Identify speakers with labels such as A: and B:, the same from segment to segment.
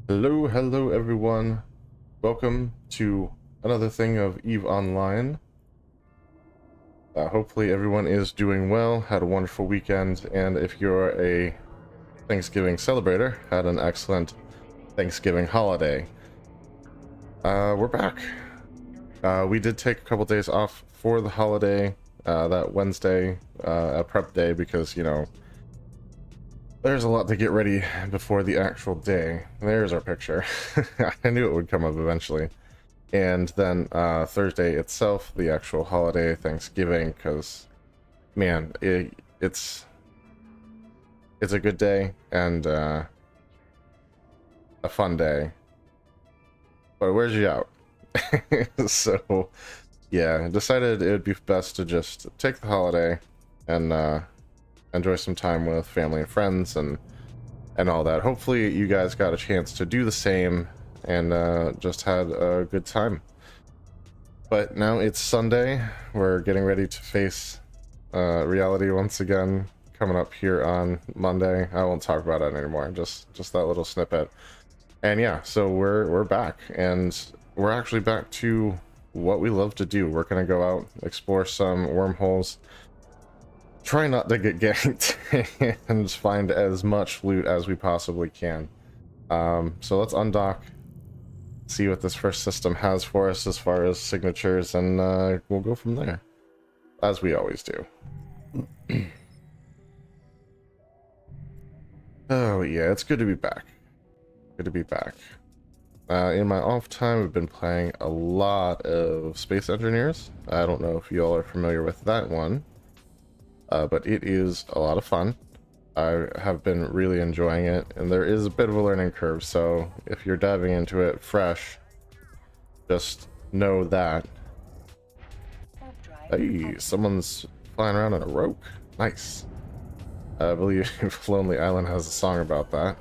A: Hello everyone. Welcome to another thing of EVE Online. Hopefully everyone is doing well, had a wonderful weekend, and if you're a Thanksgiving celebrator, had an excellent Thanksgiving holiday. We're back. We did take a couple days off for the holiday, that Wednesday, a prep day, because, there's a lot to get ready before the actual day. There's our picture. I knew it would come up eventually. And then Thursday itself, the actual holiday, Thanksgiving, because, man, it's a good day and a fun day. But it wears you out. So, yeah, decided it would be best to just take the holiday and enjoy some time with family and friends and all that. Hopefully you guys got a chance to do the same and just had a good time. But now it's Sunday. We're getting ready to face reality once again, coming up here on Monday. I won't talk about it anymore, just that little snippet. And yeah, so we're back, and we're actually back to what we love to do. We're gonna go out, explore some wormholes, try not to get ganked, and find as much loot as we possibly can. So let's undock, see what this first system has for us as far as signatures, and we'll go from there, as we always do. Oh yeah, it's good to be back. Good to be back. In my off time, I've been playing a lot of Space Engineers. I don't know if you all are familiar with that one, but it is a lot of fun. I have been really enjoying it, and there is a bit of a learning curve, so if you're diving into it fresh, just know that. Hey, someone's flying around on a rope. Nice. I believe Lonely Island has a song about that.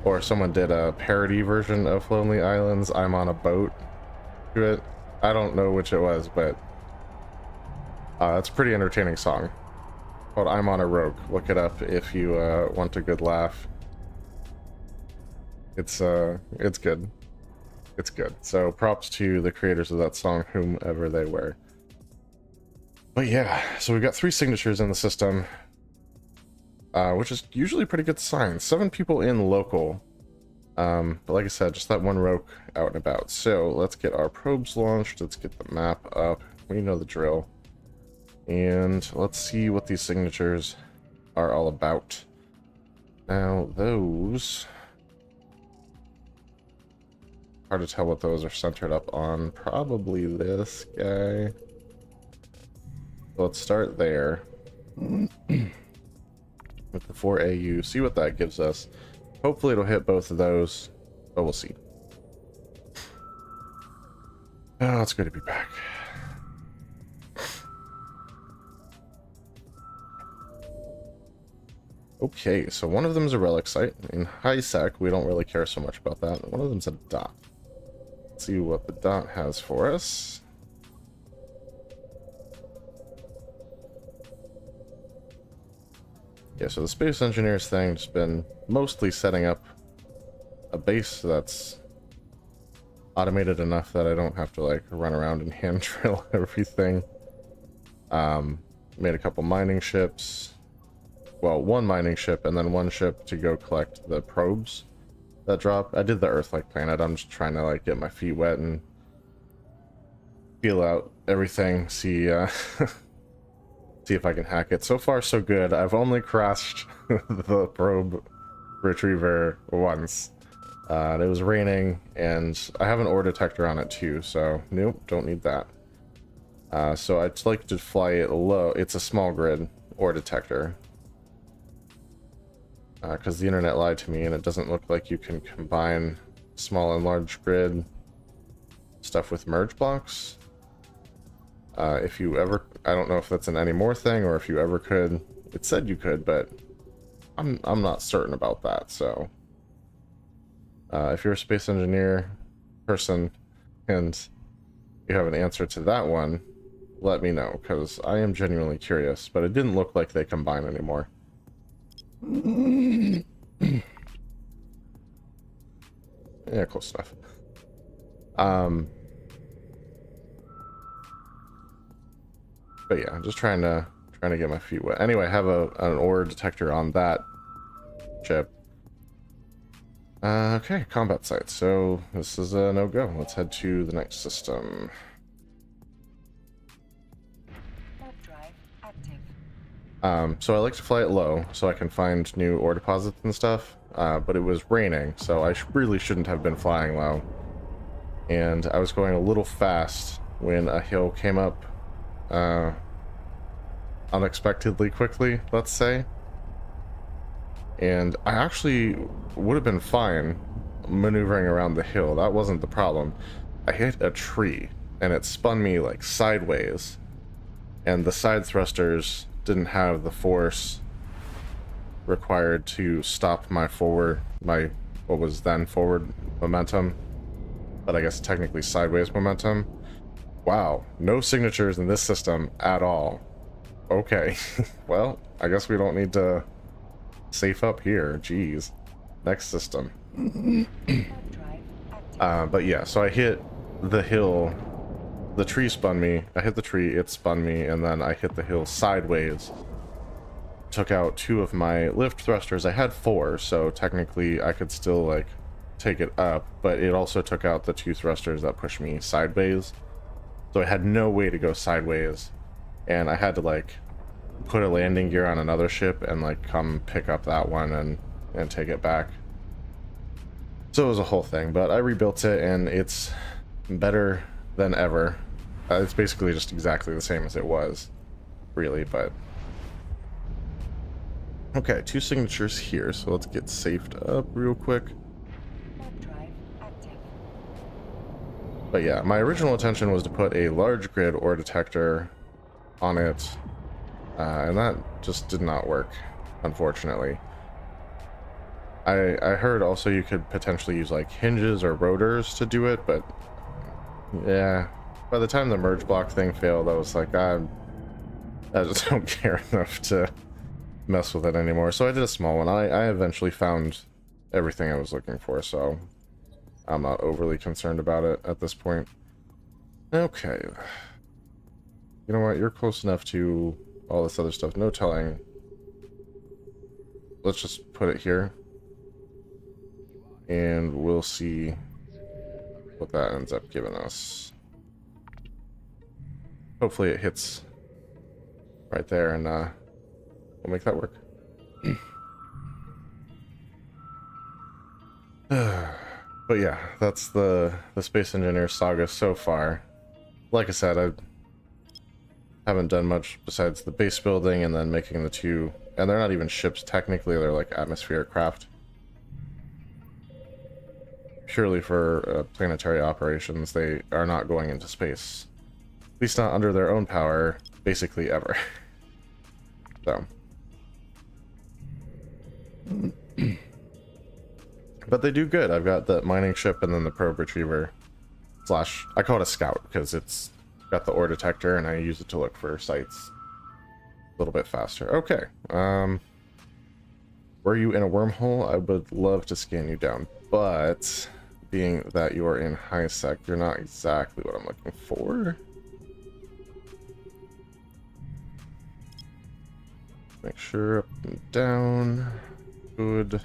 A: Or someone did a parody version of Lonely Island's I'm on a boat to it. I don't know which it was, but it's a pretty entertaining song called I'm on a Rope. Look it up if you want a good laugh. It's good. It's good. So props to the creators of that song, whomever they were. But yeah, so we've got 3 signatures in the system, which is usually a pretty good sign. 7 people in local. But like I said, just that one rope out and about. So let's get our probes launched. Let's get the map up. We know the drill. And let's see what these signatures are all about. Now, those... hard to tell what those are centered up on. Probably this guy. Let's start there. With the 4AU, see what that gives us. Hopefully it'll hit both of those, but we'll see. Oh, it's good to be back. Okay, so one of them is a relic site. In high sec, we don't really care so much about that. One of them's a dot. Let's see what the dot has for us. Yeah, so the Space Engineers thing's been mostly setting up a base that's automated enough that I don't have to like run around and hand drill everything. Made a couple mining ships. Well, one mining ship and then one ship to go collect the probes that drop. I did the Earth-like planet. I'm just trying to like get my feet wet and feel out everything, see see if I can hack it. So far, so good. I've only crashed the probe retriever once. It was raining, and I have an ore detector on it too, so nope, don't need that. So I'd like to fly it low. It's a small grid ore detector. Because the internet lied to me, and it doesn't look like you can combine small and large grid stuff with merge blocks. If you ever, I don't know if that's an anymore thing or if you ever could. It said you could, but I'm not certain about that. So if you're a space engineer person and you have an answer to that one, let me know, because I am genuinely curious. But it didn't look like they combine anymore. Yeah, close enough. But yeah, I'm just trying to get my feet wet. Anyway, I have an ore detector on that ship. Okay, combat site. So this is a no-go. Let's head to the next system.
B: Drive active.
A: So I like to fly it low so I can find new ore deposits and stuff. But it was raining, so I really shouldn't have been flying low. And I was going a little fast when a hill came up unexpectedly quickly, let's say. And I actually would have been fine maneuvering around the hill. That wasn't the problem. I hit a tree and it spun me like sideways, and the side thrusters didn't have the force required to stop my what was then forward momentum, but I guess technically sideways momentum. Wow, no signatures in this system at all. Okay, well, I guess we don't need to safe up here. Jeez. Next system. But yeah, so I hit the hill. The tree spun me. I hit the tree, it spun me, and then I hit the hill sideways. Took out 2 of my lift thrusters. I had 4, so technically I could still, like, take it up, but it also took out the 2 thrusters that pushed me sideways. So I had no way to go sideways, and I had to, like, put a landing gear on another ship and, like, come pick up that one and take it back. So it was a whole thing, but I rebuilt it, and it's better than ever. It's basically just exactly the same as it was, really, but... Okay, 2 signatures here, so let's get safed up real quick.
B: Drive active.
A: But yeah, my original intention was to put a large grid ore detector on it, and that just did not work, unfortunately. I heard also you could potentially use like hinges or rotors to do it, but yeah, by the time the merge block thing failed, I was like, I just don't care enough to mess with it anymore. So I did a small one. I eventually found everything I was looking for, so I'm not overly concerned about it at this point. Okay. You know what? You're close enough to all this other stuff. No telling. Let's just put it here. And we'll see what that ends up giving us. Hopefully it hits right there, and we'll make that work. But yeah, that's the Space Engineer saga so far. Like I said, I haven't done much besides the base building and then making the 2, and they're not even ships technically, they're like atmospheric craft. Purely for planetary operations, they are not going into space. At least not under their own power, basically ever. So. But they do good. I've got the mining ship and then the probe retriever. Slash, I call it a scout because it's got the ore detector and I use it to look for sites a little bit faster. Okay. Were you in a wormhole? I would love to scan you down, but being that you are in high sec, you're not exactly what I'm looking for. Make sure up and down. Good.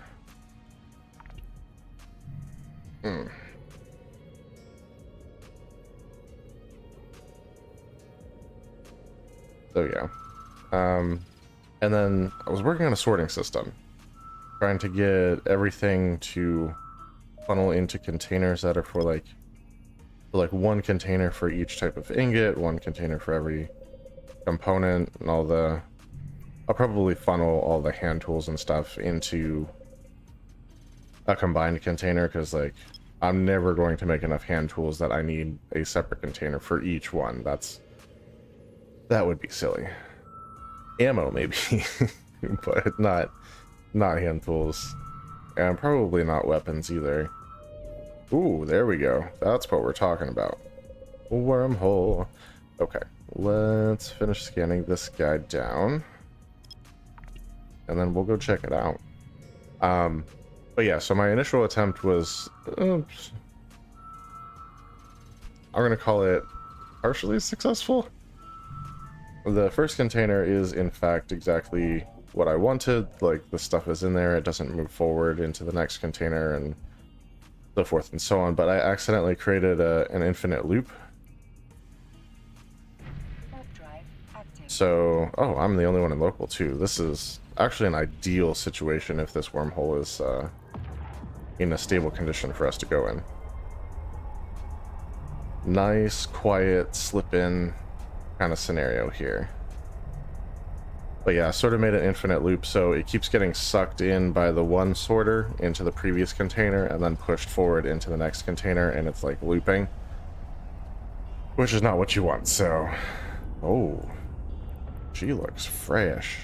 A: So yeah. And then I was working on a sorting system, trying to get everything to funnel into containers that are for like one container for each type of ingot, one container for every component, and all the... I'll probably funnel all the hand tools and stuff into a combined container, because like I'm never going to make enough hand tools that I need a separate container for each one. That would be silly. Ammo maybe, but not hand tools, and probably not weapons either. Ooh, there we go. That's what we're talking about. Wormhole. Okay, let's finish scanning this guy down, and then we'll go check it out. But yeah, so my initial attempt was, oops, I'm going to call it partially successful. The first container is in fact exactly what I wanted. Like, the stuff is in there, it doesn't move forward into the next container and so forth and so on, but I accidentally created an infinite loop.
B: Warp drive active.
A: So, oh, I'm the only one in local too. This is actually an ideal situation if this wormhole is in a stable condition for us to go in. Nice, quiet, slip in kind of scenario here. But yeah, I sort of made an infinite loop, so it keeps getting sucked in by the one sorter into the previous container and then pushed forward into the next container, and it's like looping, which is not what you want. So, oh, she looks fresh.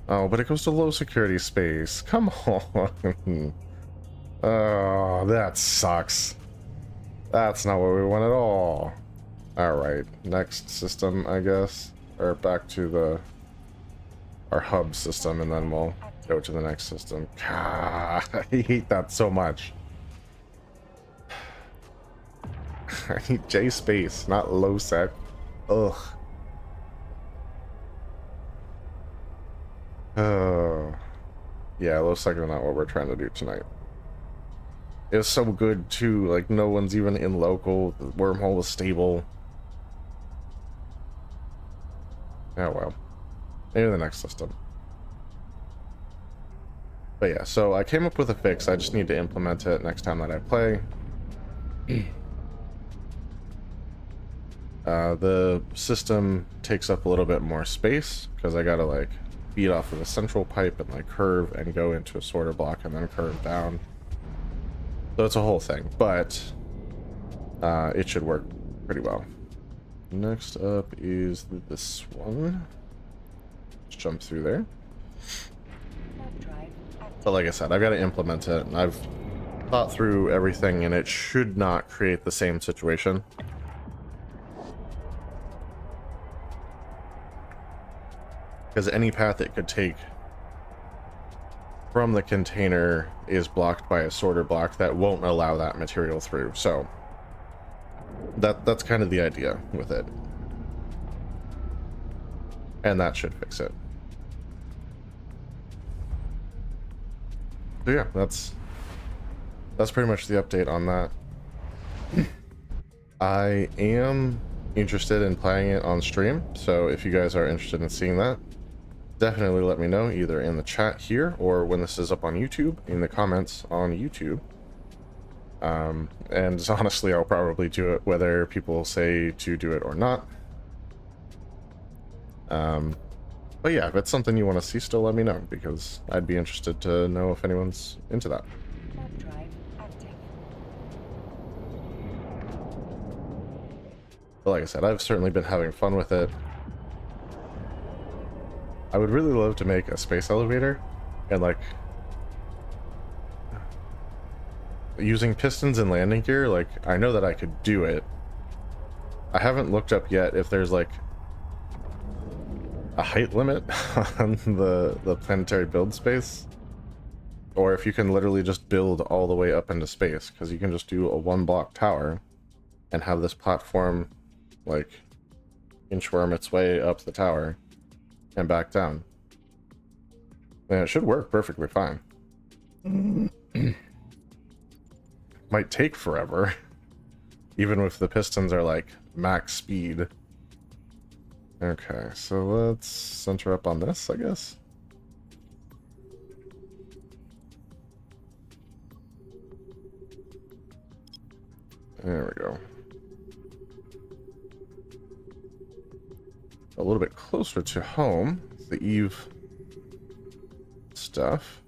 A: Oh, but it goes to low security space. Come on. Oh, that sucks. That's not what we want at all. All right, next system, I guess, or back to our hub system, and then we'll go to the next system. God, I hate that so much. I need J space, not low sec. Ugh. Oh. Yeah, low sec is not what we're trying to do tonight. It was so good too, like no one's even in local, the wormhole was stable. Oh well. Maybe the next system. But yeah, so I came up with a fix. I just need to implement it next time that I play. The system takes up a little bit more space because I gotta like feed off of a central pipe and like curve and go into a sorter block and then curve down. So it's a whole thing, but it should work pretty well. Next up is this one. Let's jump through there.
B: Warp drive active.
A: But like I said, I've got to implement it, and I've thought through everything, and it should not create the same situation. Because any path it could take from the container is blocked by a sorter block that won't allow that material through. So that's kind of the idea with it. And that should fix it. So yeah, that's pretty much the update on that. I am interested in playing it on stream, so if you guys are interested in seeing that, definitely let me know either in the chat here or when this is up on YouTube in the comments on YouTube. And honestly, I'll probably do it whether people say to do it or not. But yeah, if it's something you want to see, still let me know, because I'd be interested to know if anyone's into that.
B: Warp drive active.
A: But like I said, I've certainly been having fun with it. I would really love to make a space elevator, and like using pistons and landing gear. Like, I know that I could do it. I haven't looked up yet if there's like a height limit on the planetary build space, or if you can literally just build all the way up into space, because you can just do a one block tower and have this platform like inchworm its way up the tower and back down, and it should work perfectly fine. Might take forever even if the pistons are like max speed. Okay, so let's center up on this, I guess. There we go. A little bit closer to home, the Eve stuff.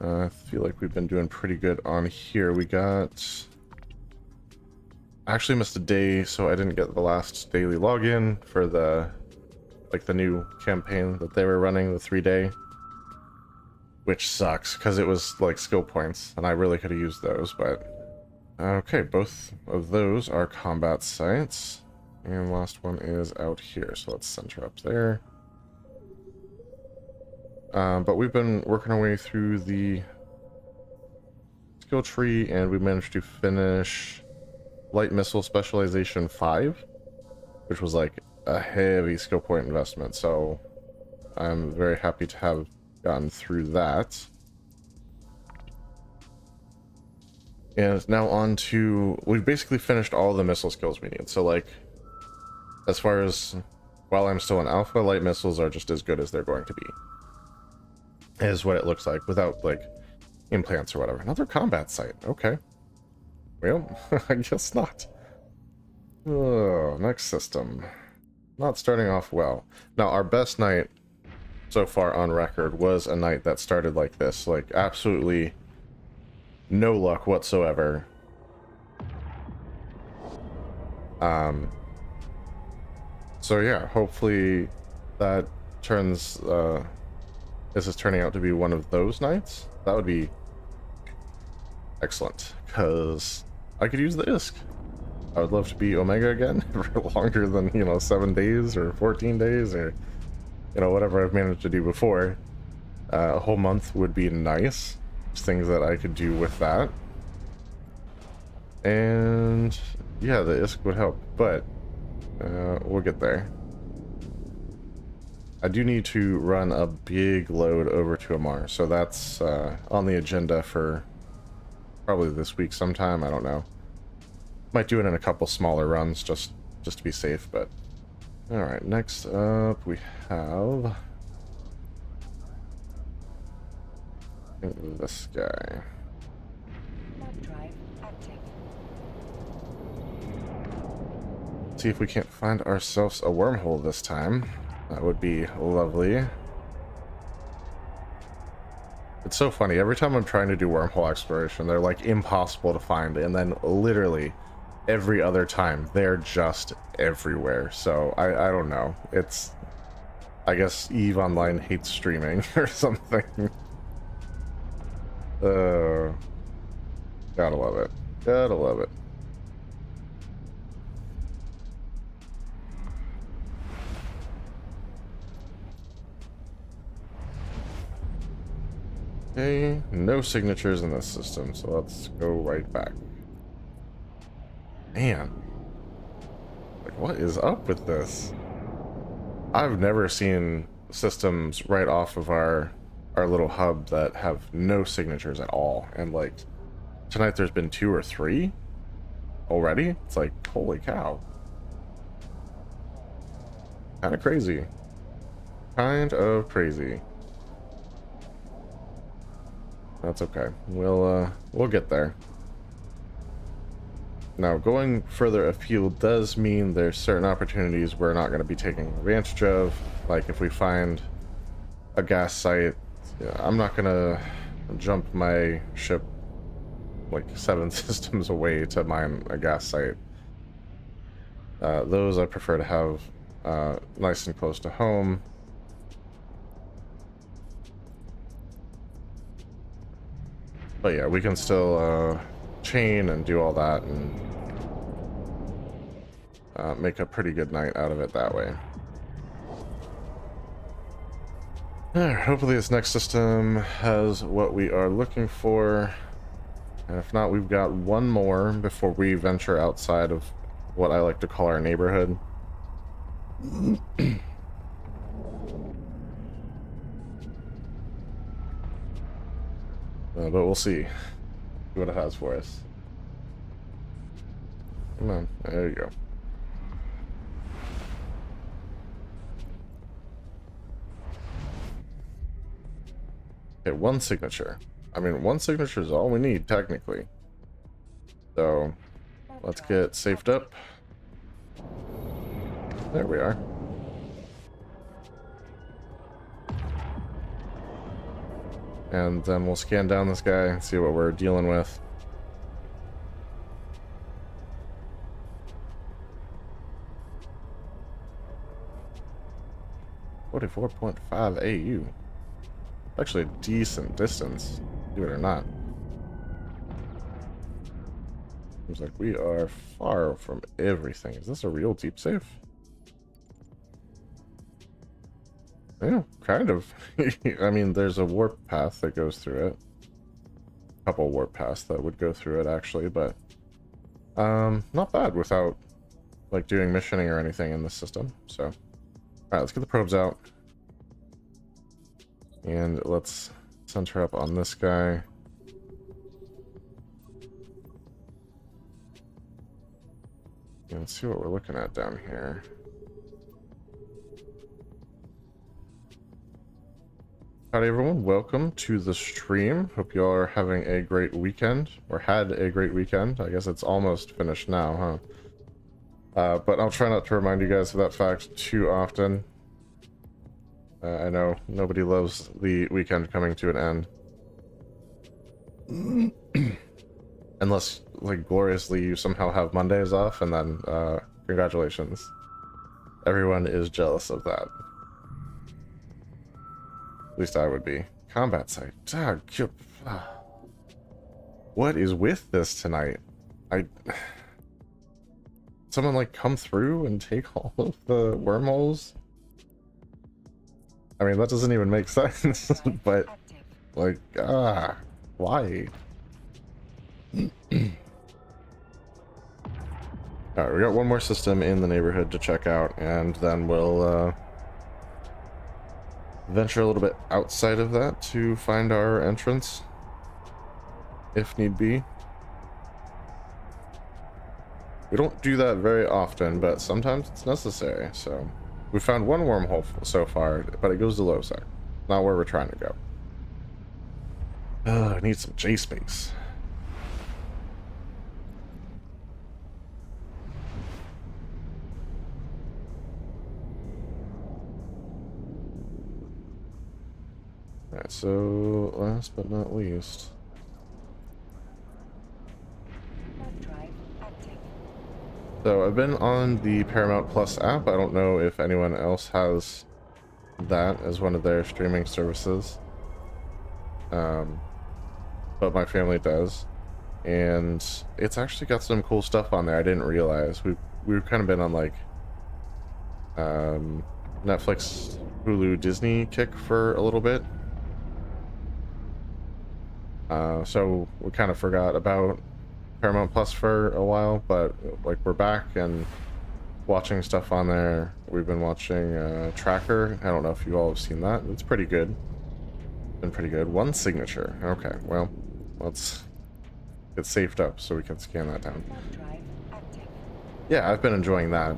A: I feel like we've been doing pretty good on here. We got... I actually missed a day, so I didn't get the last daily login for the new campaign that they were running, the 3-day, which sucks because it was like skill points and I really could have used those. But okay, both of those are combat sites, and last one is out here, so let's center up there. But we've been working our way through the skill tree, and we managed to finish light missile specialization 5, which was like a heavy skill point investment. So I'm very happy to have gotten through that. And now on to, we've basically finished all the missile skills we need. So like, as far as, while I'm still in alpha, light missiles are just as good as they're going to be. Is what it looks like, without like implants or whatever. Another combat site, okay. Well, I guess not. Oh, next system. Not starting off well. Now, our best night so far on record was a night that started like this. Like, absolutely no luck whatsoever. So yeah, hopefully that turns, this is turning out to be one of those nights. That would be excellent, because I could use the ISK. I would love to be Omega again for longer than, you know, 7 days or 14 days or, you know, whatever I've managed to do before. A whole month would be nice. There's things that I could do with that. And yeah, the ISK would help, but we'll get there. I do need to run a big load over to Amar, so that's on the agenda for probably this week sometime. I don't know. Might do it in a couple smaller runs just to be safe, but all right. Next up, we have, I think, this guy.
B: Warp drive active.
A: See if we can't find ourselves a wormhole this time. That would be lovely. It's so funny. Every time I'm trying to do wormhole exploration, they're like impossible to find, and then literally every other time they're just everywhere. So I don't know. It's, I guess EVE Online hates streaming or something. Gotta love it. Gotta love it. Okay, no signatures in this system, so let's go right back. Man, like, what is up with this? I've never seen systems right off of our little hub that have no signatures at all, and like tonight there's been 2 or 3 already. It's like, holy cow, kind of crazy, kind of crazy. That's okay. We'll get there. Now, going further afield does mean there's certain opportunities we're not going to be taking advantage of. Like if we find a gas site, I'm not going to jump my ship like 7 systems away to mine a gas site. Those I prefer to have nice and close to home. But yeah, we can still chain and do all that and make a pretty good night out of it that way. Alright, hopefully this next system has what we are looking for. And if not, we've got one more before we venture outside of what I like to call our neighborhood. But we'll see what it has for us. Come on, there you go. Okay, 1 signature. I mean, 1 signature is all we need, technically. So, let's get safed up. There we are. And then we'll scan down this guy and see what we're dealing with. .44.5 AU. Actually a decent distance, believe it or not. Seems like we are far from everything. Is this a real deep safe? Yeah, kind of. I mean, there's a warp path that goes through it. A couple warp paths that would go through it, actually, but not bad without like doing missioning or anything in the system. So, all right, let's get the probes out, and let's center up on this guy. And let's see what we're looking at down here. Howdy everyone, welcome to the stream. Hope you all are having a great weekend, or had a great weekend. I guess it's almost finished now, huh? But I'll try not to remind you guys of that fact too often. I know nobody loves the weekend coming to an end. Unless, like, gloriously you somehow have Mondays off, and then, congratulations. Everyone is jealous of that. At least I would be. Combat site. What is with this tonight? Someone, like, come through and take all of the wormholes? I mean, that doesn't even make sense, but, like, why? Alright, we got one more system in the neighborhood to check out, and then we'll, venture a little bit outside of that to find our entrance, if need be. We don't do that very often, but sometimes it's necessary, so... We found one wormhole so far, but it goes to low side. Not where we're trying to go. I need some J-space. Alright, so last but not least... So I've been on the Paramount Plus app. I don't know if anyone else has that as one of their streaming services. But my family does. And it's actually got some cool stuff on there I didn't realize. We've kind of been on like Netflix, Hulu, Disney kick for a little bit. So we kind of forgot about Paramount Plus for a while, but like we're back and watching stuff on there. We've been watching Tracker. I don't know if you all have seen that. It's pretty good. Been pretty good. One signature. Okay, well, let's get saved up so we can scan that down. Yeah, I've been enjoying that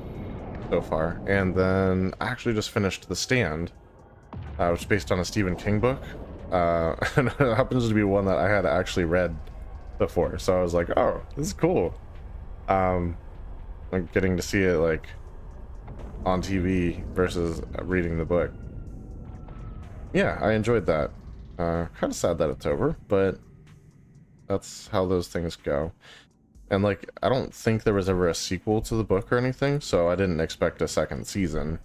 A: so far. And then I actually just finished The Stand, which is based on a Stephen King book. And it happens to be one that I had actually read before, so I was like, oh, this is cool. Like getting to see it like on TV versus reading the book. Yeah, I enjoyed that. Kind of sad that it's over, but that's how those things go. And like, I don't think there was ever a sequel to the book or anything, so I didn't expect a second season.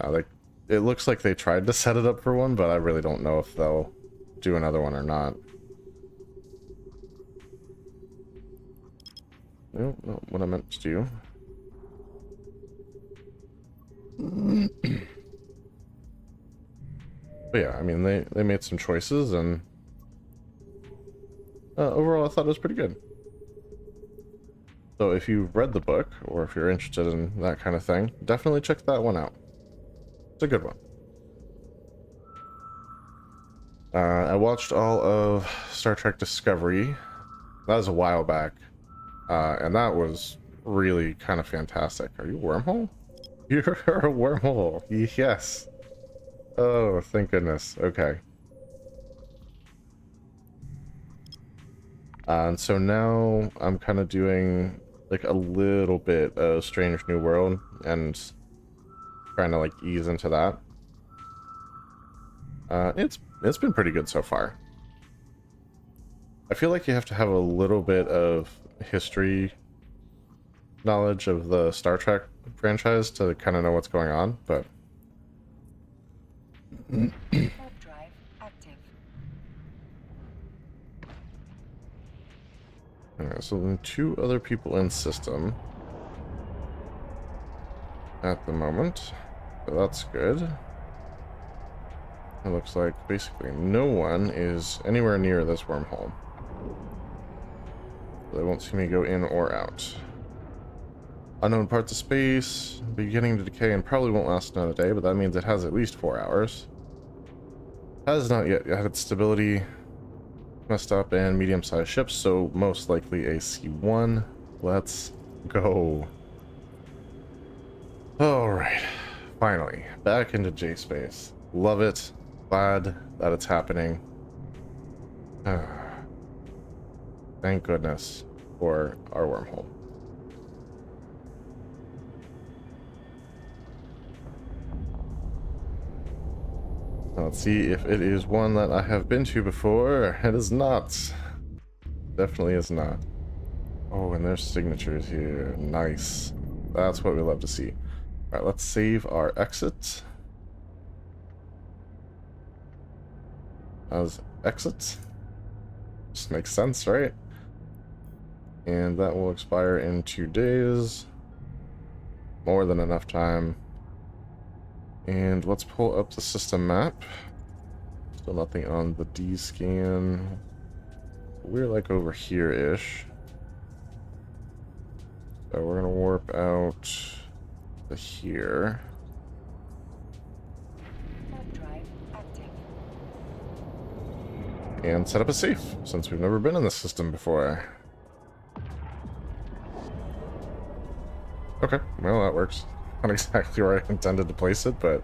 A: Like, it looks like they tried to set it up for one, but I really don't know if they'll do another one or not. No, not what I meant to do. But yeah, I mean, they made some choices, and overall I thought it was pretty good. So if you've read the book, or if you're interested in that kind of thing, definitely check that one out. It's a good one. I watched all of Star Trek Discovery. That was a while back. And that was really kind of fantastic. Are you a wormhole? You're a wormhole. Yes. Oh, thank goodness. Okay. And so now I'm kind of doing like a little bit of Strange New World and trying to like ease into that. It's been pretty good so far. I feel like you have to have a little bit of history knowledge of the Star Trek franchise to kind of know what's going on, but
B: Drive active.
A: alright, so then 2 other people in system at the moment. So that's good. It looks like basically no one is anywhere near this wormhole. They won't see me go in or out. Unknown parts of space, beginning to decay and probably won't last another day, but that means it has at least 4 hours. Has not yet had its stability messed up, and medium-sized ships, so most likely a C1. Let's go. Alright, finally, back into J-Space. Love it. Glad that it's happening. Thank goodness for our wormhole. Let's see if it is one that I have been to before. It is not. Definitely is not. Oh, and there's signatures here. Nice. That's what we love to see. Alright, let's save our exit. As exit. Just makes sense, right? And that will expire in 2 days. More than enough time. And let's pull up the system map. Still nothing on the D scan. We're like over here-ish. So we're gonna warp out to here.
B: Warp drive active.
A: And set up a safe, since we've never been in this system before. Okay, well that works. Not exactly where I intended to place it, but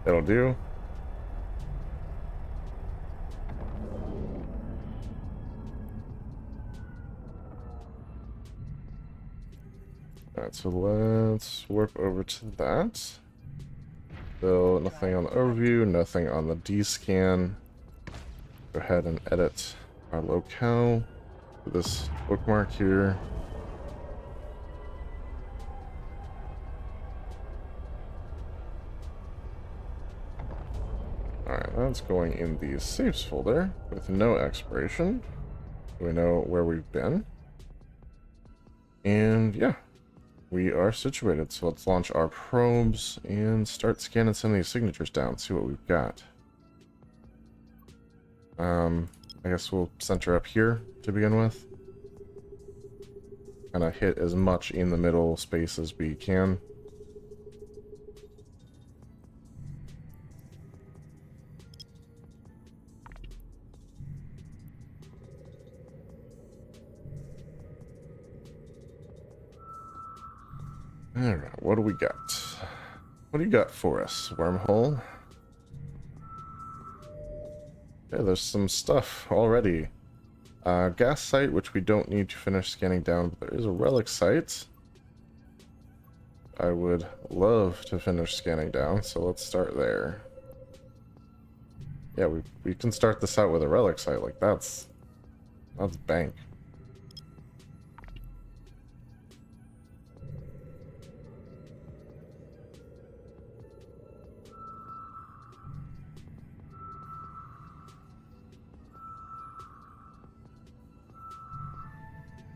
A: it'll do. Alright, so let's warp over to that. Still nothing on the overview, nothing on the D-scan. Go ahead and edit our locale. Put this bookmark here. Alright, that's going in the saves folder with no expiration. We know where we've been. And yeah, we are situated. So let's launch our probes and start scanning some of these signatures down, see what we've got. I guess we'll center up here to begin with. Kind of hit as much in the middle space as we can. Alright, what do we got? What do you got for us, wormhole? Yeah, there's some stuff already. Gas site, which we don't need to finish scanning down, but there is a relic site I would love to finish scanning down, so let's start there. Yeah, we can start this out with a relic site, like that's bank.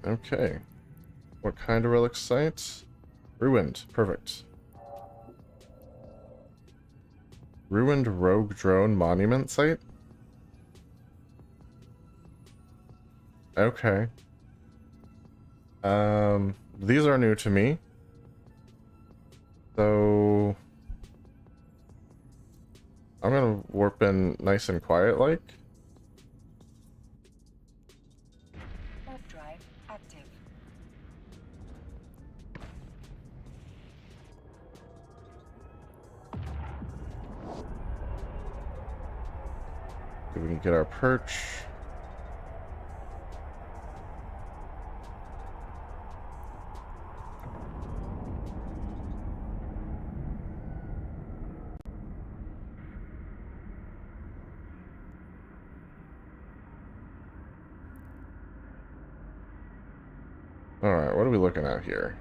A: Okay. What kind of relic site? Ruined. Perfect. Ruined rogue drone monument site? Okay. These are new to me. So I'm gonna warp in nice and quiet like.
B: Warp drive active.
A: If we can get our perch. Alright, what are we looking at here?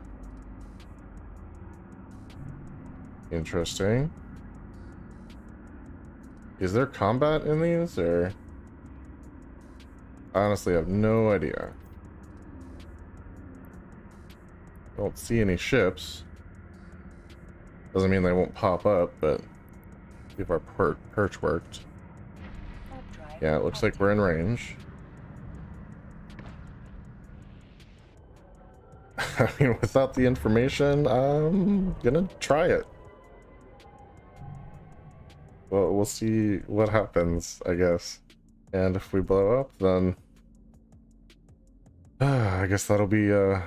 A: Interesting. Is there combat in these, or? I honestly have no idea. Don't see any ships. Doesn't mean they won't pop up, but see if our perch worked.
B: Warp drive
A: Yeah, it looks like we're in range. I mean, without the information, I'm gonna try it. Well, we'll see what happens, I guess. And if we blow up, then I guess that'll be a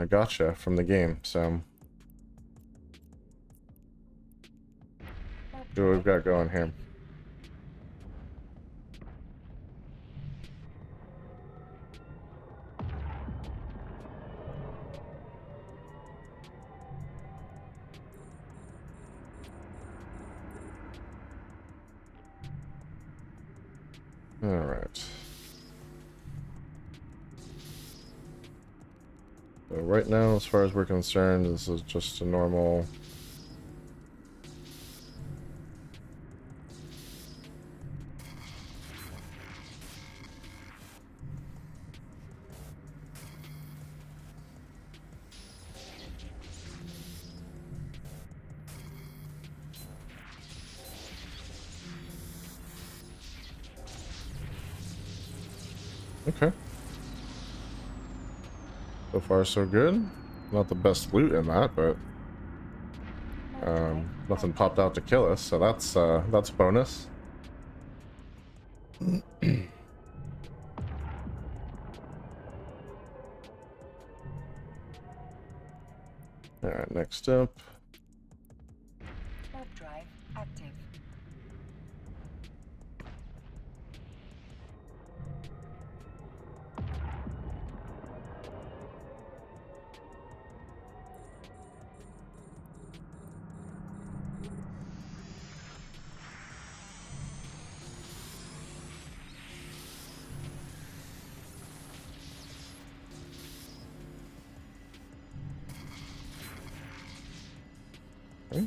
A: gotcha from the game. So,
B: Warp
A: see what we've
B: drive
A: got going here. All right. So right now, as far as we're concerned, this is just a normal. Okay. So far, so good. Not the best loot in that, but nothing popped out to kill us, so that's bonus. All right, next up.
B: warp drive active.
A: Okay.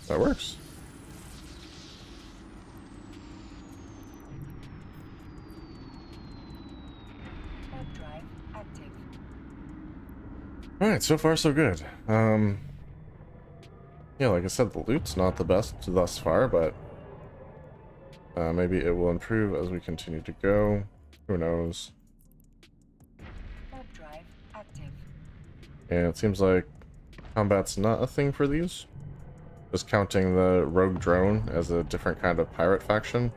A: That works.
B: Warp drive active.
A: All right, so far so good. Yeah, like I said, the loot's not the best thus far, but maybe it will improve as we continue to go. Who knows?
B: Warp drive active.
A: And it seems like combat's not a thing for these. Just counting the rogue drone as a different kind of pirate faction.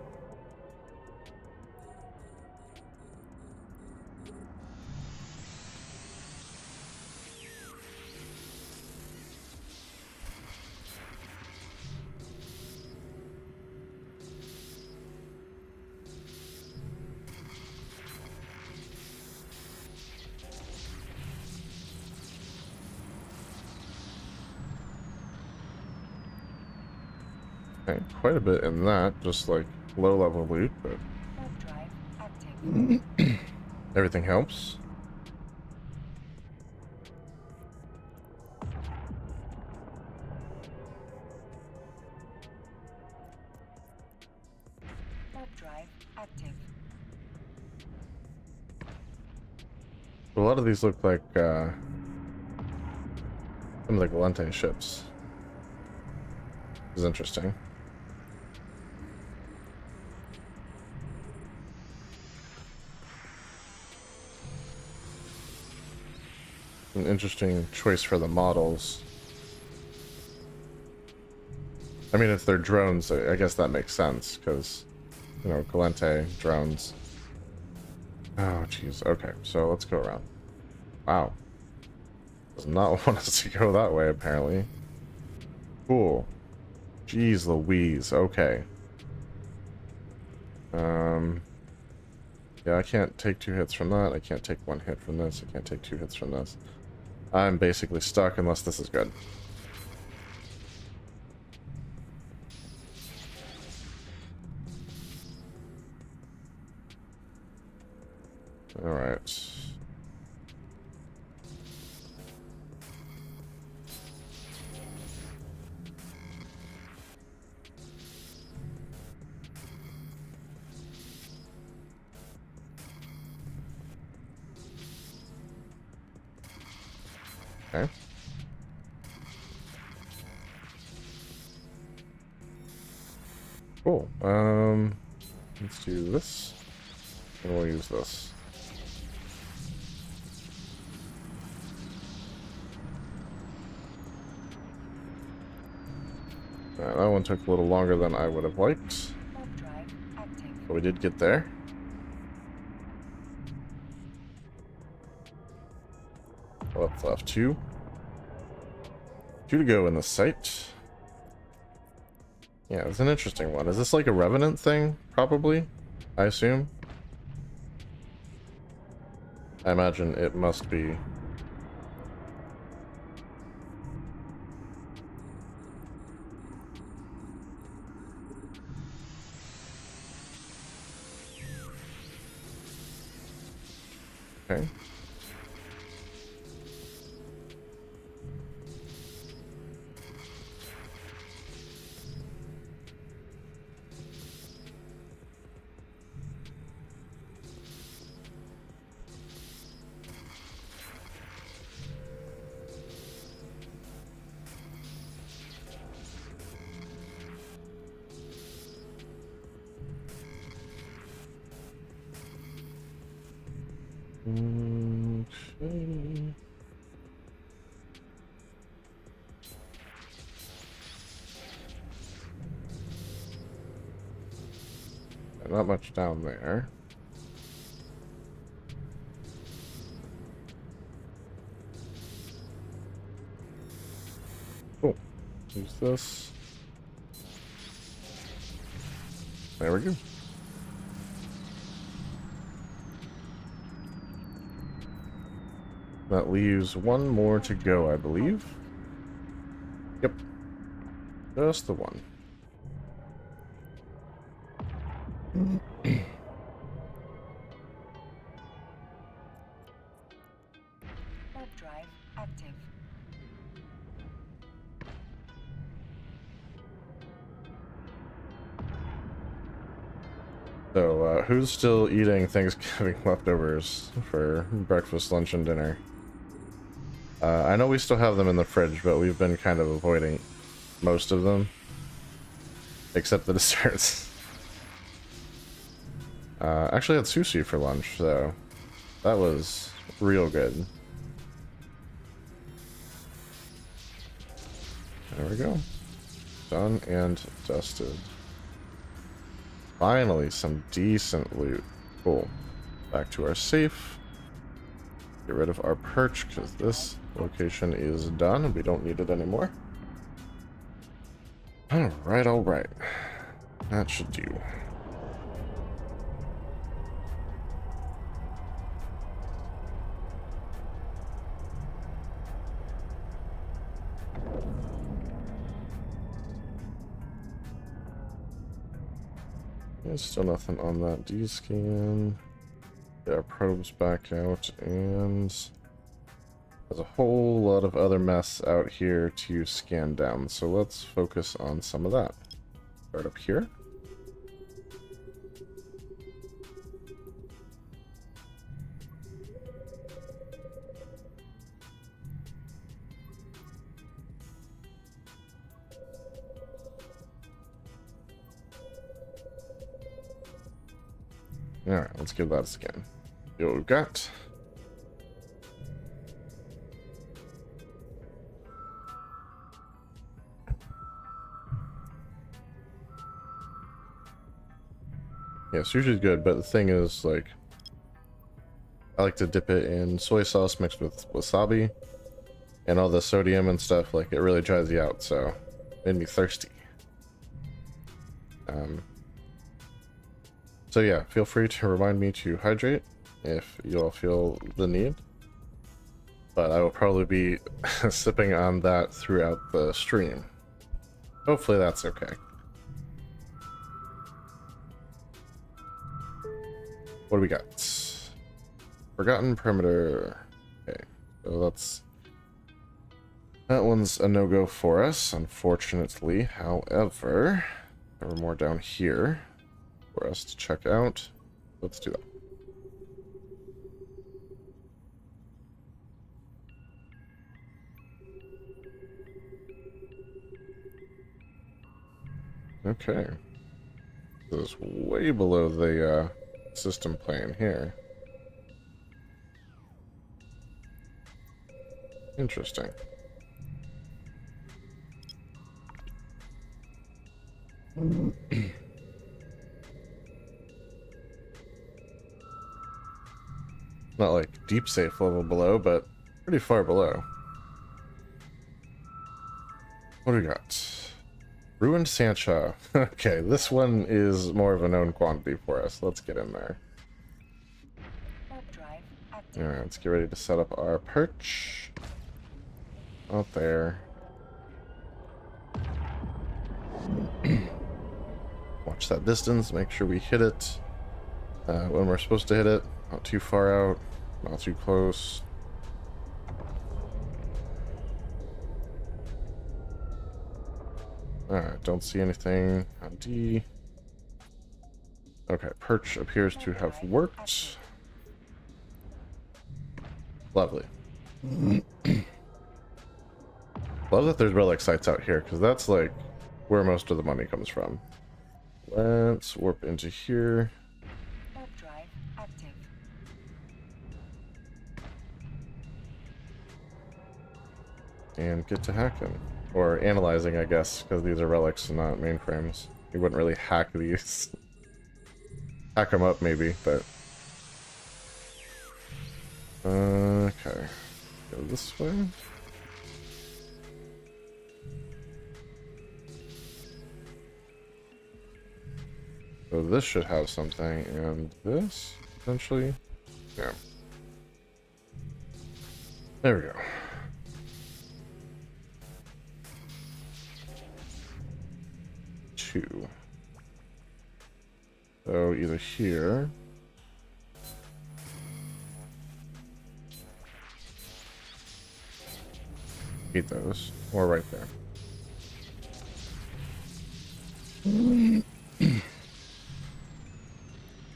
A: Okay, quite a bit in that, just like low level loot, but
B: Warp drive active.
A: everything helps.
B: Warp drive active.
A: A lot of these look like some of the Galente ships. This is interesting. An interesting choice for the models. I mean, if they're drones, I guess that makes sense, because, you know, Galente drones. Oh, jeez. Okay, so let's go around. Wow. Does not want us to go that way, apparently. Cool. Jeez Louise. Okay. Yeah, I can't take 2 hits from that. I can't take 1 hit from this. I can't take 2 hits from this. I'm basically stuck unless this is good. Alright. Let's do this. And we'll use this. That one took a little longer than I would have liked.
B: Warp drive active.
A: But we did get there. Left, two. Two to go in the site. Yeah, it's an interesting one. Is this like a Revenant thing? Probably, I assume. I imagine it must be. Okay. Okay. Not much down there. Cool. Use this. There we go. That leaves one more to go, I believe. Yep. Just the one.
B: Warp drive active.
A: So, who's still eating Thanksgiving leftovers for breakfast, lunch, and dinner? I know we still have them in the fridge, but we've been kind of avoiding most of them. Except the desserts. Actually had sushi for lunch, so that was real good. There we go. Done and dusted. Finally, some decent loot. Cool. Back to our safe. Get rid of our perch, because this location is done. We don't need it anymore. Alright, alright. That should do. There's still nothing on that D-scan. Get our probes back out, and there's a whole lot of other mess out here to scan down, so let's focus on some of that. Start up here. Alright, let's give that a scan. See what we've got. Yeah, sushi's good, but the thing is, like, I like to dip it in soy sauce mixed with wasabi, and all the sodium and stuff, like, it really dries you out, so made me thirsty. So yeah, feel free to remind me to hydrate if you all feel the need. But I will probably be sipping on that throughout the stream. Hopefully that's okay. What do we got? Forgotten perimeter. Okay, so that one's a no-go for us, unfortunately. However, there are more down here for us to check out. Let's do that. Okay. This is way below the system plane here. Interesting. Not like deep safe level below, but pretty far below. What do we got? Ruined Sancha. Okay, this one is more of a known quantity for us. Let's get in there. Alright, let's get ready to set up our perch. Out there. Watch that distance, make sure we hit it when we're supposed to hit it. Not too far out, not too close. Alright, don't see anything on D. Okay, perch appears to have worked. Lovely. Love that there's relic sites out here, because that's like where most of the money comes from. Let's warp into here.
B: Drive active.
A: And get to hacking. Or analyzing, I guess, because these are relics and not mainframes. You wouldn't really hack these. Hack them up, maybe, but... Okay. Go this way. So this should have something, and this, potentially. Yeah. There we go. Two. So either here. Eat those, or right there.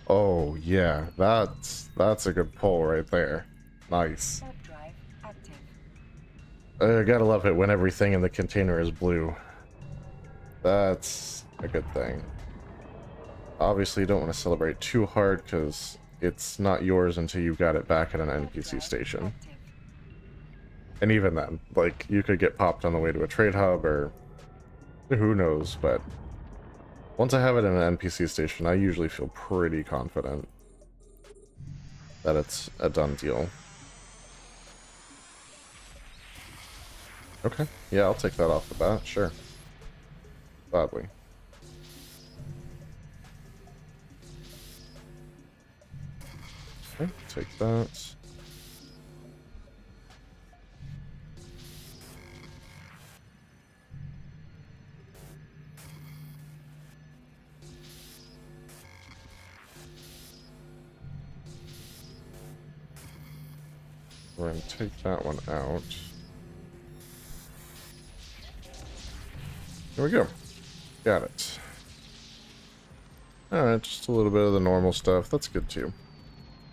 A: Oh yeah, that's a good pull right there. Nice.
B: Drive active.
A: I gotta love it when everything in the container is blue. That's a good thing. Obviously, you don't want to celebrate too hard because it's not yours until you got it back at an NPC station. And even then, like, you could get popped on the way to a trade hub or who knows, but once I have it in an NPC station, I usually feel pretty confident that it's a done deal. Okay, yeah, I'll take that off the bat, sure. Gladly. Okay, take that. We're going to take that one out. There we go. Got it. Alright, just a little bit of the normal stuff. That's good too.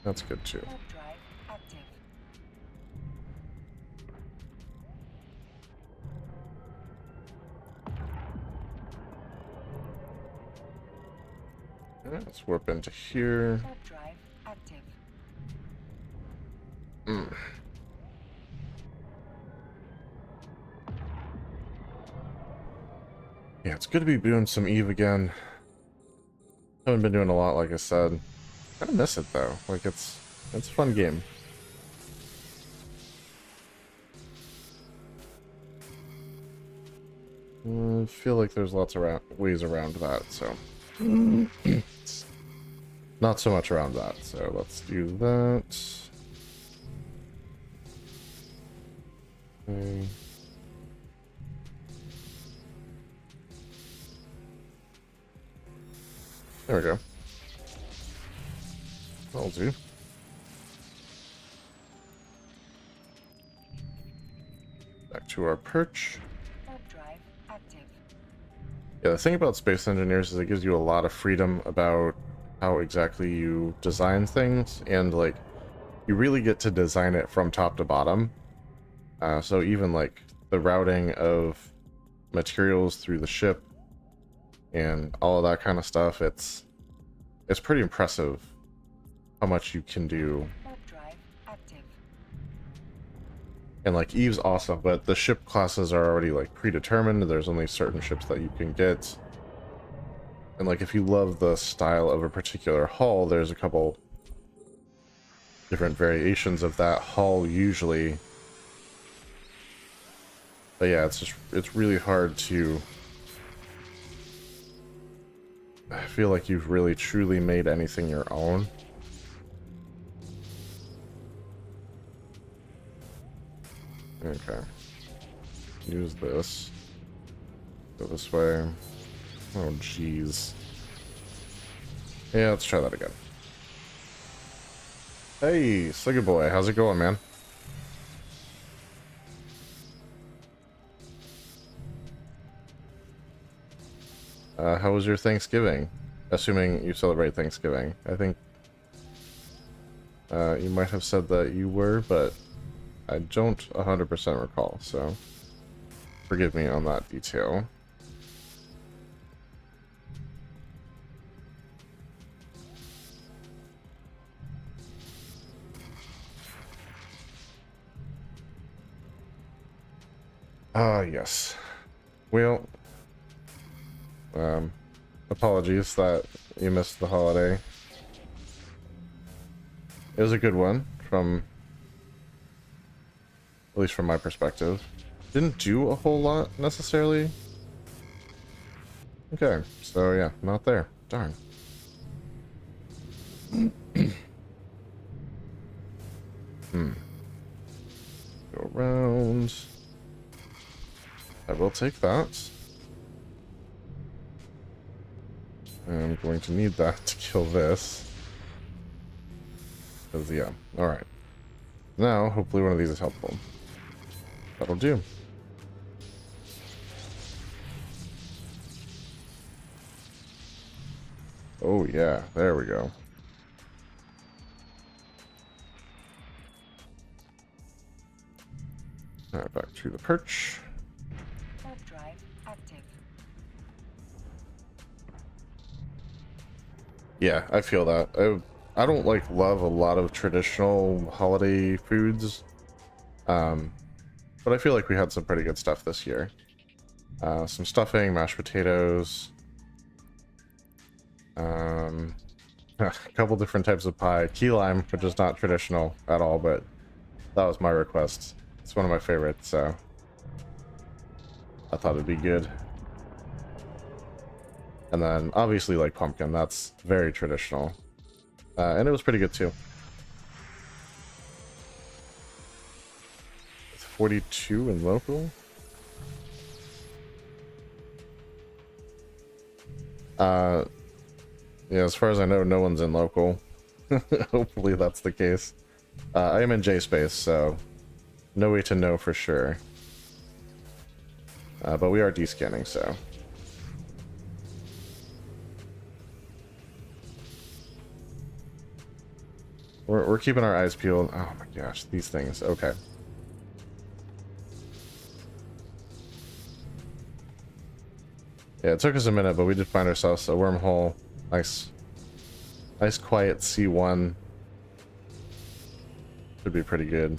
A: That's good too.
B: Drive active.
A: Alright, let's warp into here.
B: Drive active.
A: Yeah, it's good to be doing some Eve again. Haven't been doing a lot, like I said. I miss it though. Like it's a fun game. I feel like there's lots of ways around that, so not so much around that. So let's do that. Okay. There we go. That'll do. Back to our perch.
B: Drive active.
A: Yeah, the thing about Space Engineers is it gives you a lot of freedom about how exactly you design things, and like you really get to design it from top to bottom. So even like the routing of materials through the ship, and all of that kind of stuff. It's pretty impressive how much you can do.
B: Warp drive active.
A: And like Eve's awesome, but the ship classes are already like predetermined. There's only certain ships that you can get. And like if you love the style of a particular hull, there's a couple different variations of that hull usually. But yeah, it's really hard to, I feel like you've really truly made anything your own. Okay. Use this. Go this way. Oh, jeez. Yeah, let's try that again. Hey, Sluggy Boy, how's it going, man? How was your Thanksgiving? Assuming you celebrate Thanksgiving. I think you might have said that you were, but I don't 100% recall, so forgive me on that detail. Ah, yes. Well, apologies that you missed the holiday. It was a good one, at least from my perspective. Didn't do a whole lot, necessarily. Okay, so yeah, not there. Darn. Go around. I will take that. I'm going to need that to kill this. Because, yeah. Alright. Now, hopefully one of these is helpful. That'll do. Oh, yeah. There we go. Alright, back to the perch.
B: Warp drive active.
A: Yeah, I feel that. I don't like love a lot of traditional holiday foods, but I feel like we had some pretty good stuff this year. Some stuffing, mashed potatoes, a couple different types of pie, key lime, which is not traditional at all, but that was my request. It's one of my favorites, so I thought it'd be good. And then obviously like pumpkin, that's very traditional. And it was pretty good too. 42 in local. Yeah, as far as I know, no one's in local. Hopefully that's the case. I am in J space, so no way to know for sure. But we are descanning, so. We're keeping our eyes peeled. Oh my gosh, these things. Okay. Yeah, it took us a minute, but we did find ourselves a wormhole. Nice quiet C1. Should be pretty good.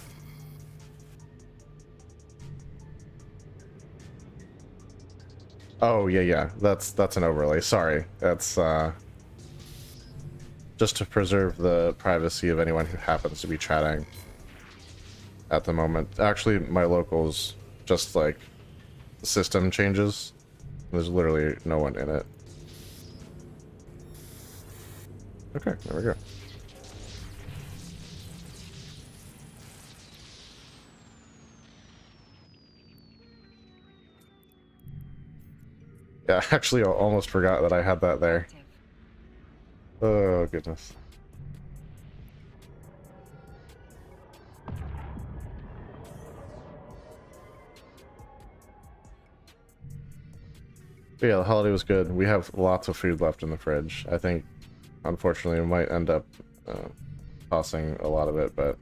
A: Oh yeah, that's an overlay. Sorry, that's just to preserve the privacy of anyone who happens to be chatting at the moment. Actually, my locals just like system changes. There's literally no one in it. Okay, there we go. Yeah, actually, I almost forgot that I had that there.
B: Active.
A: Oh, goodness. But yeah, the holiday was good. We have lots of food left in the fridge. I think, unfortunately, we might end up tossing a lot of it, but...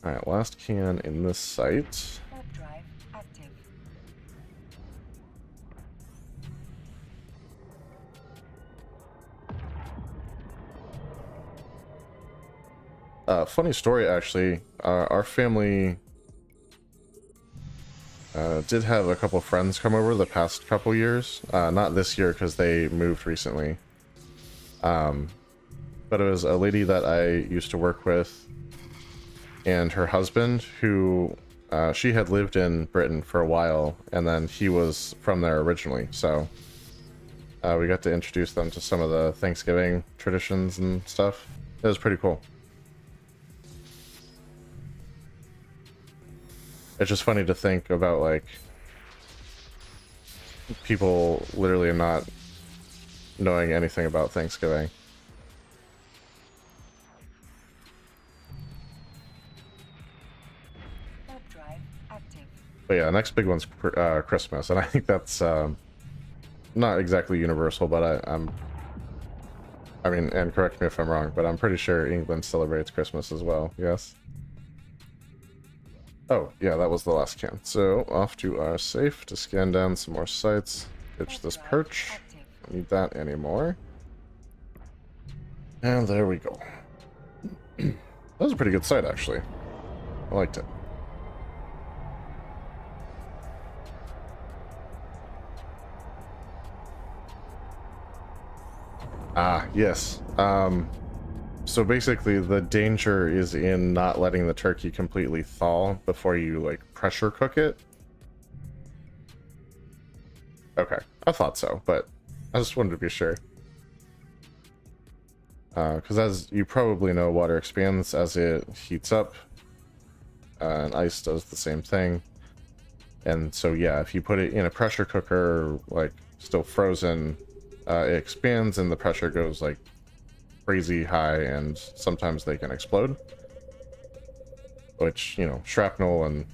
A: Alright, last can in this site.
B: Warp drive active.
A: Funny story, actually. Our family did have a couple friends come over the past couple years. Not this year because they moved recently. But it was a lady that I used to work with and her husband, who she had lived in Britain for a while, and then he was from there originally. So we got to introduce them to some of the Thanksgiving traditions and stuff. It was pretty cool. It's just funny to think about, like, people literally not knowing anything about Thanksgiving.
B: Warp drive active.
A: But yeah, next big one's Christmas, and I think that's not exactly universal, but I mean, and correct me if I'm wrong, but I'm pretty sure England celebrates Christmas as well, yes? Oh, yeah, that was the last can. So, off to our safe to scan down some more sites. Ditch this perch. Don't need that anymore. And there we go. That was a pretty good site, actually. I liked it. Ah, yes. So basically the danger is in not letting the turkey completely thaw before you, like, pressure cook it. Okay, I thought so, but I just wanted to be sure. Because as you probably know, water expands as it heats up, and ice does the same thing. And so yeah, if you put it in a pressure cooker, like, still frozen, it expands and the pressure goes, like, crazy high, and sometimes they can explode, which, you know, shrapnel and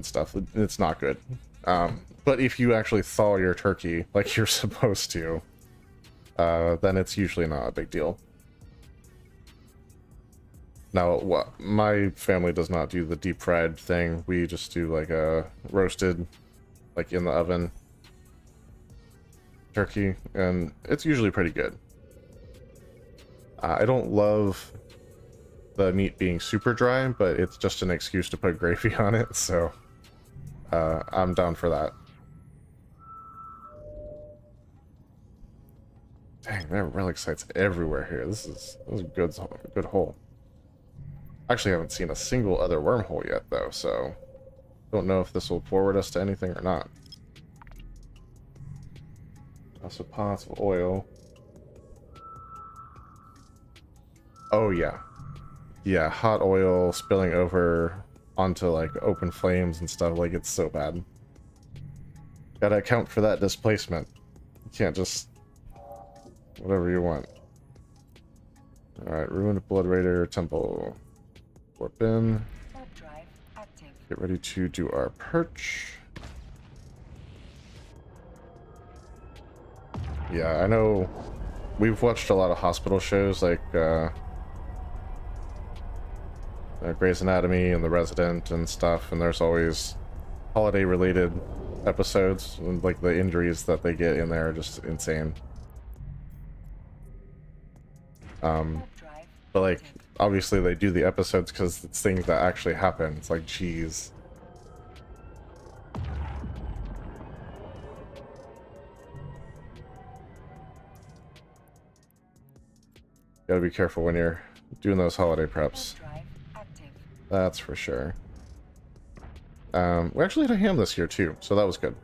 A: stuff, it's not good. But if you actually thaw your turkey like you're supposed to, then it's usually not a big deal. Now, my family does not do the deep fried thing. We just do, like, a roasted, like, in the oven turkey, and it's usually pretty good. I don't love the meat being super dry, but it's just an excuse to put gravy on it, so I'm down for that. Dang, there are relic sites everywhere here. This is a good hole. Actually, I haven't seen a single other wormhole yet, though, so don't know if this will forward us to anything or not. Also, pots of oil. Oh, yeah. Yeah, hot oil spilling over onto, like, open flames and stuff. Like, it's so bad. Gotta account for that displacement. You can't just... whatever you want. Alright, ruined Blood Raider Temple. Warp in.
B: Warp drive active.
A: Get ready to do our perch. Yeah, I know we've watched a lot of hospital shows, like Grey's Anatomy and The Resident and stuff, and there's always holiday-related episodes, and, like, the injuries that they get in there are just insane. But, like, obviously they do the episodes because it's things that actually happen. It's like, geez. Gotta be careful when you're doing those holiday preps. That's for sure. We actually had a ham this year too, so that was good.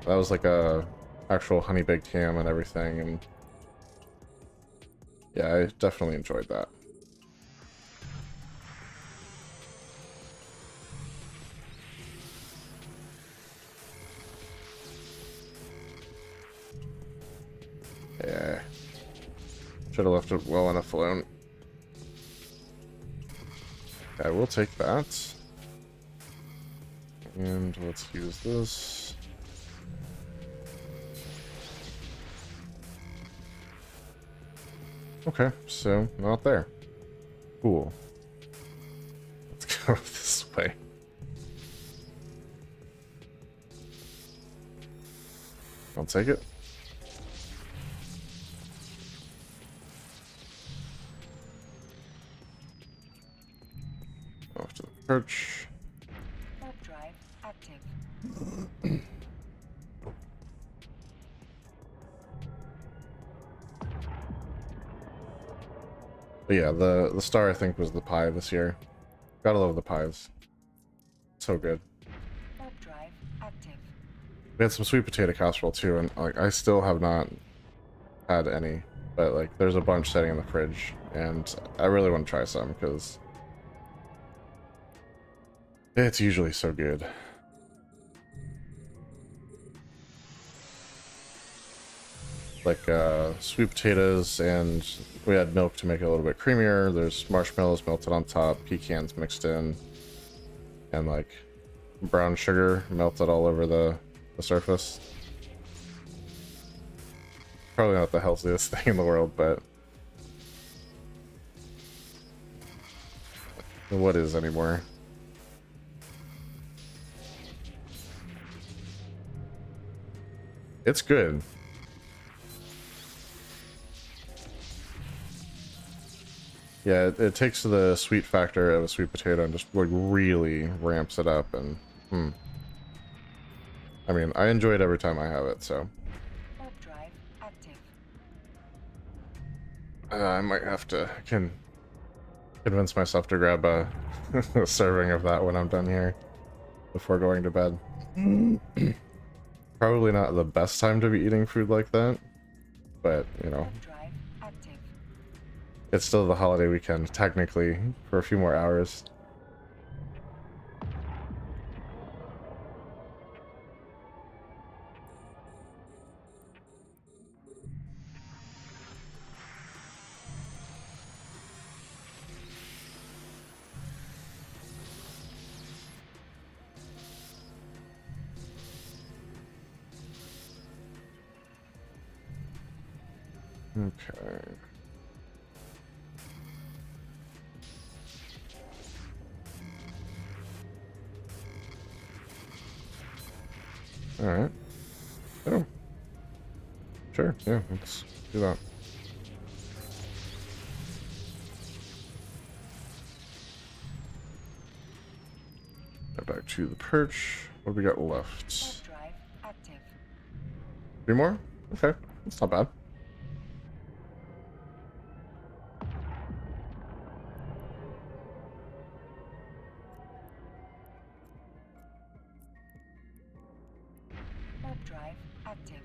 A: That was like a actual honey baked ham and everything, and yeah, I definitely enjoyed that. Yeah. Should have left it well enough alone. Okay, we'll take that. And let's use this. Okay, so not there. Cool. Let's go this way. I'll take it. Perch.
B: Warp drive active.
A: But yeah, the star I think was the pie this year. Gotta love the pies. So good.
B: Warp drive active.
A: We had some sweet potato casserole too, and like I still have not had any, but like there's a bunch sitting in the fridge, and I really want to try some because it's usually so good. Like sweet potatoes, and we had milk to make it a little bit creamier. There's marshmallows melted on top, pecans mixed in, and like brown sugar melted all over the surface. Probably not the healthiest thing in the world, but what is anymore? It's good. Yeah, it takes the sweet factor of a sweet potato and just like really ramps it up, and I mean, I enjoy it every time I have it, so
B: Warp drive active.
A: I might have to convince myself to grab a, a serving of that when I'm done here before going to bed. Probably not the best time to be eating food like that, but you know,
B: Warp drive active.
A: it's still the holiday weekend technically for a few more hours. Okay. Alright. Oh. Sure, yeah, let's do that. Go back to the perch. What do we got left?
B: Warp drive active.
A: 3 more? Okay, that's not bad.
B: Warp drive active.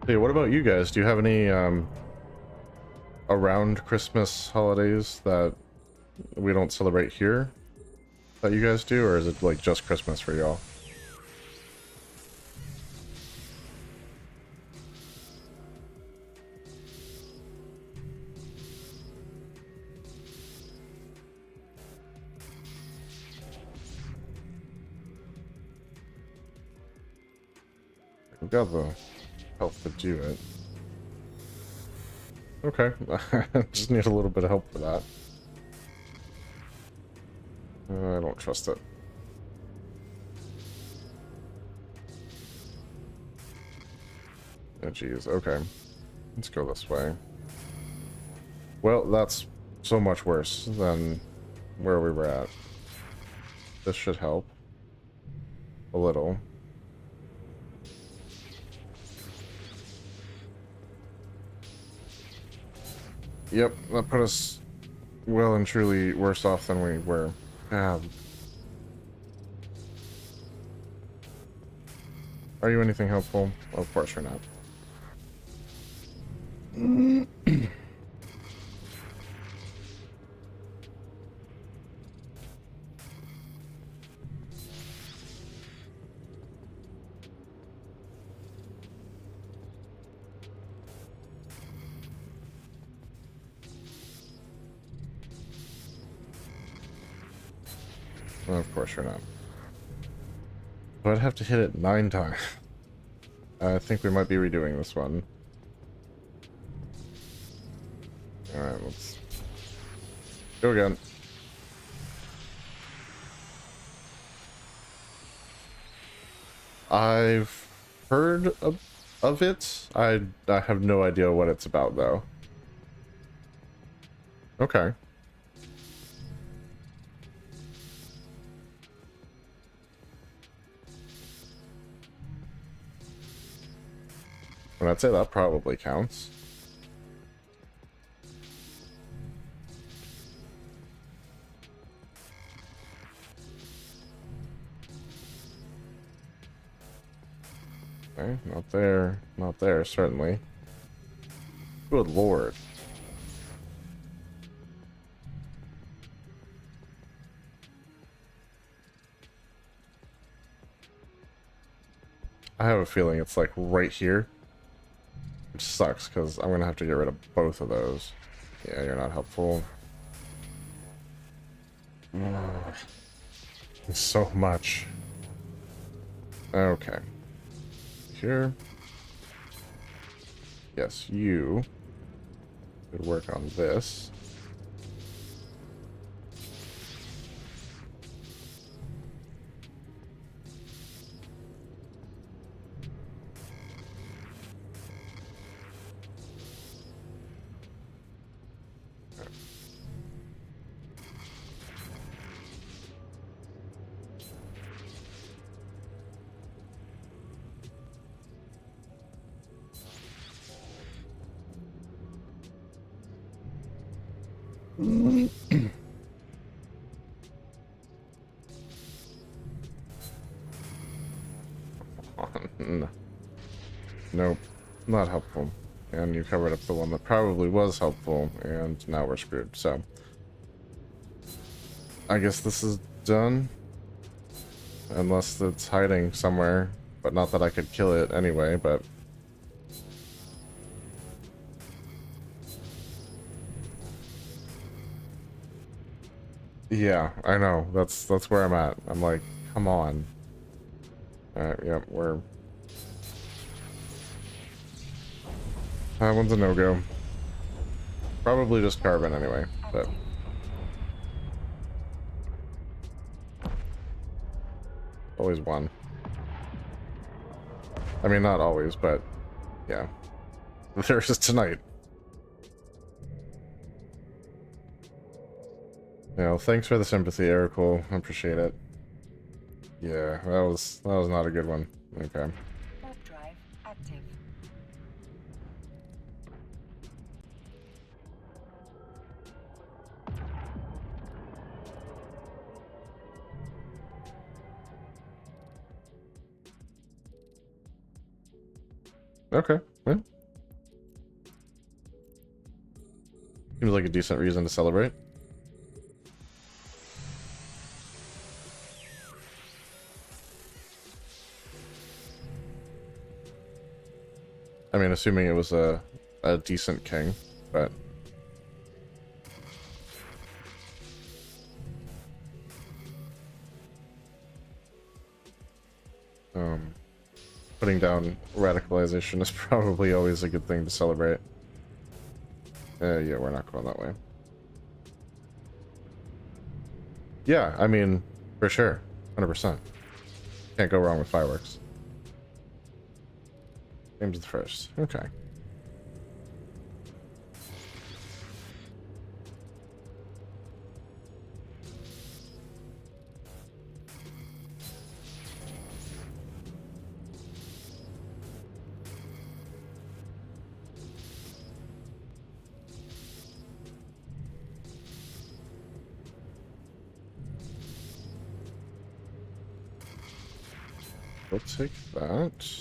A: Hey, what about you guys? Do you have any around Christmas holidays that we don't celebrate here that you guys do, or is it like just Christmas for y'all? We've got the health to do it. Okay, just need a little bit of help for that. I don't trust it. Oh, geez. Okay. Let's go this way. Well, that's so much worse than where we were at. This should help. A little. Yep, that put us well and truly worse off than we were. Are you anything helpful? Of course you're not. Of course you're not. But I'd have to hit it 9 times. I think we might be redoing this one. Alright, let's go again. I've heard of it. I have no idea what it's about, though. Okay. And I'd say that probably counts. Okay, not there. Not there, certainly. Good lord. I have a feeling it's like right here. Which sucks, because I'm going to have to get rid of both of those. Yeah, you're not helpful. Ugh. So much. Okay. Here. Yes, you could work on this. No. Nope, not helpful. And you covered up the one that probably was helpful, and now we're screwed. So, I guess this is done. Unless it's hiding somewhere, but not that I could kill it anyway, but... Yeah, I know. That's where I'm at. I'm like, come on. Alright, yep, we're... That one's a no-go. Probably just carbon anyway, but... Always one. I mean, not always, but... Yeah. There's tonight. You know, thanks for the sympathy, Ericool. I appreciate it. Yeah, that was not a good one. Okay.
B: Warp drive active.
A: Okay. Yeah. Seems like a decent reason to celebrate. I mean, assuming it was a decent king, but... Putting down radicalization is probably always a good thing to celebrate. Yeah, we're not going that way. Yeah, I mean, for sure. 100%. Can't go wrong with fireworks. Game's the first. Okay. We'll take that.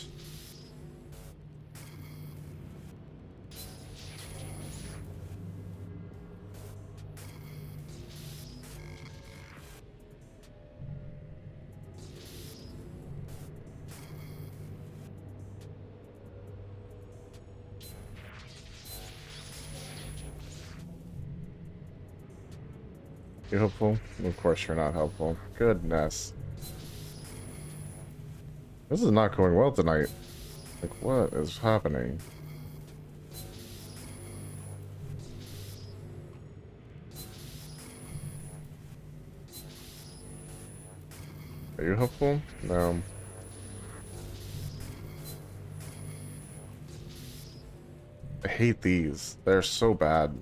A: You helpful? Of course you're not helpful. Goodness. This is not going well tonight. Like, what is happening? Are you helpful? No. I hate these. They're so bad.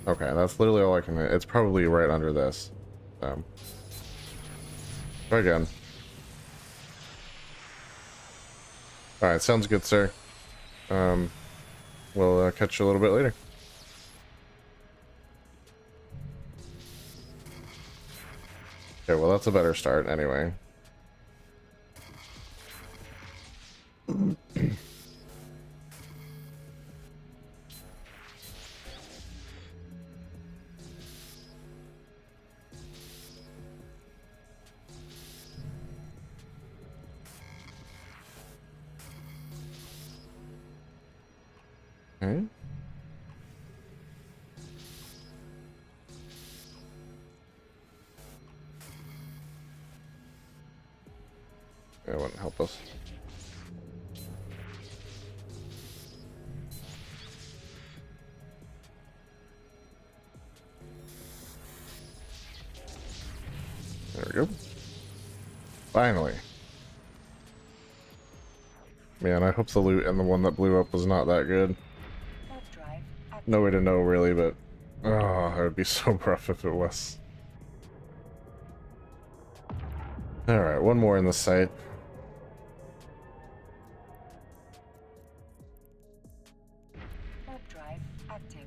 A: Okay, that's literally all I can... It's probably right under this. Try again. Alright, sounds good, sir. We'll catch you a little bit later. Okay, well, that's a better start anyway. Okay. It wouldn't help us. There we go. Finally. Man, I hope the loot and the one that blew up was not that good.
B: Warp drive active.
A: No way to know, really, but... Oh, it would be so rough if it was. Alright, one more in the site.
B: Warp drive active.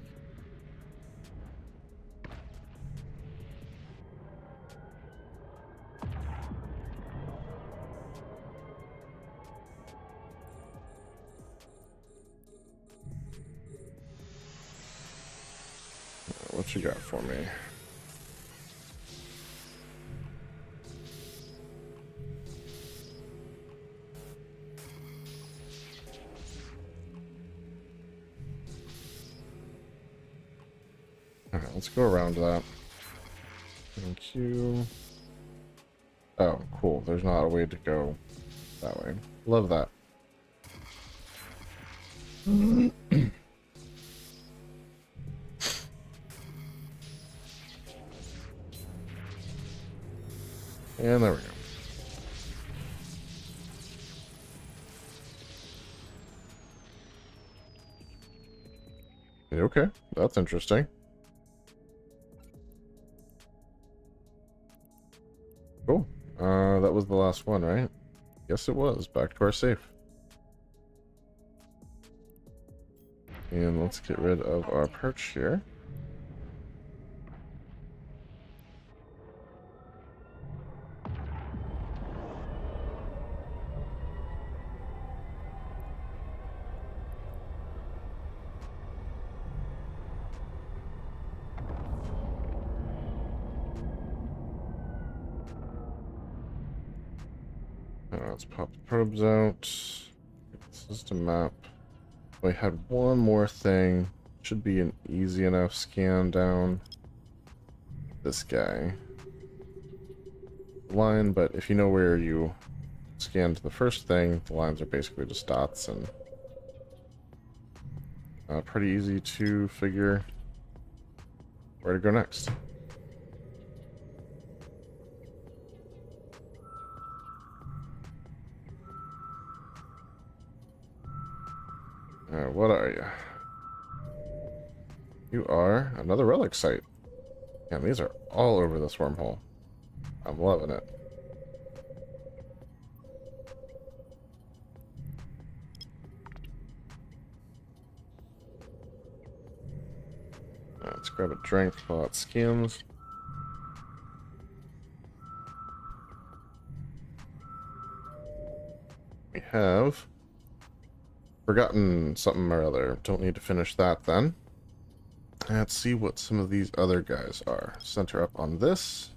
A: What you got for me? Alright, let's go around that. Thank you. Oh, cool. There's not a way to go that way. Love that. And there we go. Okay, that's interesting. Cool. That was the last one, right? Yes, it was. Back to our safe. And let's get rid of our perch here. Let's pop the probes out. Get the system map. We had one more thing. Should be an easy enough scan down this guy. Line, but if you know where you scanned the first thing, the lines are basically just dots, and pretty easy to figure where to go next. What are you? You are another relic site. And these are all over this wormhole. I'm loving it. Let's grab a drink while it skims. We have forgotten something or other. Don't need to finish that then. Let's see what some of these other guys are. Center up on this.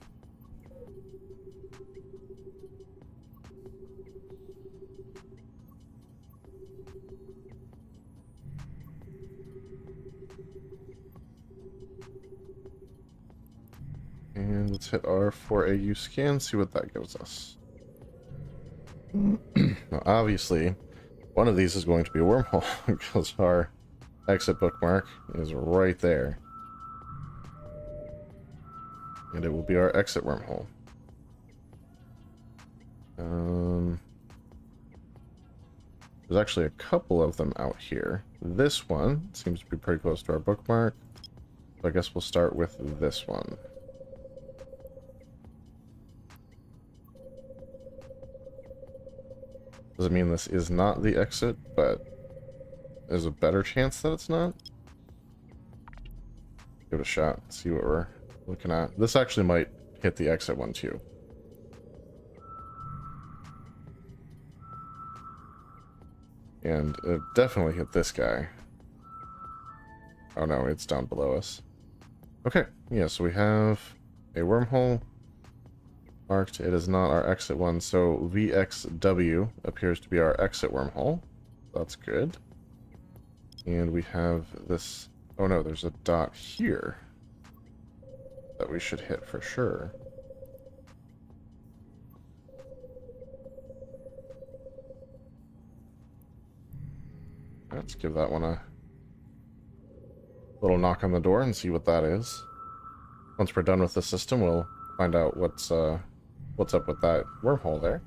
A: And let's hit R for AU scan, see what that gives us. Now, obviously, one of these is going to be a wormhole because our exit bookmark is right there. And it will be our exit wormhole. There's actually a couple of them out here. This one seems to be pretty close to our bookmark. So I guess we'll start with this one. Doesn't mean this is not the exit, but there's a better chance that it's not. Give it a shot, see what we're looking at. This actually might hit the exit one too. And it definitely hit this guy. Oh no, it's down below us. Okay, yeah, so we have a wormhole marked. It is not our exit one, so VXW appears to be our exit wormhole. That's good. And we have this... Oh no, there's a dot here that we should hit for sure. Let's give that one a little knock on the door and see what that is. Once we're done with the system, we'll find out what's up with that wormhole there.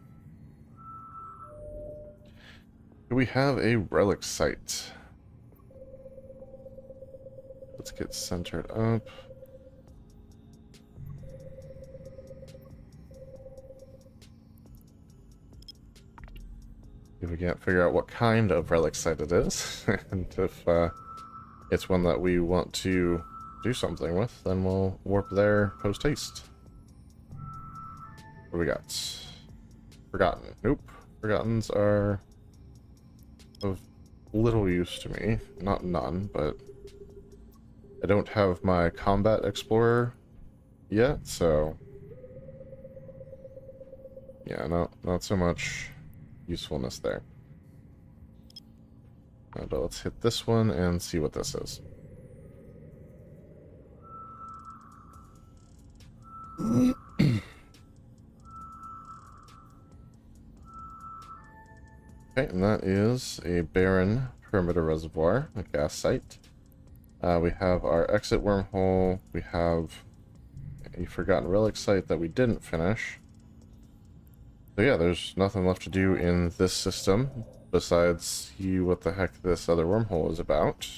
A: Do we have a relic site? Let's get centered up. If we can't figure out what kind of relic site it is, and if it's one that we want to do something with, then we'll warp there post-haste. What do we got? Forgotten. Nope. Forgottens are of little use to me. Not none, but I don't have my combat explorer yet, so yeah, not so much usefulness there. But let's hit this one and see what this is. Okay, and that is a barren perimeter reservoir, a gas site. We have our exit wormhole. We have a forgotten relic site that we didn't finish. So yeah, there's nothing left to do in this system besides see what the heck this other wormhole is about.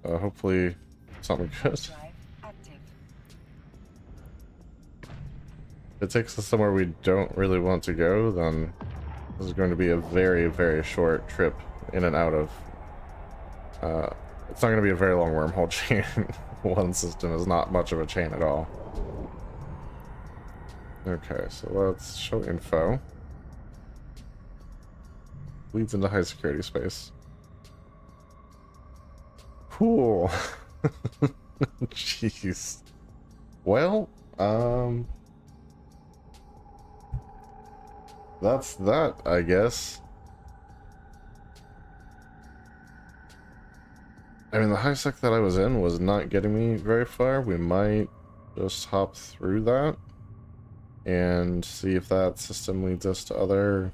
A: Hopefully something good. If it takes us somewhere we don't really want to go, then this is going to be a very, very short trip in and out of. It's not going to be a very long wormhole chain. One system is not much of a chain at all. Okay, so let's show info. Leads into high security space. Cool. Jeez. Well, that's that, I guess. I mean, the high sec that I was in was not getting me very far. We might just hop through that and see if that system leads us to other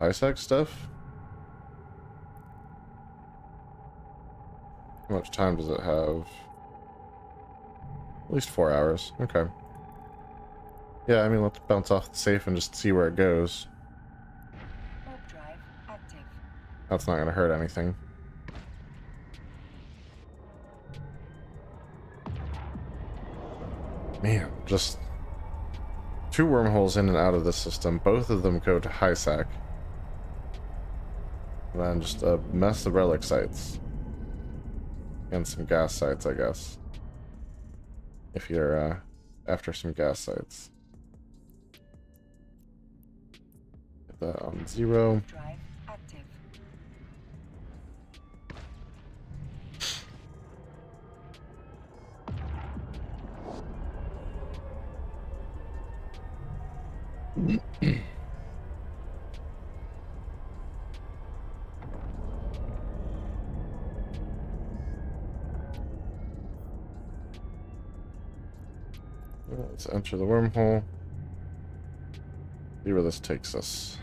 A: high sec stuff. How much time does it have? At least 4 hours. Okay. Yeah, I mean, let's bounce off the safe and just see where it goes.
B: Warp drive active.
A: That's not going to hurt anything. Man, just 2 wormholes in and out of this system. Both of them go to high sec. And then just a mess of relic sites. And some gas sites, I guess. If you're after some gas sites. Get that on 0.
B: Drive active.
A: Let's enter the wormhole. See where this takes us.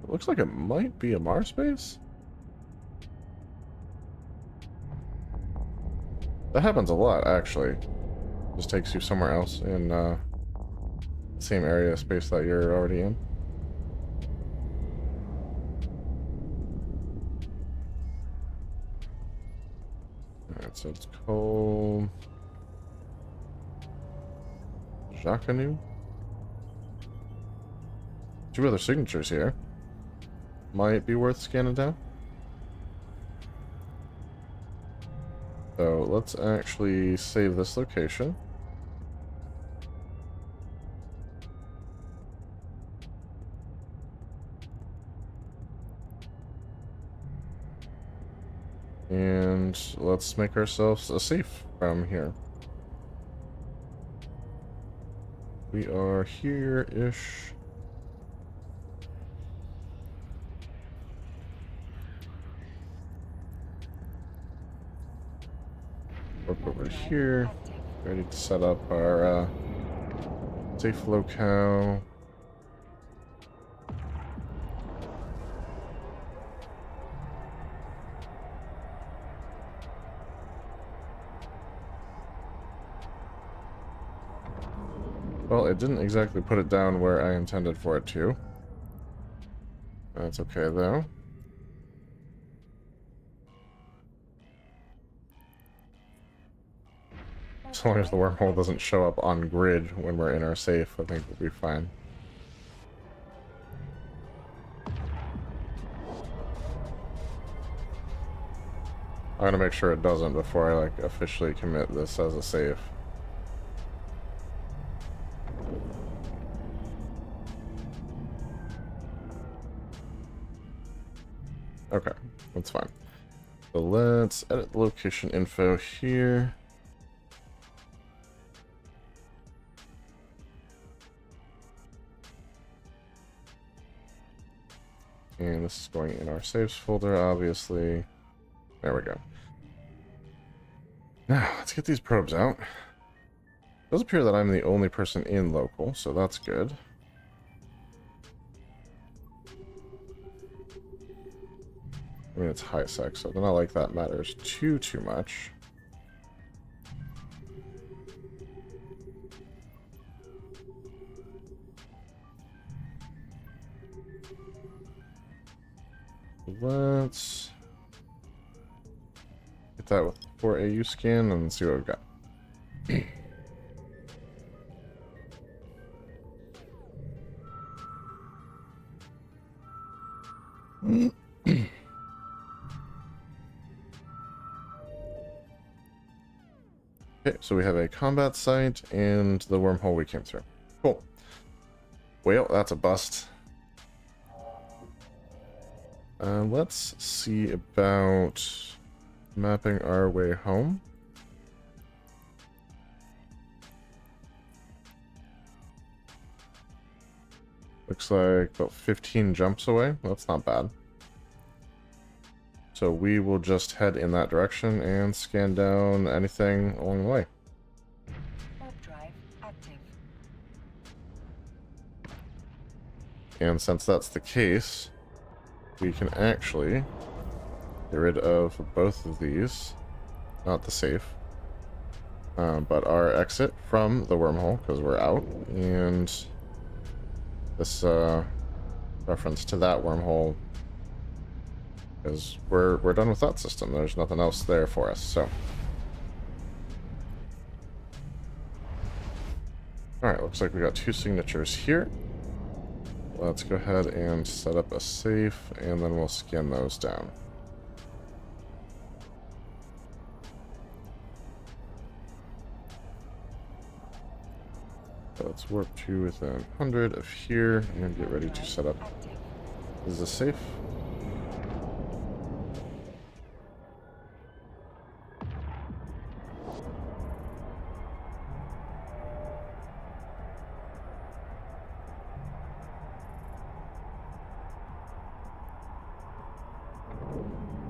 A: It looks like it might be a Mars base. That happens a lot, actually. Just takes you somewhere else in the same area of space that you're already in. So it's called Jacqueline. 2 other signatures here. Might be worth scanning down. So let's actually save this location. And let's make ourselves a safe from here. We are here-ish. Work over here. Ready to set up our safe locale. Well, it didn't exactly put it down where I intended for it to. That's okay, though. As long as the wormhole doesn't show up on grid when we're in our safe, I think we'll be fine. I'm gonna make sure it doesn't before I, like, officially commit this as a safe. Okay, that's fine. So let's edit the location info here. And this is going in our saves folder, obviously. There we go. Now, let's get these probes out. It does appear that I'm the only person in local, so that's good. I mean, it's high sec, so it's not like that matters too much. Let's get that with 4 AU scan and see what we've got. Okay, so we have a combat site and the wormhole we came through. Cool. Well, that's a bust. Let's see about mapping our way home. Looks like about 15 jumps away. That's not bad. So we will just head in that direction and scan down anything along the way.
B: Warp drive active.
A: And since that's the case, we can actually get rid of both of these. Not the safe, but our exit from the wormhole, because we're out. And this reference to that wormhole, because we're done with that system. There's nothing else there for us, so. Alright, looks like we got 2 signatures here. Let's go ahead and set up a safe, and then we'll scan those down. So let's warp to within 100 of here, and get ready to set up. Is this safe?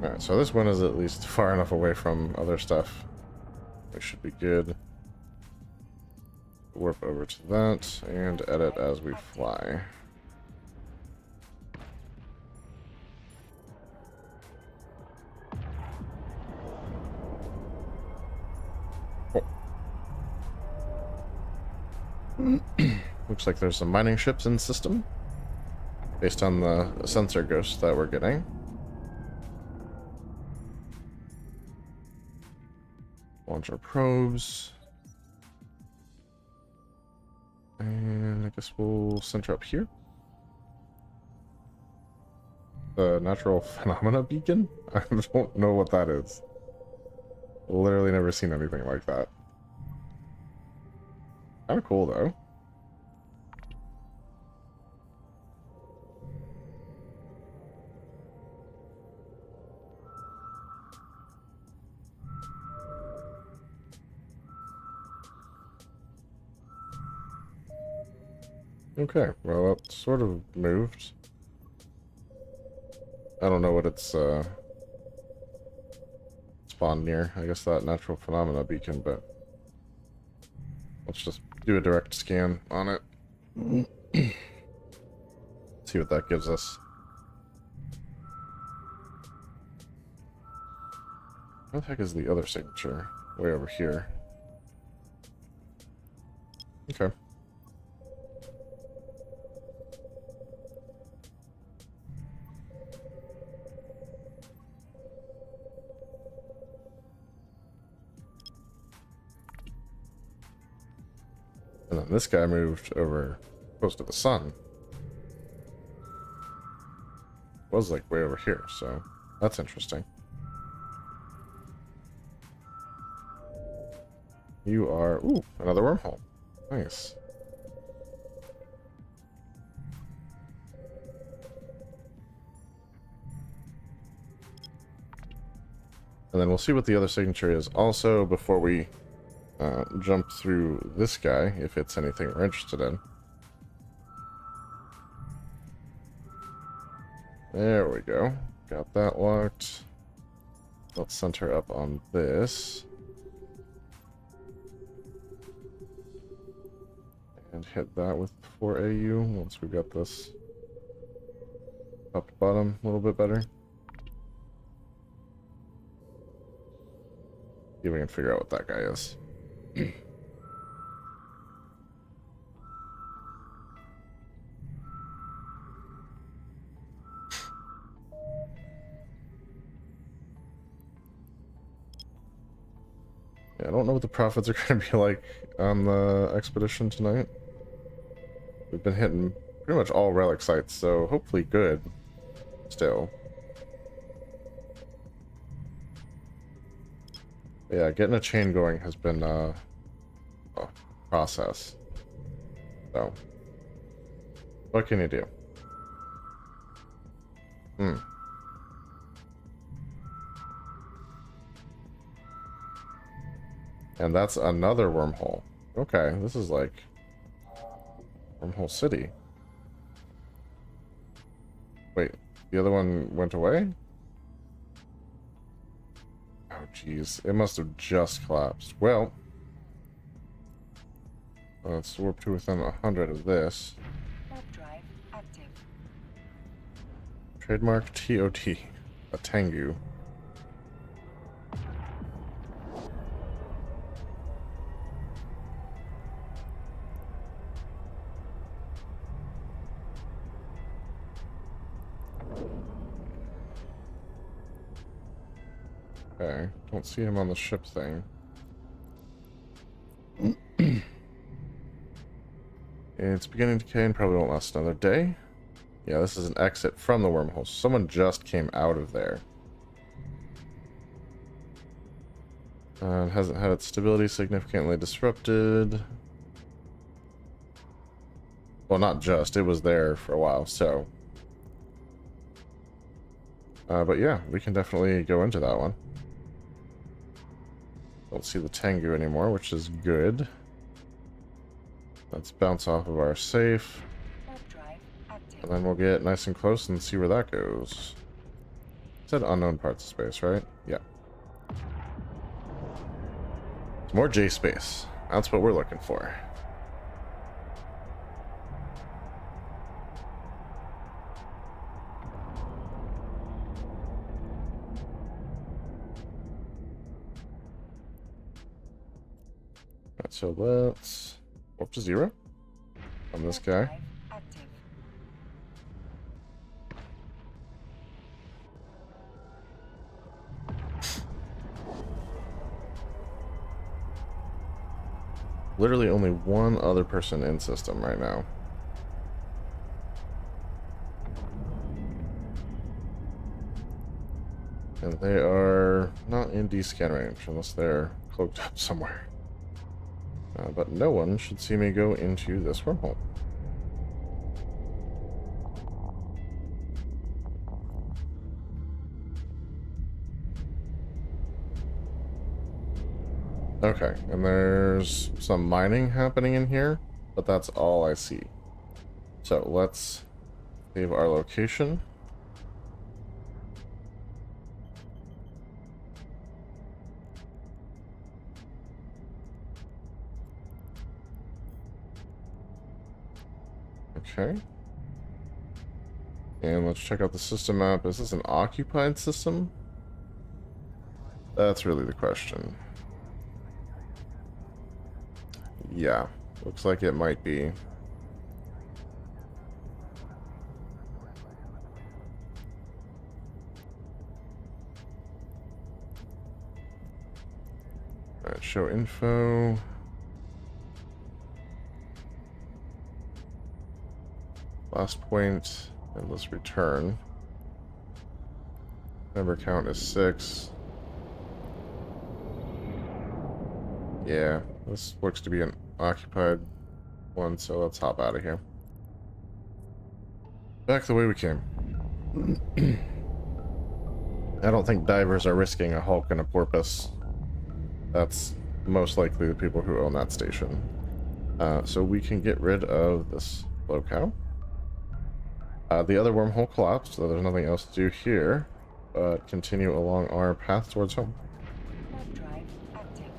A: Alright, so this one is at least far enough away from other stuff. We should be good. Warp over to that and edit as we fly. Cool. Looks like there's some mining ships in the system based on the sensor ghosts that we're getting. launch our probes. And I guess we'll center up here. The natural phenomena beacon? I don't know what that is. Literally never seen anything like that. Kind of cool though. Okay, well it sort of moved. I don't know what it's spawned near. I guess that natural phenomena beacon, but let's just do a direct scan on it. See what that gives us. Where the heck is the other signature? Way over here. Okay. And then this guy moved over close to the sun. Was like way over here, so that's interesting. You are... Ooh, another wormhole. Nice. And then we'll see what the other signature is also before we jump through this guy, if it's anything we're interested in. There we go. Got that locked. Let's center up on this. And hit that with 4AU once we got this top to bottom a little bit better. See if we can figure out what that guy is. Yeah, I don't know what the profits are going to be like on the expedition tonight. We've been hitting pretty much all relic sites, so hopefully good still. But yeah, getting a chain going has been a process. So, what can you do? And that's another wormhole. Okay, this is like Wormhole City. Wait, the other one went away? Oh, jeez. It must have just collapsed. Well, let's warp to within 100 of this.
B: Warp drive active.
A: Trademark TOT. A Tengu. Okay, don't see him on the ship thing. It's beginning to decay and probably won't last another day. Yeah, this is an exit from the wormhole. Someone just came out of there. It hasn't had its stability significantly disrupted. Well, not just. It was there for a while, so... but yeah, we can definitely go into that one. Don't see the Tengu anymore, which is good. Let's bounce off of our safe. And then we'll get nice and close and see where that goes. It said unknown parts of space, right? Yeah. It's more J space. That's what we're looking for. Alright, so let's warp to 0 on this guy. literally only one other person in system right now. And they are not in D-scan range unless they're cloaked up somewhere. But no one should see me go into this wormhole. Okay, and there's some mining happening in here, but that's all I see. So let's save our location. Okay. And let's check out the system map. Is this an occupied system? That's really the question. Yeah, looks like it might be. Alright, show info. Last point, and let's return. Member count is 6. Yeah, this looks to be an occupied one, so let's hop out of here. Back the way we came. I don't think divers are risking a Hulk and a porpoise. That's most likely the people who own that station. So we can get rid of this locale. The other wormhole collapsed, so there's nothing else to do here, but continue along our path towards home.
B: Warp drive active.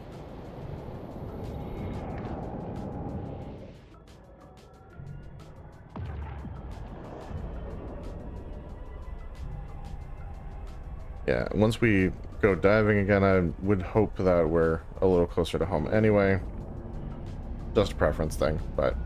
A: Yeah, once we go diving again, I would hope that we're a little closer to home anyway. Just a preference thing, but...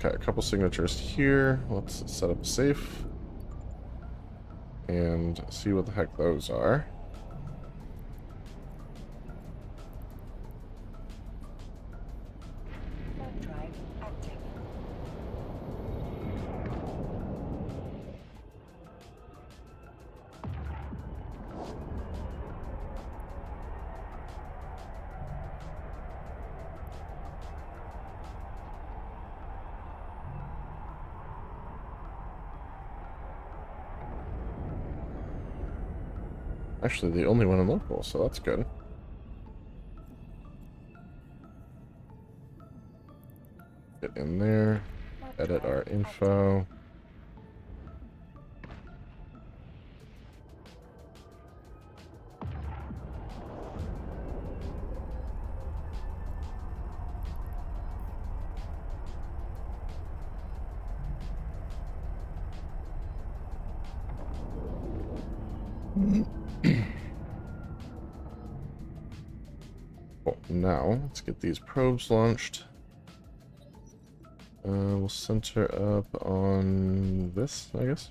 A: Okay, a couple signatures here. Let's set up a safe. And see what the heck those are.
B: Warp drive active.
A: Actually, the only one in local, so that's good. Get in there,
B: Warp
A: edit
B: drive
A: our
B: active.
A: info. Cool. Now, let's get these probes launched. We'll center up on this, I guess.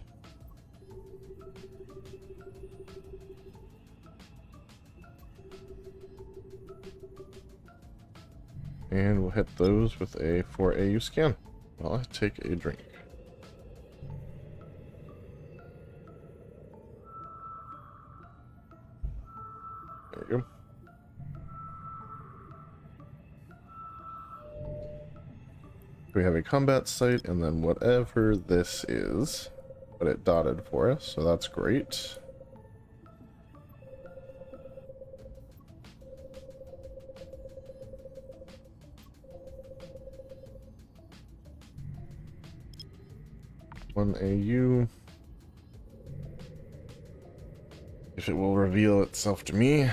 A: And we'll hit those with a 4AU scan while I take a drink. There we go. We have a combat site, and then whatever this is, but it dotted for us, so that's great. One AU. If it will reveal itself to me,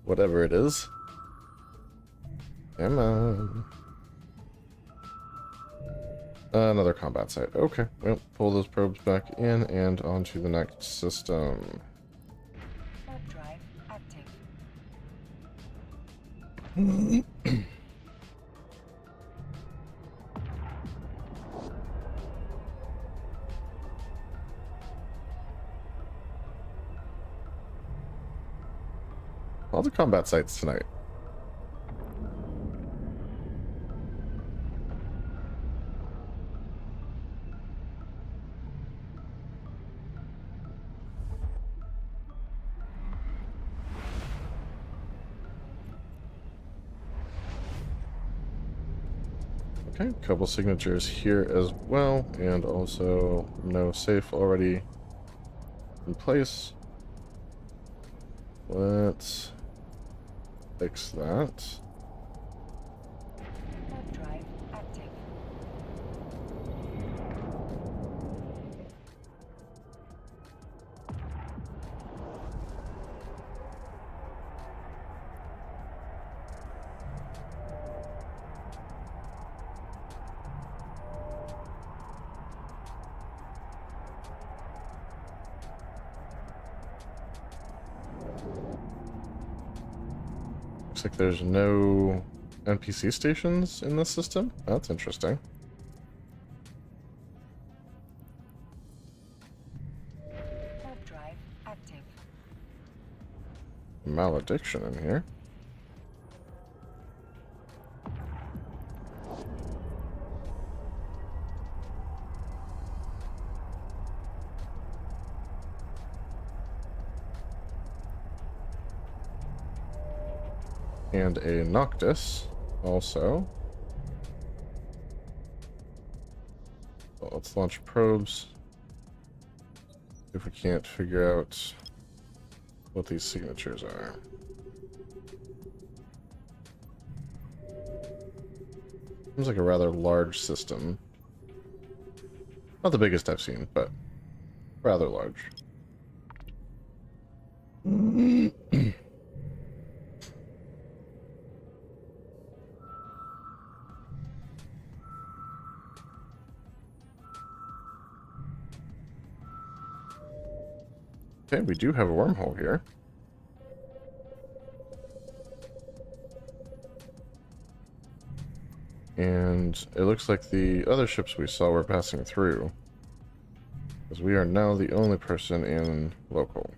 A: whatever it is. Come on. Another combat site. Okay, well, pull those probes back in and onto the next system.
B: Warp drive active.
A: all the combat sites tonight. Okay, a couple signatures here as well, and also no safe already in place. Let's fix that.
B: Warp drive active.
A: Looks like there's no NPC stations in this system. That's interesting.
B: Warp drive active.
A: Malediction in here. And a Noctis also. Well, let's launch probes. If we can't figure out what these signatures are. Seems like a rather large system. Not the biggest I've seen, but rather large. Okay, we do have a wormhole here. And it looks like the other ships we saw were passing through. Because we are now the only person in local.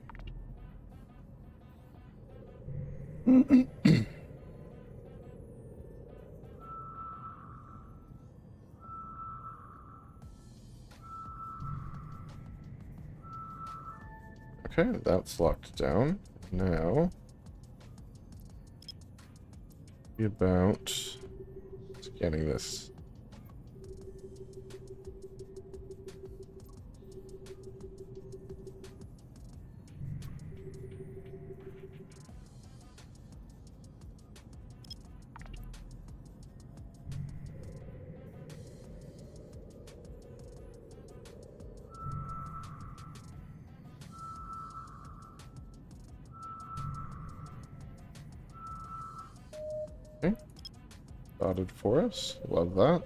A: Okay, that's locked down. Now, be about scanning this. Okay, dotted for us. Love that.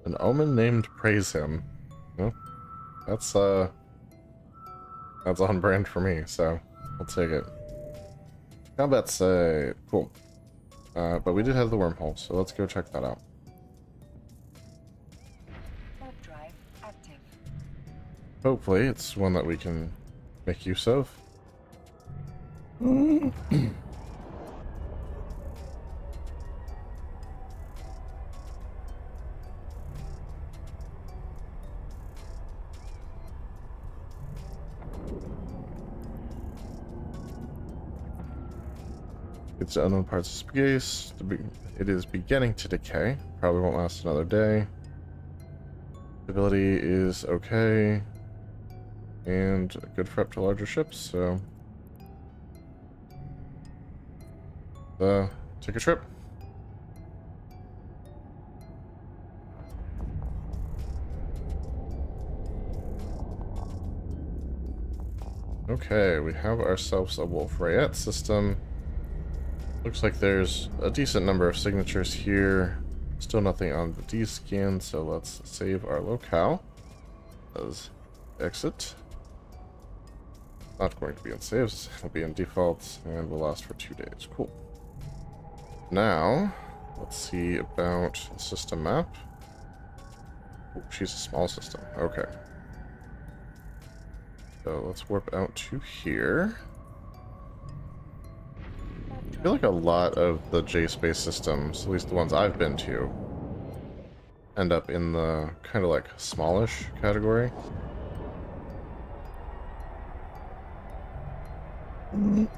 A: An omen named Praise Him. Well, that's on brand for me, so I'll take it. Combat site. Cool. But we did have the wormhole, so let's go check that out.
B: Warp drive active.
A: Hopefully it's one that we can make use of. It's unknown parts of space. It is beginning to decay. Probably won't last another day. Stability is okay. And good for up to larger ships, so... take a trip. Okay, we have ourselves a Wolf Rayette system. Looks like there's a decent number of signatures here. Still nothing on the D-scan, so let's save our locale. Let's exit. Not going to be in saves. It'll be in defaults and will last for 2 days. Cool. Now, let's see about the system map. Ooh, she's a small system. Okay. So let's warp out to here. I feel like a lot of the J-Space systems, at least the ones I've been to, end up in the kind of like smallish category. And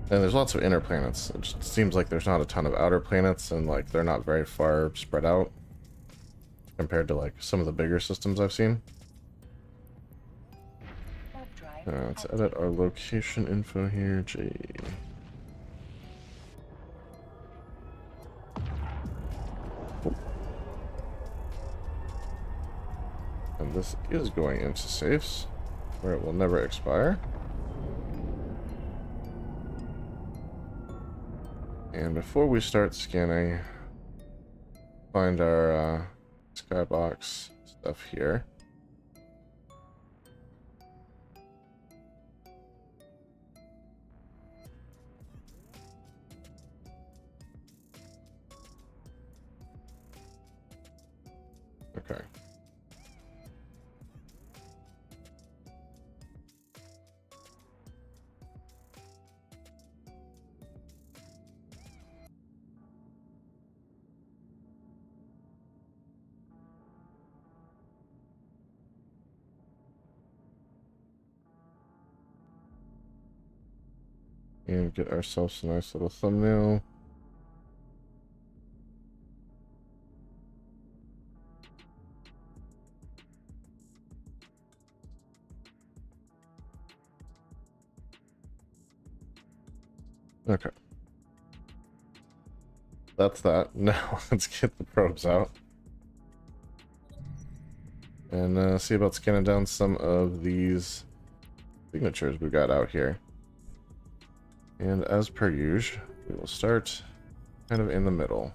A: there's lots of inner planets. It just seems like there's not a ton of outer planets, and like they're not very far spread out compared to like some of the bigger systems I've seen. Let's edit our location info here, J. Oh. And this is going into safes, where it will never expire. And before we start scanning, find our skybox stuff here. Okay. And get ourselves a nice little thumbnail. Okay. That's that. Now let's get the probes out. And see about scanning down some of these signatures we got out here. And as per usual, we will start kind of in the middle.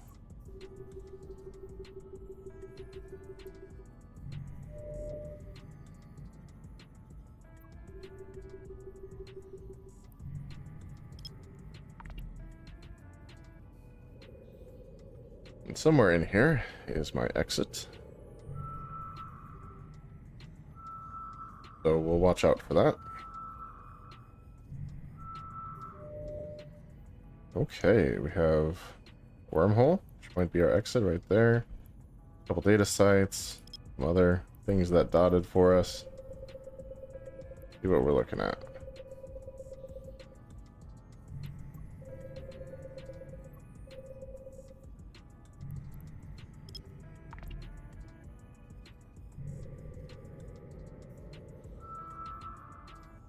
A: And somewhere in here is my exit. So we'll watch out for that. Okay, we have wormhole, which might be our exit right there. A couple data sites, some other things that dotted for us. See what we're looking at.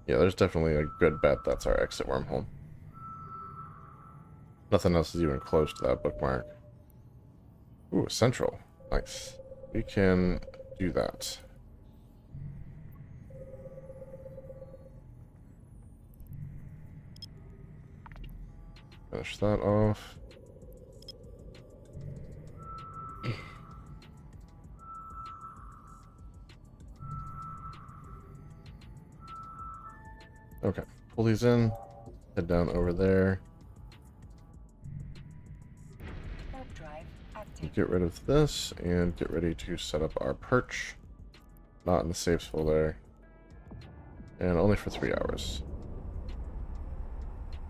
A: Yeah, there's definitely a good bet that's our exit wormhole. Nothing else is even close to that bookmark. Ooh, central. Nice. We can do that. Finish that off. Okay, pull these in, head down over there. Get rid of this and get ready to set up our perch. Not in the safes folder. And only for 3 hours.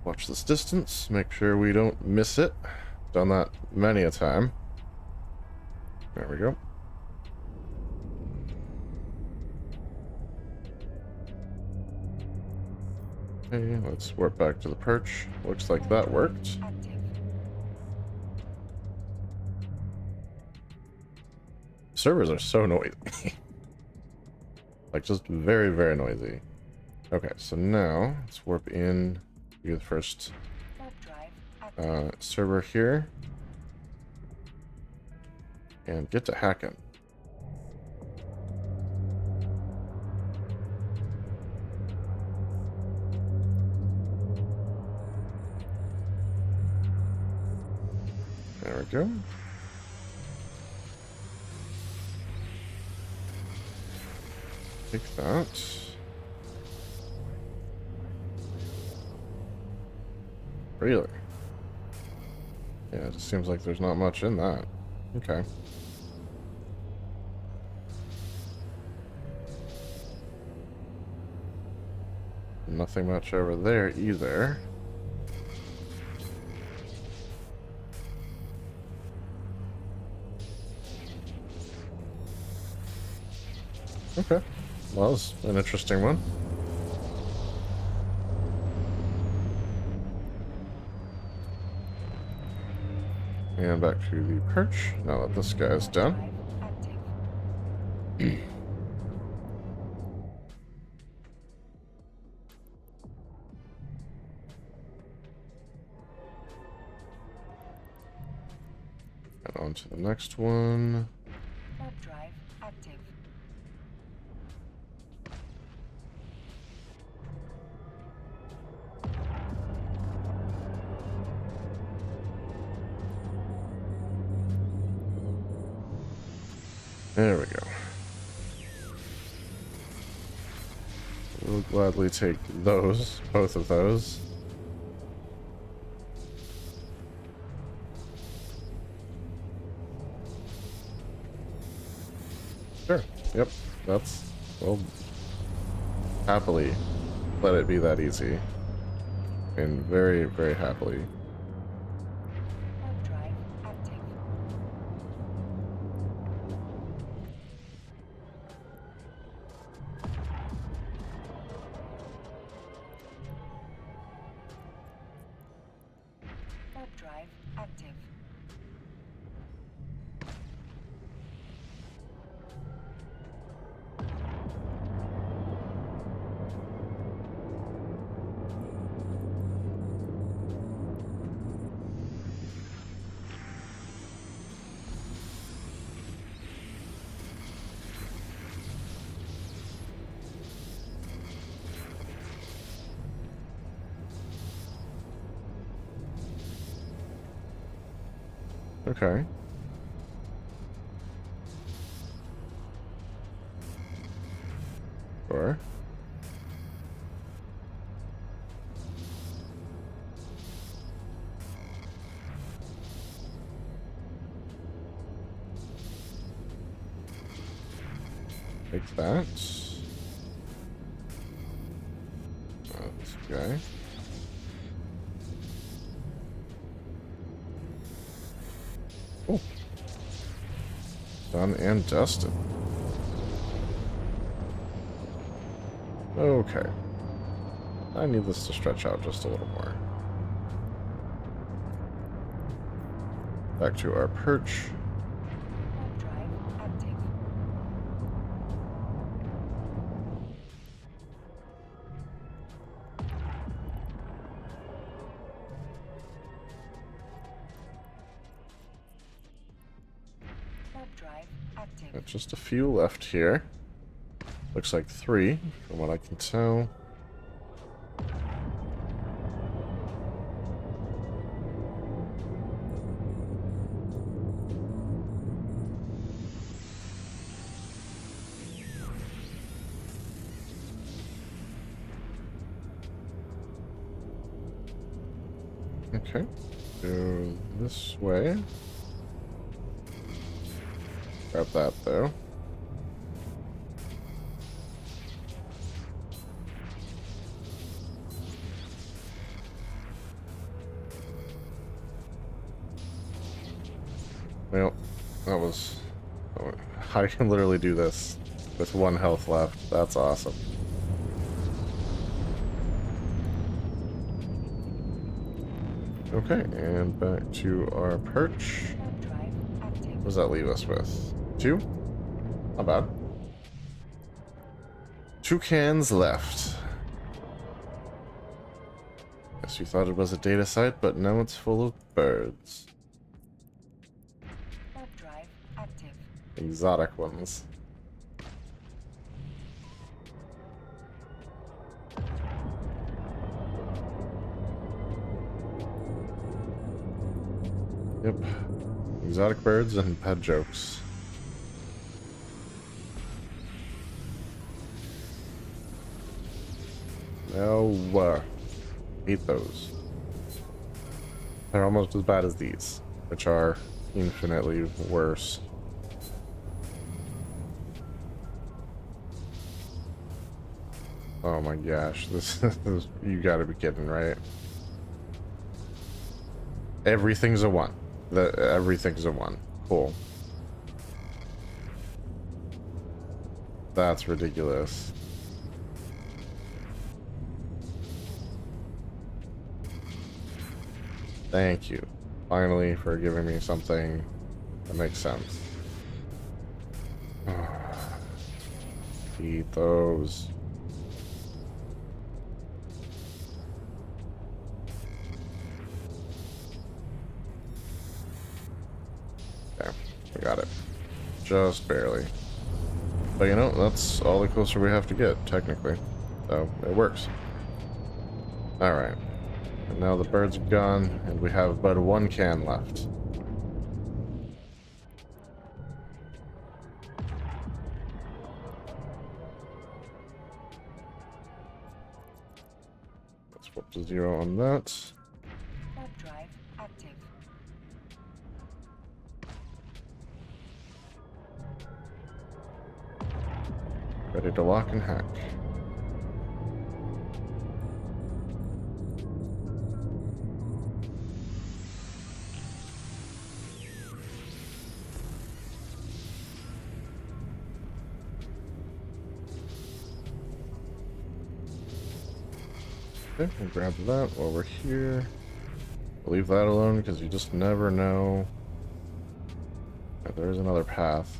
A: Watch this distance, make sure we don't miss it. Done that many a time. There we go. Okay, let's warp back to the perch. Looks like that worked. Servers are so noisy. Like, just very, very noisy. Okay, so now let's warp in to the first server here. And get to hacking. There we go. Take that. Really? Yeah, it just seems like there's not much in that. Okay. Nothing much over there either. Okay. Well, that was an interesting one. And back to the perch, now that this guy's done. And on to the next one.
B: Warp drive active.
A: There we go. We'll gladly take those, both of those. Sure. Yep. Well, happily let it be that easy. And very, very happily.
B: Warp drive active. Warp drive active.
A: Okay. Sure. Take that. This guy. Oh. Done and dusted. Okay. I need this to stretch out just a little more. Back to our perch.
B: Warp drive active. Warp drive active.
A: Got just a few left here. Looks like 3, from what I can tell. Okay. Go this way. Grab that though. Well, that was... oh, I can literally do this with 1 health left. That's awesome. Okay, and back to our perch.
B: Warp drive active.
A: What does that leave us with? 2? Not bad. 2 cans left. Guess you thought it was a data site, but now it's full of birds.
B: Warp drive active.
A: Exotic ones. Yep. Exotic birds and pet jokes. No. Hate those. They're almost as bad as these, which are infinitely worse. Oh my gosh, this is, you gotta be kidding, right? Everything's a 1. Everything's a 1. Cool. That's ridiculous. Thank you, finally, for giving me something that makes sense. Eat those. Okay, we got it. Just barely. But you know, that's all the closer we have to get, technically. So, it works. Alright. And now the birds are gone, and we have but 1 can left. Let's flip to 0 on that.
B: Warp drive active.
A: Ready to lock and hack. Okay, we'll grab that while we're here. We'll leave that alone because you just never know. There's another path.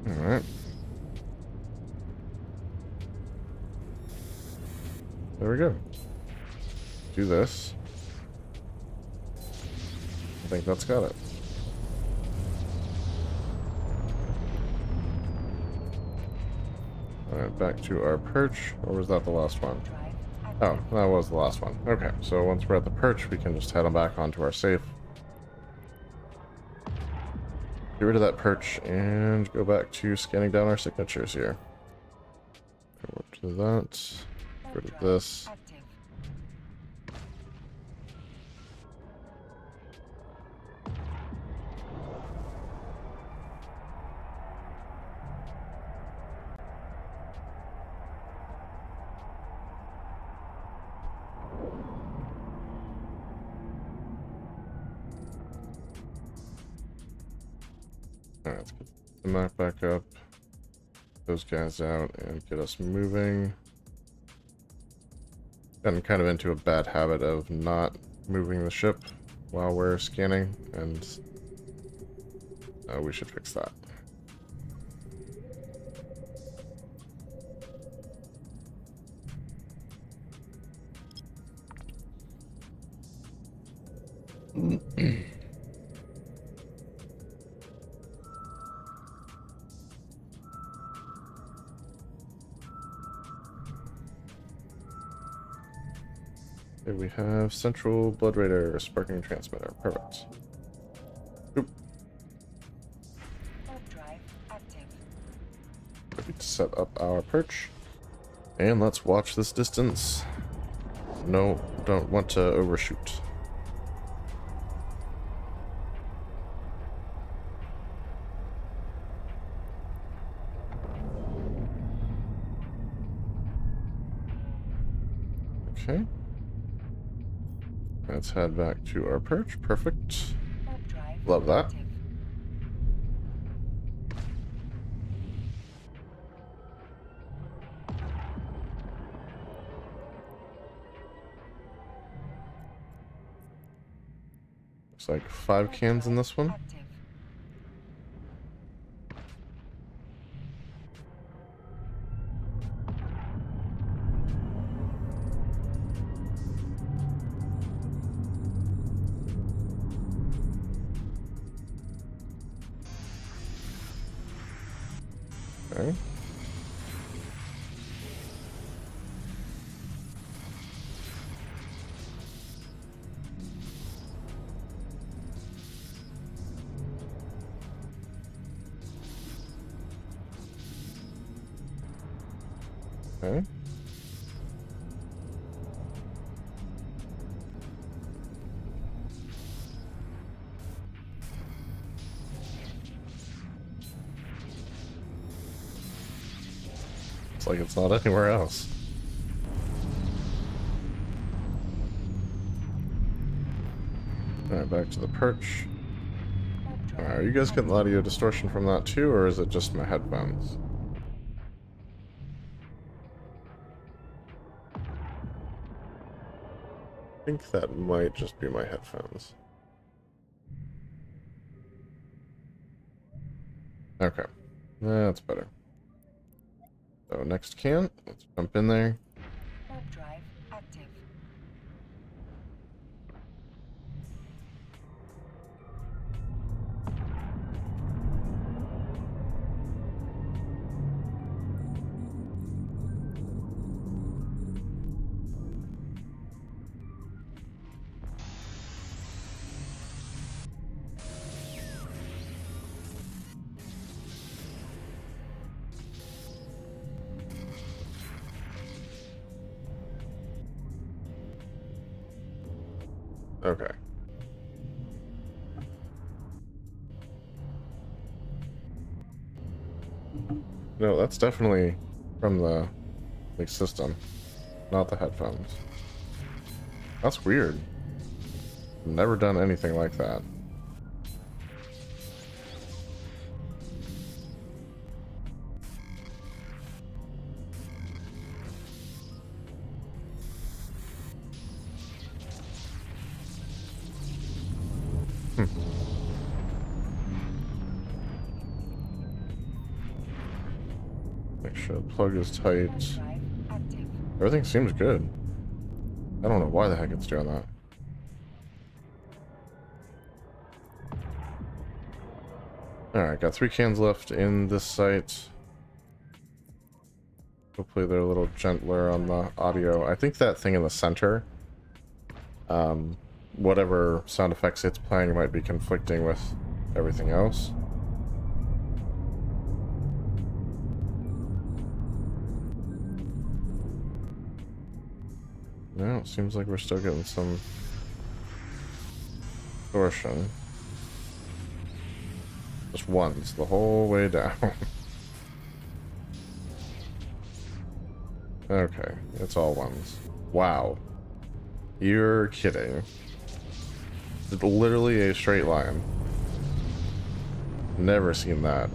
A: Alright. There we go. Do this. I think that's got it. Alright, back to our perch. Or was that the last one? Oh, that was the last one. Okay, so once we're at the perch, we can just head on back onto our safe. Get rid of that perch and go back to scanning down our signatures here. Go up to that. Get rid of this. Alright, let's get the map back up, those guys out, and get us moving. Gotten kind of into a bad habit of not moving the ship while we're scanning, and we should fix that. Here we have Central Blood Radar Sparking Transmitter. Perfect. Oop.
B: Drive active.
A: Ready to set up our perch. And let's watch this distance. No, don't want to overshoot. Okay. Let's head back to our perch. Perfect. Love that. Looks like 5 cans in this one. Okay. Okay. It's like it's not anywhere else. Alright, back to the perch. Alright, are you guys getting audio distortion from that too, or is it just my headphones? I think that might just be my headphones. Okay, that's better. So next can, let's jump in there.
B: Warp drive active.
A: Okay. No, that's definitely from the system, not the headphones. That's weird. Never done anything like that. Hmm. Make sure the plug is tight.
B: Warp drive active.
A: Everything seems good. I don't know why the heck it's doing that. Alright, got 3 cans left in this site. Hopefully they're a little gentler on the audio. I think that thing in the center, whatever sound effects it's playing might be conflicting with everything else. No, it seems like we're still getting some distortion. Just once, the whole way down. Okay, it's all ones. Wow. You're kidding. It's literally a straight line. Never seen that.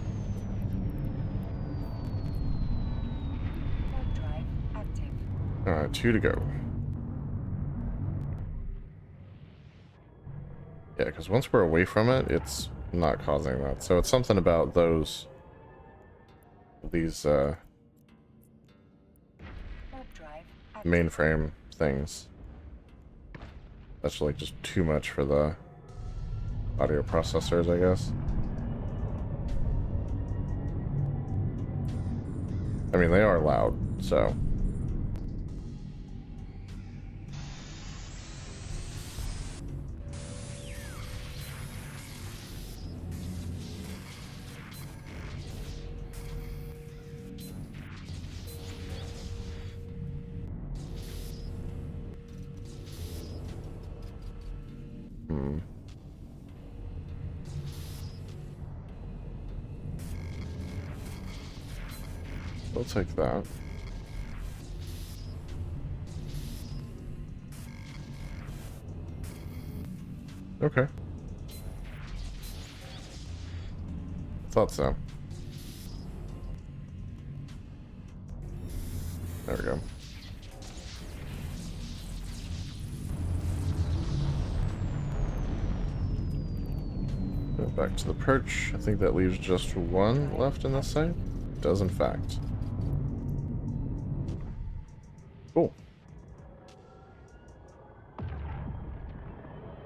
B: Warp drive active.
A: Alright, 2 to go. Yeah, because once we're away from it, it's not causing that. So it's something about these
B: Warp drive active.
A: mainframe things. That's like just too much for the audio processors, I guess. I mean, they are loud, so. We'll take that. Okay. Thought so. There we go. Go back to the perch. I think that leaves just 1 left in this site. It does, in fact. Cool.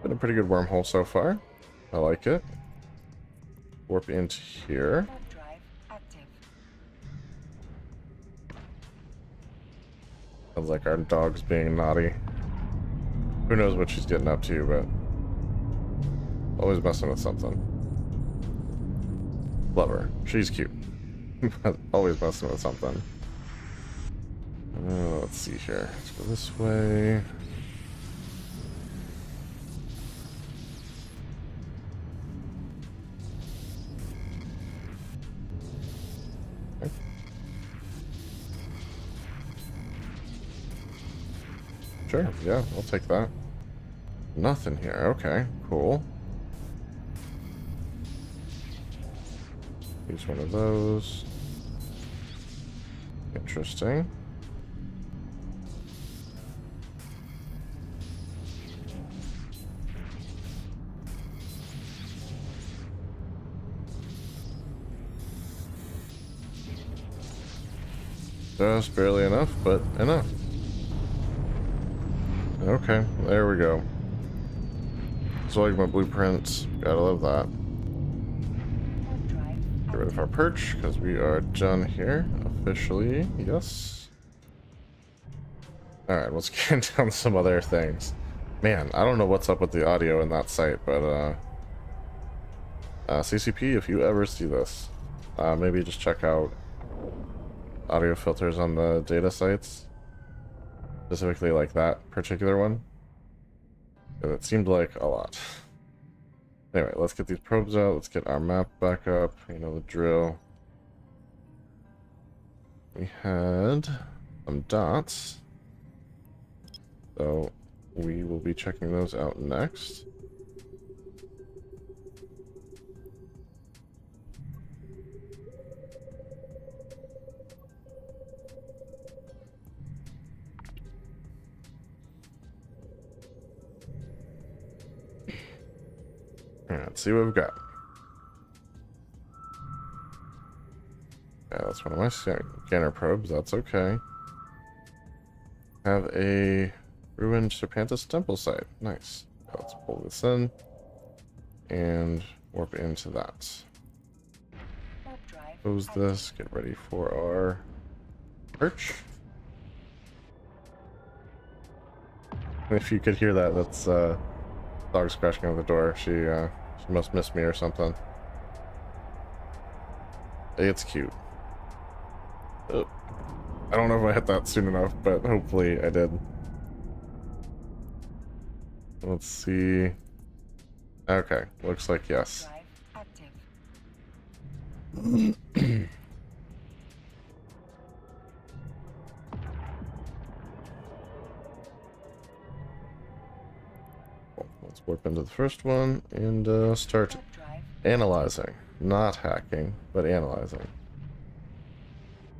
A: Been a pretty good wormhole so far. I like it. Warp into here.
B: Warp drive active.
A: Sounds like our dog's being naughty. Who knows what she's getting up to, but always messing with something. Love her. She's cute. Always messing with something. Let's see here. Let's go this way. Okay. Sure, yeah, I'll take that. Nothing here. Okay, cool. Use one of those. Interesting. Just barely enough, but enough. Okay, there we go. So like my blueprints. Gotta love that.
B: Warp drive
A: Get rid of
B: active.
A: our perch, because we are done here. Officially, yes. Alright, let's get down some other things. Man, I don't know what's up with the audio in that site, but CCP, if you ever see this, maybe just check out audio filters on the data sites. Specifically like that particular one. It seemed like a lot. Anyway, let's get these probes out. Let's get our map back up. You know the drill. We had some dots. So we will be checking those out next. Alright, let's see what we've got. Yeah, that's one of my scanner probes. That's okay. Have a ruined Serpantis temple site. Nice. Let's pull this in and warp into that.
B: Warp drive
A: Close
B: active.
A: this. Get ready for our perch. If you could hear that, that's dog scratching on the door. She must miss me or something. It's cute. Oh, I don't know if I hit that soon enough, but hopefully I did. Let's see. Okay, looks like yes.
B: Drive active.
A: Cool. Let's warp into the first one and start
B: Warp drive
A: analyzing. Not hacking, but analyzing.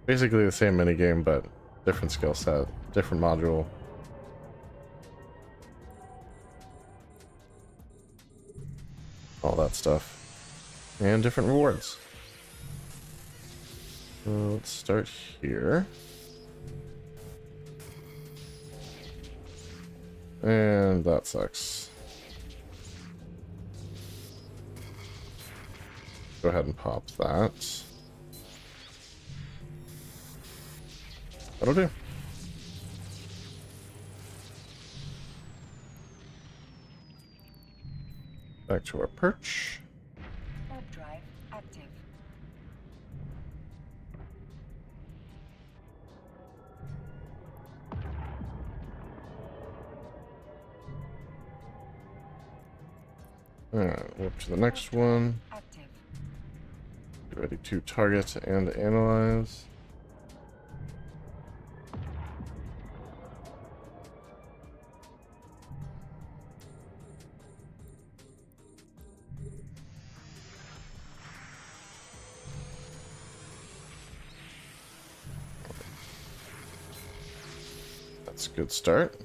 A: Basically the same minigame, but different skill set, different module. All that stuff. And different rewards. So let's start here. And that sucks. Go ahead and pop that. That'll do. Back to our perch.
B: warp drive active.
A: Alright, warp to the next one.
B: Active.
A: Get ready to target and analyze. That's a good start.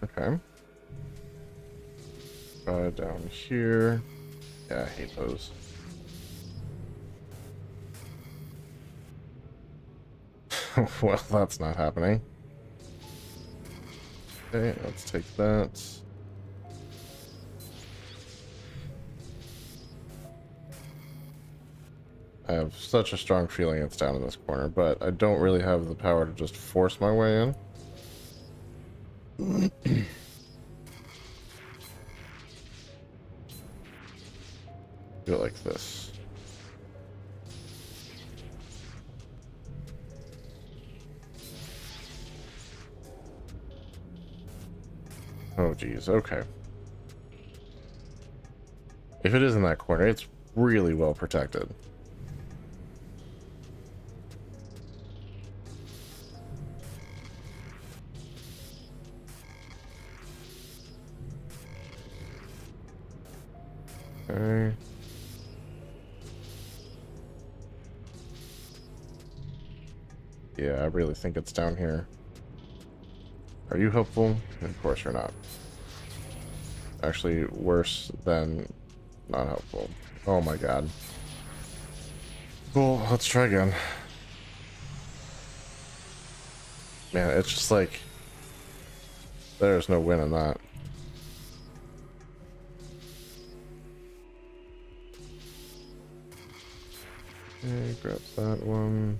A: Okay. Try down here. Yeah, I hate those. Well, that's not happening. Okay, let's take that. I have such a strong feeling it's down in this corner, but I don't really have the power to just force my way in. Do it like this. Oh, geez. Okay. If it is in that corner, it's really well protected. Okay. Yeah, I really think it's down here. Are you helpful? Of course you're not. Actually, worse than not helpful. Oh my god. Cool, let's try again. Man, it's just like... there's no win in that. Okay, grab that one.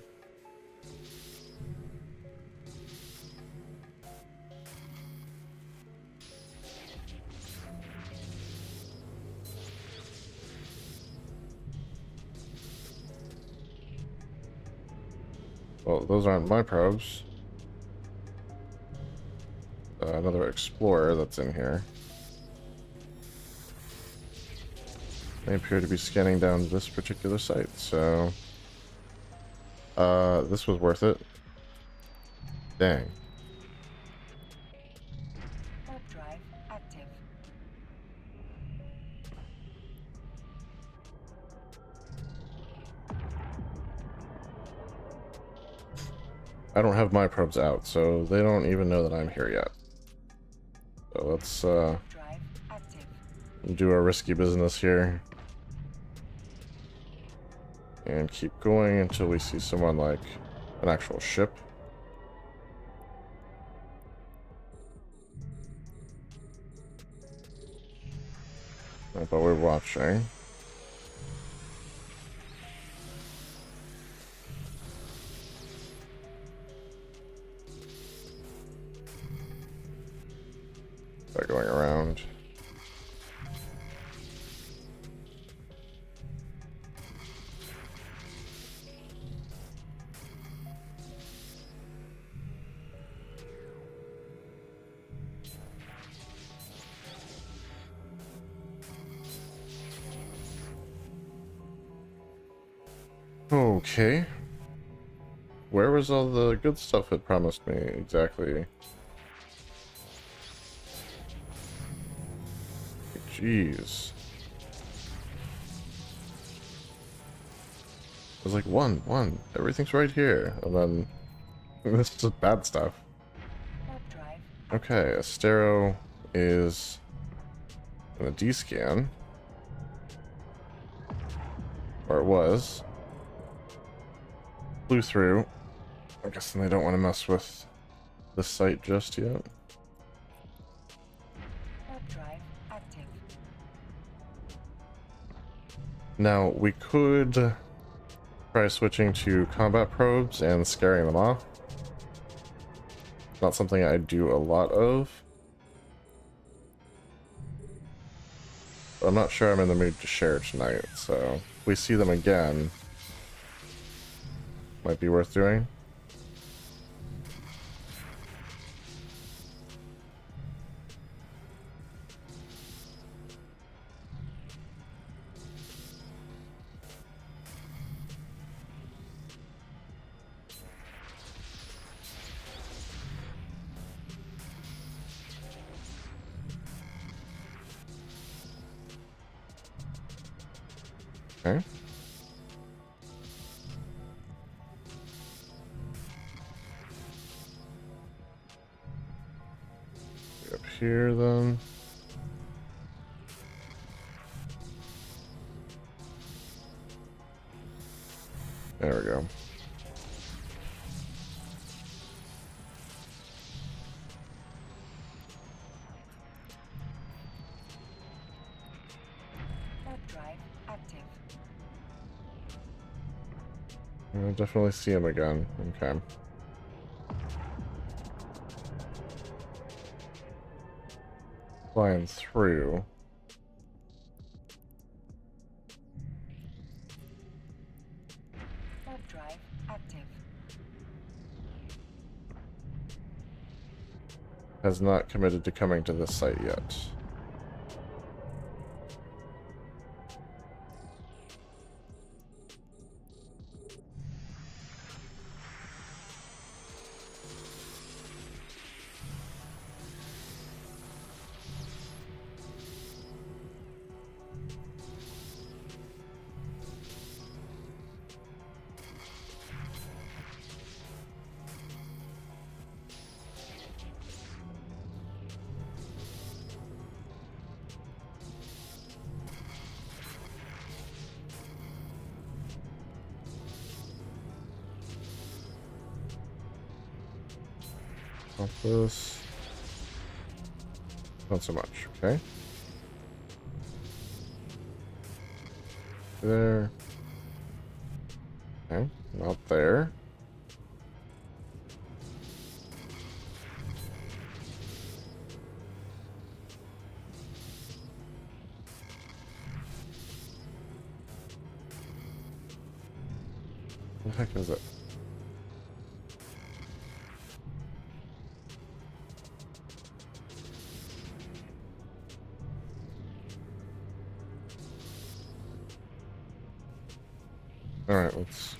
A: Well, those aren't my probes. Another explorer that's in here. They appear to be scanning down this particular site, so... this was worth it. Dang.
B: Warp drive active.
A: I don't have my probes out, so they don't even know that I'm here yet. So let's,
B: Warp drive active.
A: do our risky business here. And keep going until we see someone like an actual ship. But we're watching. By going around. Okay. Where was all the good stuff it promised me exactly? Jeez. I was like, one. Everything's right here. And then this is just bad stuff.
B: Warp drive.
A: Okay, Astero is in a D-scan. Or it was. Flew through. I guess they don't want to mess with the site just yet.
B: Warp drive active.
A: Now, we could try switching to combat probes and scaring them off. Not something I do a lot of. But I'm not sure I'm in the mood to share tonight, so if we see them again, might be worth doing. Okay. Up here then. There we go. I definitely see him again. Okay. Flying through.
B: Warp drive active.
A: Has not committed to coming to this site yet. Compass. Not so much. Okay. There. Okay. Not there. What the heck is it? Alright, let's...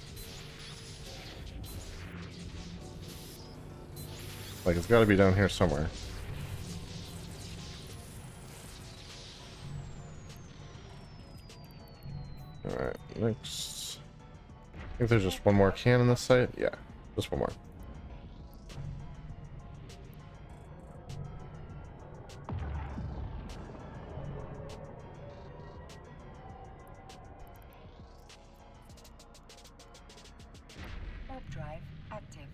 A: Like, it's gotta be down here somewhere. Alright, next... I think there's just one more can in this site? Yeah, just one more.
B: Warp drive active.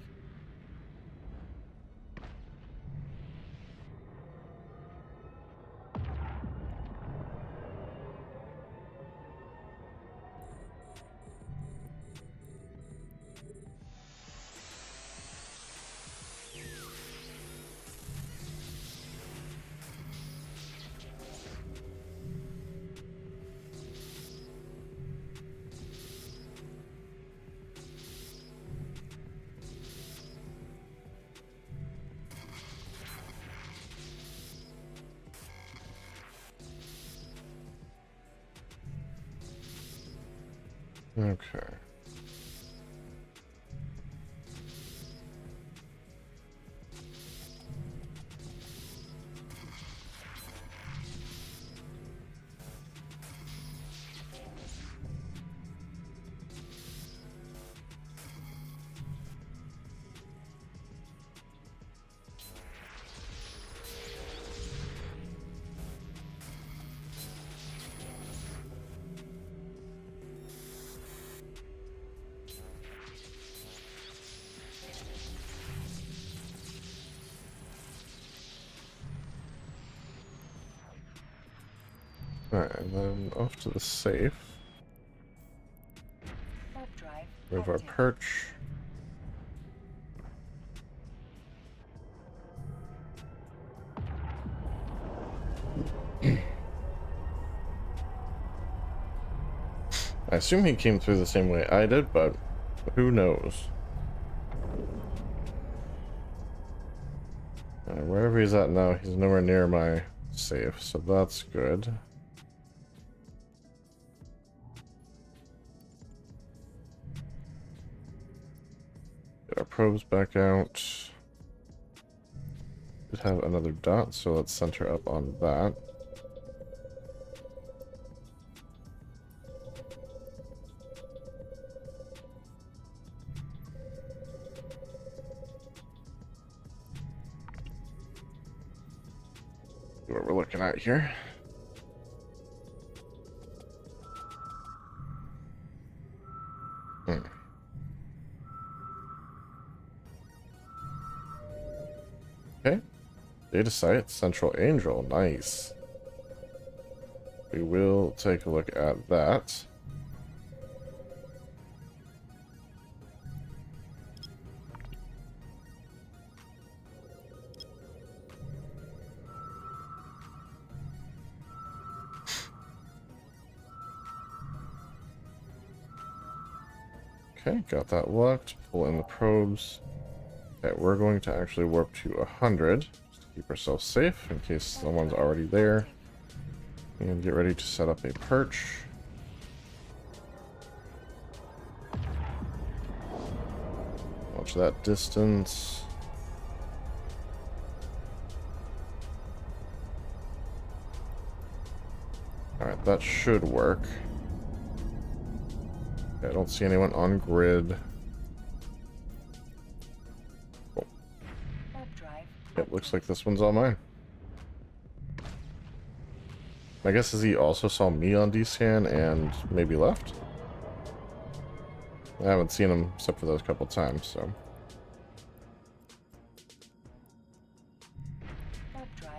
A: Okay. Alright, and then off to the safe.
B: Warp drive
A: Move our
B: active.
A: perch. I assume he came through the same way I did, but who knows? Wherever he's at now, he's nowhere near my safe, so that's good. Get our probes back out. Should have another dot, so let's center up on that. See what we're looking at here. Okay. Data site, Central Angel. Nice. We will take a look at that. Okay, got that locked. Pull in the probes. Okay, we're going to actually warp to 100 just to keep ourselves safe in case someone's already there. And get ready to set up a perch. Watch that distance. Alright, that should work. Okay, I don't see anyone on grid. Cool. It looks like this one's all mine. My guess is he also saw me on D-scan and maybe left. I haven't seen him except for those couple times, so.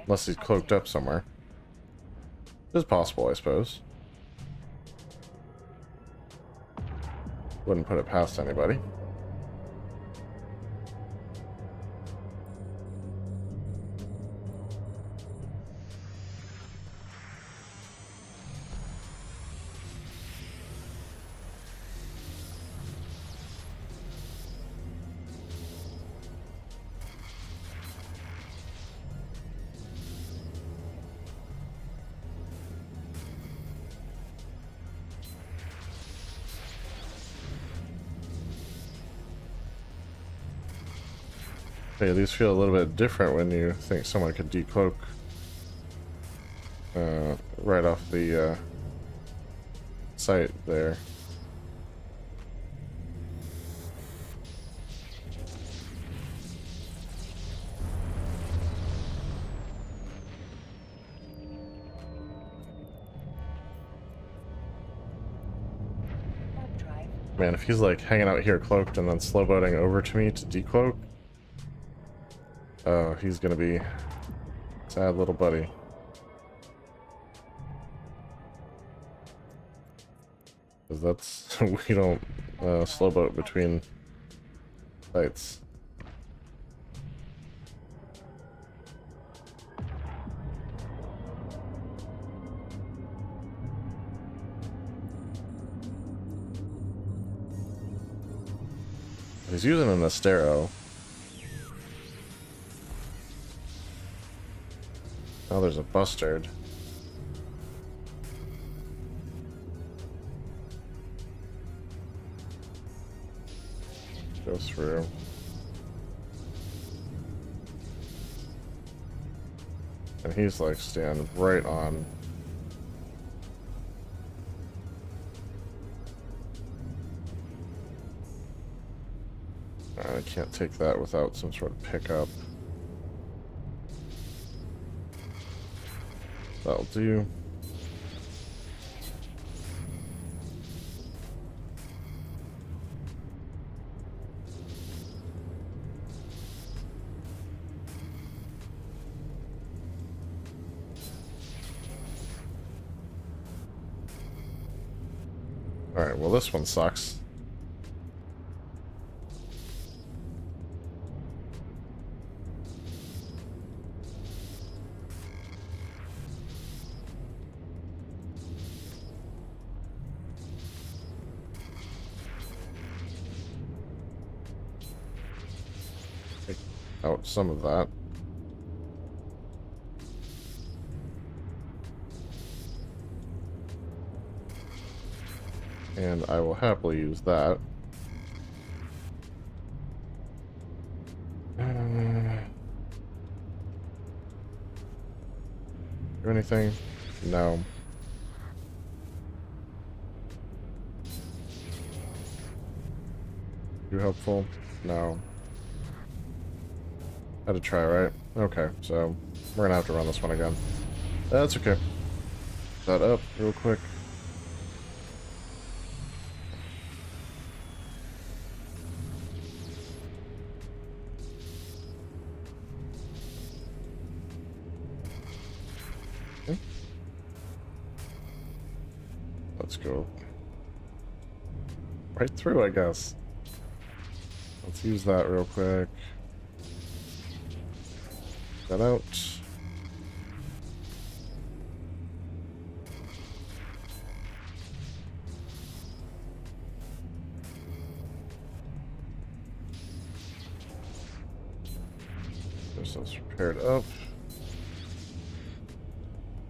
A: Unless he's cloaked up somewhere. It's possible, I suppose. Wouldn't put it past anybody. Okay, these feel a little bit different when you think someone could decloak right off the site there. Man, if he's like hanging out here cloaked and then slow boating over to me to decloak, oh, he's gonna be a sad little buddy. Because that's, we don't slow boat between sites. He's using an Astero. Now there's a bustard. Go through. And he's like standing right on. I can't take that without some sort of pickup. That'll do. Alright, well this one sucks. Take out some of that. And I will happily use that. Do anything? No. You helpful? No. Had to try, right? Okay, so we're gonna have to run this one again. That's okay. That up real quick. Let's go right through, I guess. Let's use that real quick. That out. ourselves prepared up.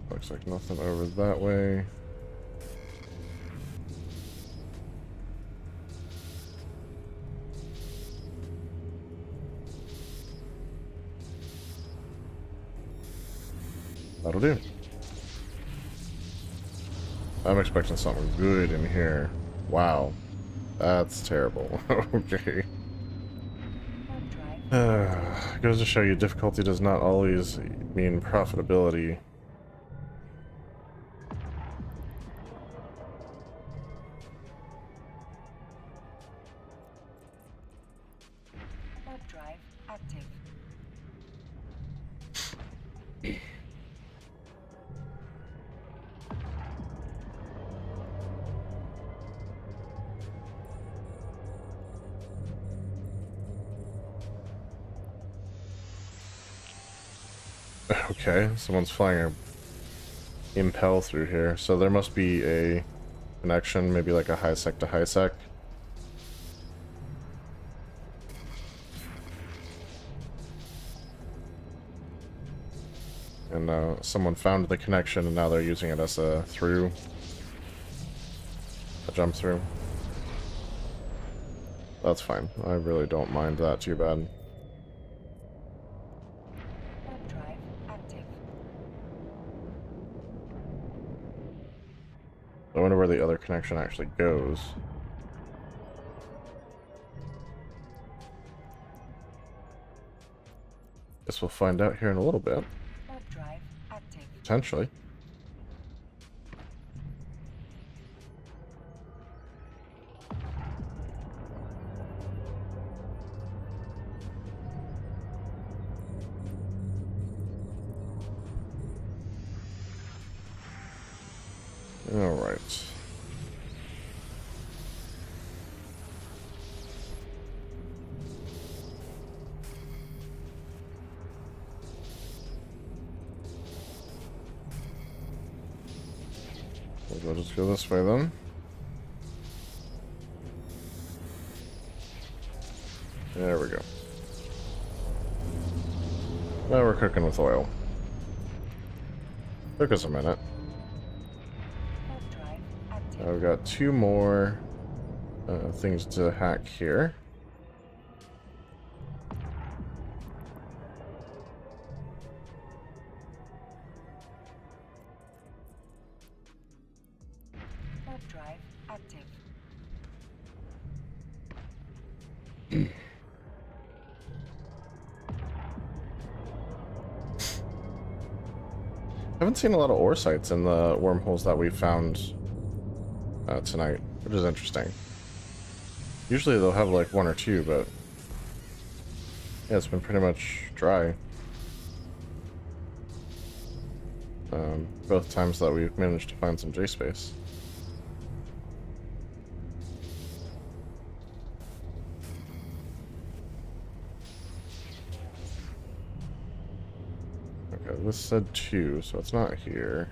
A: Looks like nothing over that way. That'll do. I'm expecting something good in here. Wow. That's terrible. Okay. Goes to show you difficulty does not always mean profitability.
B: Warp drive active.
A: Okay, someone's flying a impel through here, so there must be a connection, maybe like a high sec to high sec. And someone found the connection and now they're using it as a jump through. That's fine. I really don't mind that too bad.
B: Warp drive active.
A: I wonder where the other connection actually goes. Guess we'll find out here in a little bit.
B: Warp drive active.
A: Potentially. All right. We'll just go this way then. There we go. Now we're cooking with oil. Took us a minute.
B: Warp drive active.
A: We've got two more things to hack here.
B: Warp drive active.
A: Haven't seen a lot of ore sites in the wormholes that we found tonight, which is interesting. Usually they'll have like one or two, but yeah, it's been pretty much dry. Both times that we've managed to find some J space. Okay, this said 2, so it's not here.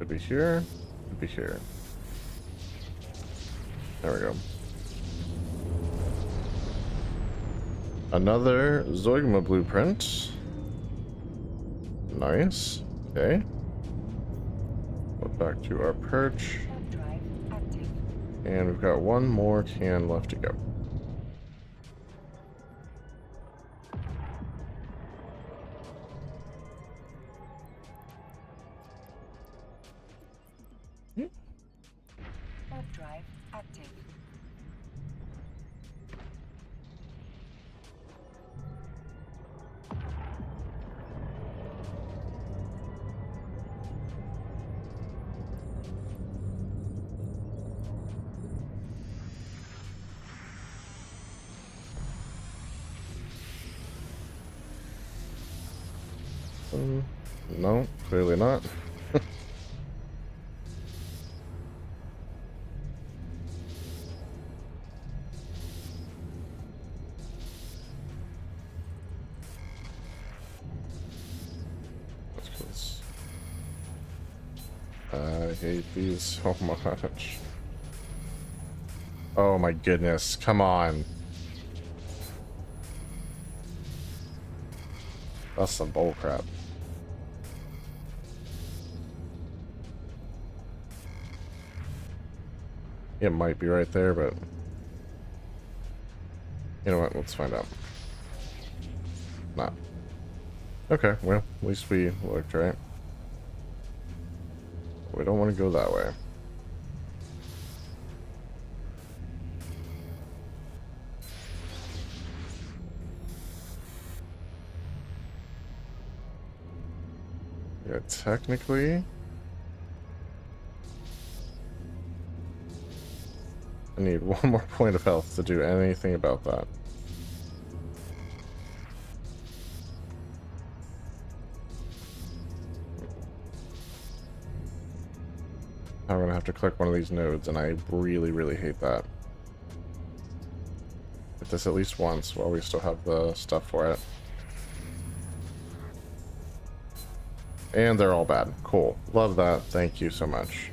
A: Could be here, could be here. There we go. Another Zoigma blueprint. Nice. Okay. Go back to our perch.
B: Warp drive active.
A: And we've got one more can left to go.
B: Warp drive active.
A: No, clearly not. That's close. I hate these so much. Oh my goodness, come on. That's some bull crap. It might be right there, but you know what? Let's find out. Not. Okay, well, at least we looked, right? We don't want to go that way. Yeah, technically, I need one more point of health to do anything about that. I'm gonna have to click one of these nodes, and I really, really hate that. Hit this at least once while we still have the stuff for it. And they're all bad. Cool. Love that. Thank you so much.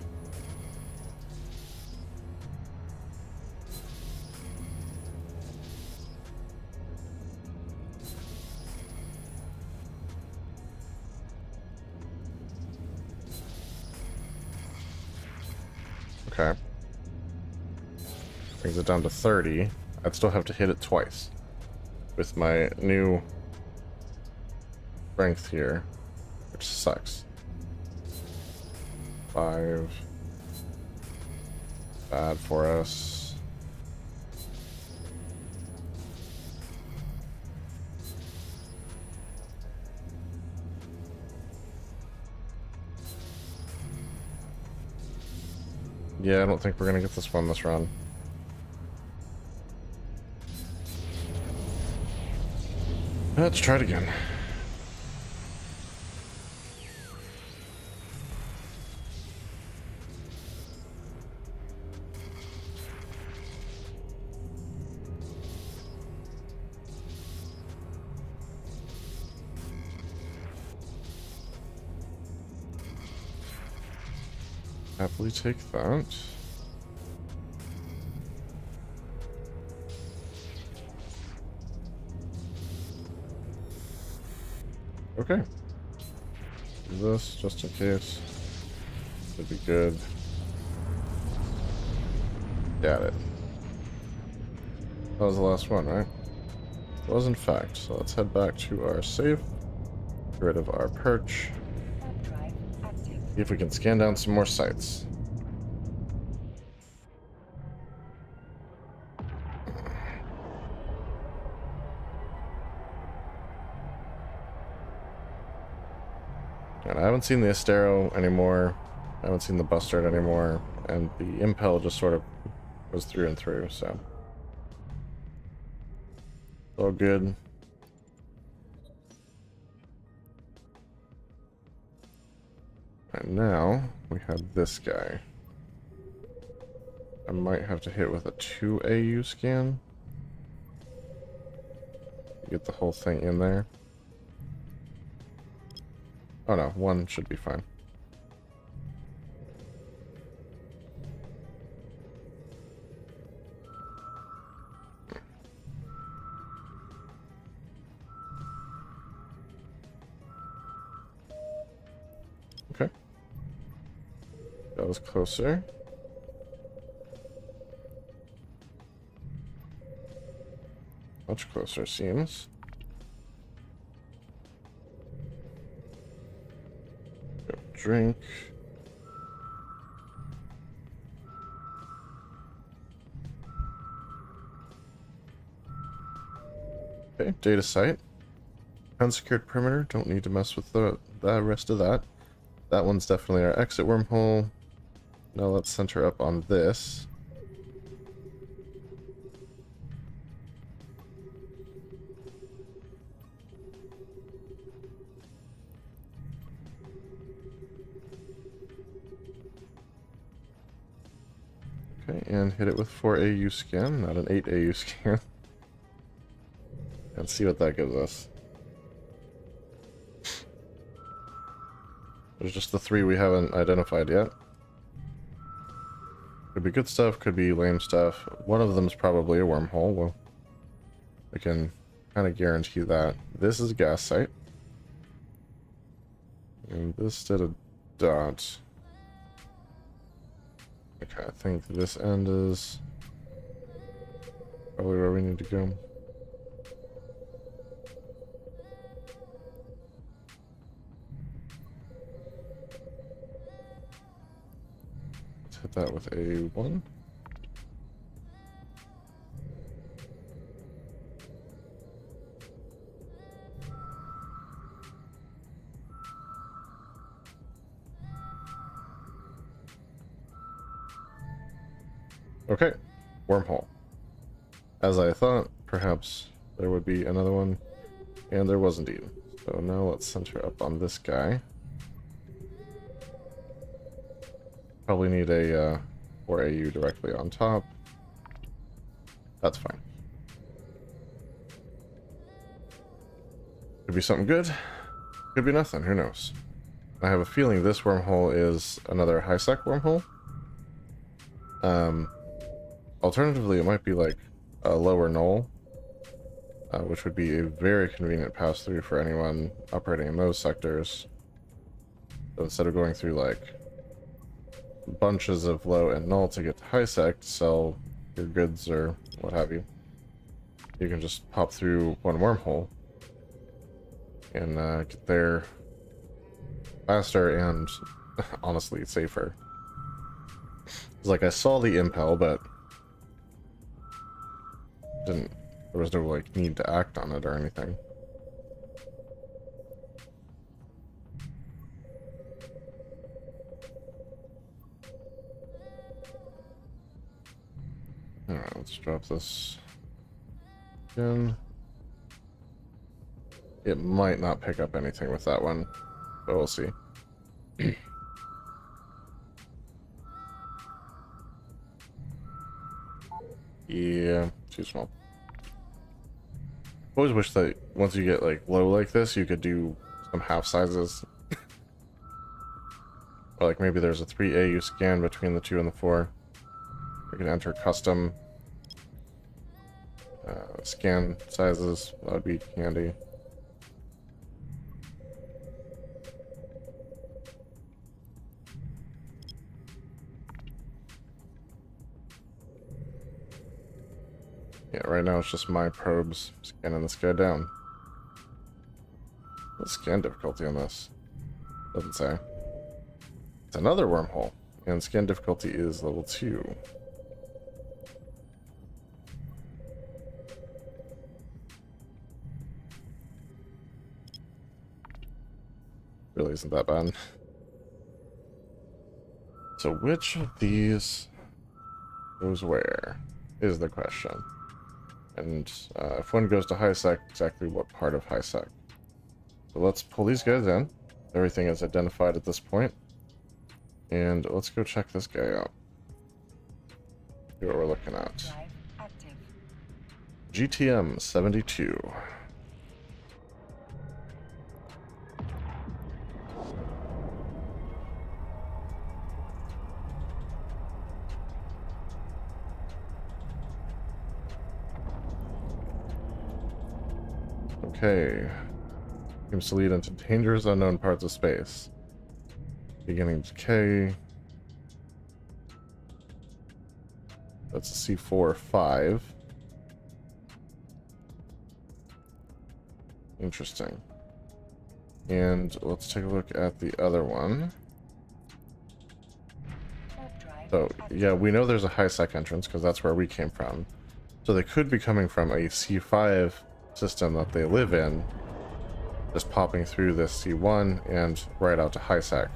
A: Okay. Brings it down to 30. I'd still have to hit it twice with my new strength here, which sucks. 5. Bad for us. Yeah, I don't think we're gonna get this one this run. Let's try it again. Happily take that. Okay. Do this just in case. Should be good. Got it. That was the last one, right? It was in fact. So let's head back to our safe. Get rid of our perch.
B: Warp drive active.
A: See if we can scan down some more sites. And I haven't seen the Astero anymore. I haven't seen the Bustard anymore. And the Impel just sort of was through and through, so. All good. And now we have this guy. I might have to hit with a 2 AU scan. Get the whole thing in there. Oh no, 1 should be fine. Okay. That was closer. Much closer, seems. Go drink. Okay, data site. Unsecured perimeter. Don't need to mess with the rest of that. That one's definitely our exit wormhole. Now let's center up on this. Okay, and hit it with 4 AU scan, not an 8 AU scan. And see what that gives us. There's just the 3 we haven't identified yet. Could be good stuff, could be lame stuff. One of them is probably a wormhole. Well, I can kind of guarantee that. This is a gas site. And this did a dot. Okay, I think this end is probably where we need to go. Let's hit that with a 1. Okay, wormhole. As I thought, perhaps there would be another one, and there was indeed. So now let's center up on this guy. Probably need a 4AU directly on top. That's fine. Could be something good, could be nothing, who knows. I have a feeling this wormhole is another high-sec wormhole. Alternatively, it might be like a lower null, which would be a very convenient pass-through for anyone operating in those sectors. So instead of going through like bunches of low and null to get to high sec to sell your goods or what have you, you can just pop through one wormhole and get there faster and honestly safer. It's like I saw the impel, but there was no like need to act on it or anything. Alright, let's drop this again. It might not pick up anything with that one, but we'll see. Yeah, too small. Always wish that once you get like low like this, you could do some half sizes. Or like maybe there's a 3AU scan between the 2 and the 4. We can enter custom scan sizes. That would be handy. Yeah, right now it's just my probes scanning this guy down. What's scan difficulty on this? Doesn't say. It's another wormhole, and scan difficulty is level 2. Really isn't that bad. So which of these goes where is the question. And if one goes to high sec, exactly what part of high sec. So let's pull these guys in. Everything is identified at this point. And let's go check this guy out. See what we're looking at.
B: Drive active.
A: GTM 72. Okay. Seems to lead into dangerous unknown parts of space. Beginning decay. That's a C4 or 5. Interesting. And let's take a look at the other one. So, yeah, we know there's a high sec entrance because that's where we came from. So they could be coming from a C5 system that they live in, just popping through this C1 and right out to high sec.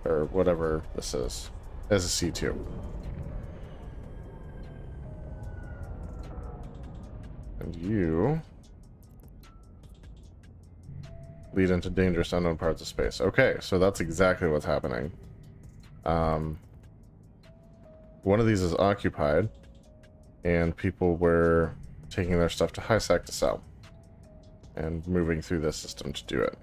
A: Or whatever this is, as a C2. And you lead into dangerous unknown parts of space. Okay, so that's exactly what's happening. One of these is occupied, and people were taking their stuff to high sec to sell, and moving through this system to do it.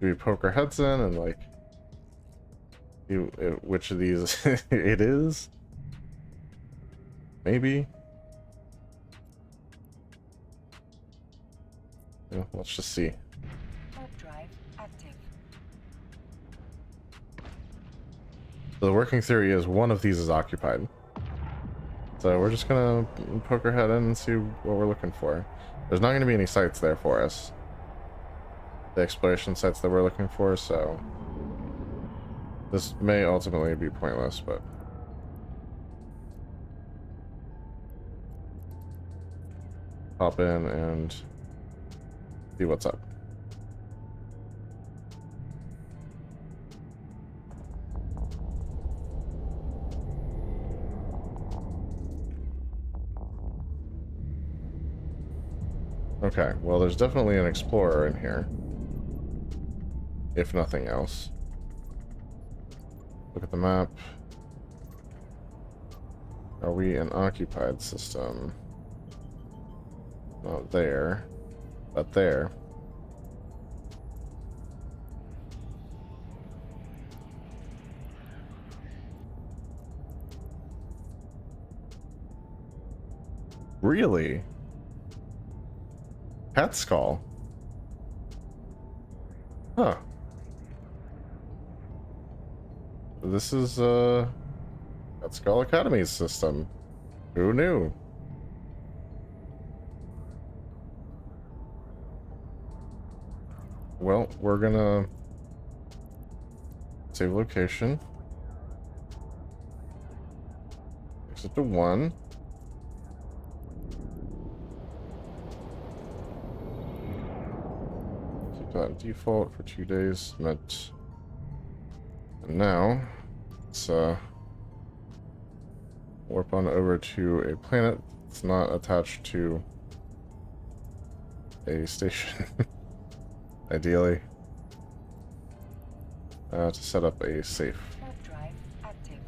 A: Do we poke our heads in and like see which of these it is? Maybe. Yeah, let's just see.
B: Warp drive active.
A: So the working theory is one of these is occupied. So we're just gonna poke our head in and see what we're looking for. There's not gonna be any sites there for us. The exploration sites that we're looking for, so this may ultimately be pointless, but hop in and see what's up. Okay, well, there's definitely an explorer in here, if nothing else. Look at the map. Are we an occupied system? Not there, but there. Really? Cat skull? Huh. This is Cat Skull Academy's system. Who knew? Well, we're gonna save location. Exit to 1. Keep that default for 2 days. And now, let's warp on over to a planet that's not attached to a station. Ideally. To set up a safe.
B: Warp drive active.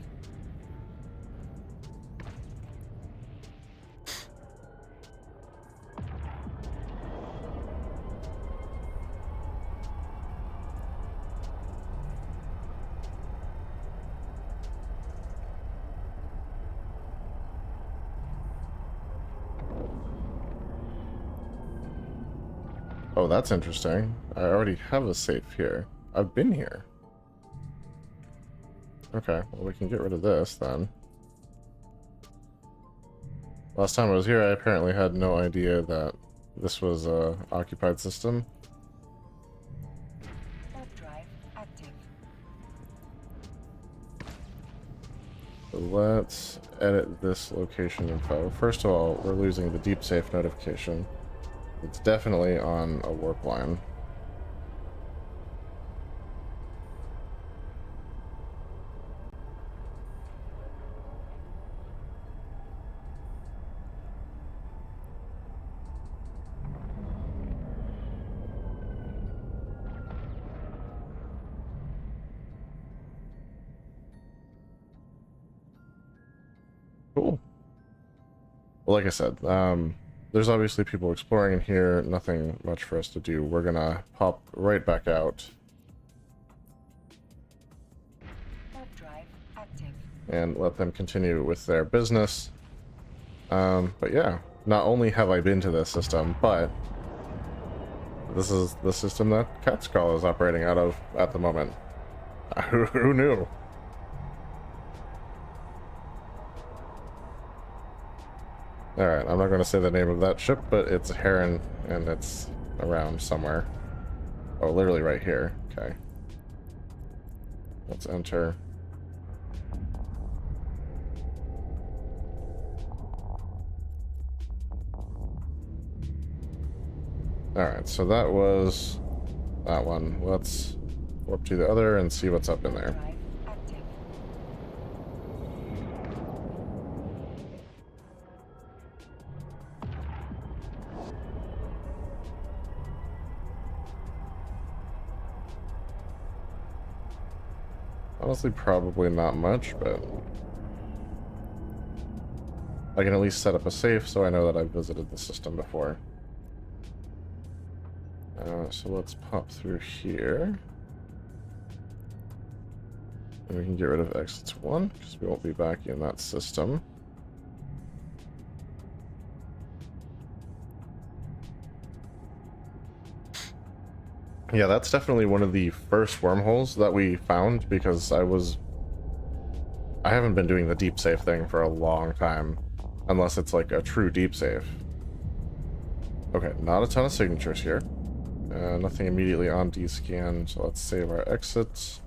A: Oh, that's interesting. I already have a safe here. I've been here. Okay, well, we can get rid of this then. Last time I was here, I apparently had no idea that this was a occupied system.
B: Warp drive active.
A: So let's edit this location info. First of all, we're losing the deep safe notification. It's definitely on a warp line. Cool. Well, like I said, there's obviously people exploring in here. Nothing much for us to do. We're gonna pop right back out
B: Warp drive active.
A: and let them continue with their business. But yeah, not only have I been to this system, but this is the system that Cat Skull is operating out of at the moment. Who knew? Alright, I'm not going to say the name of that ship, but it's a Heron, and it's around somewhere. Oh, literally right here. Okay. Let's enter. Alright, so that was that one. Let's warp to the other and see what's up in there.
B: Drive active.
A: Honestly, probably not much, but I can at least set up a safe so I know that I've visited the system before. So let's pop through here. And we can get rid of exits 1, because we won't be back in that system. Yeah, that's definitely one of the first wormholes that we found, because I haven't been doing the deep safe thing for a long time, unless it's like a true deep safe. Okay, not a ton of signatures here. Nothing immediately on D-scan, so let's save our exits.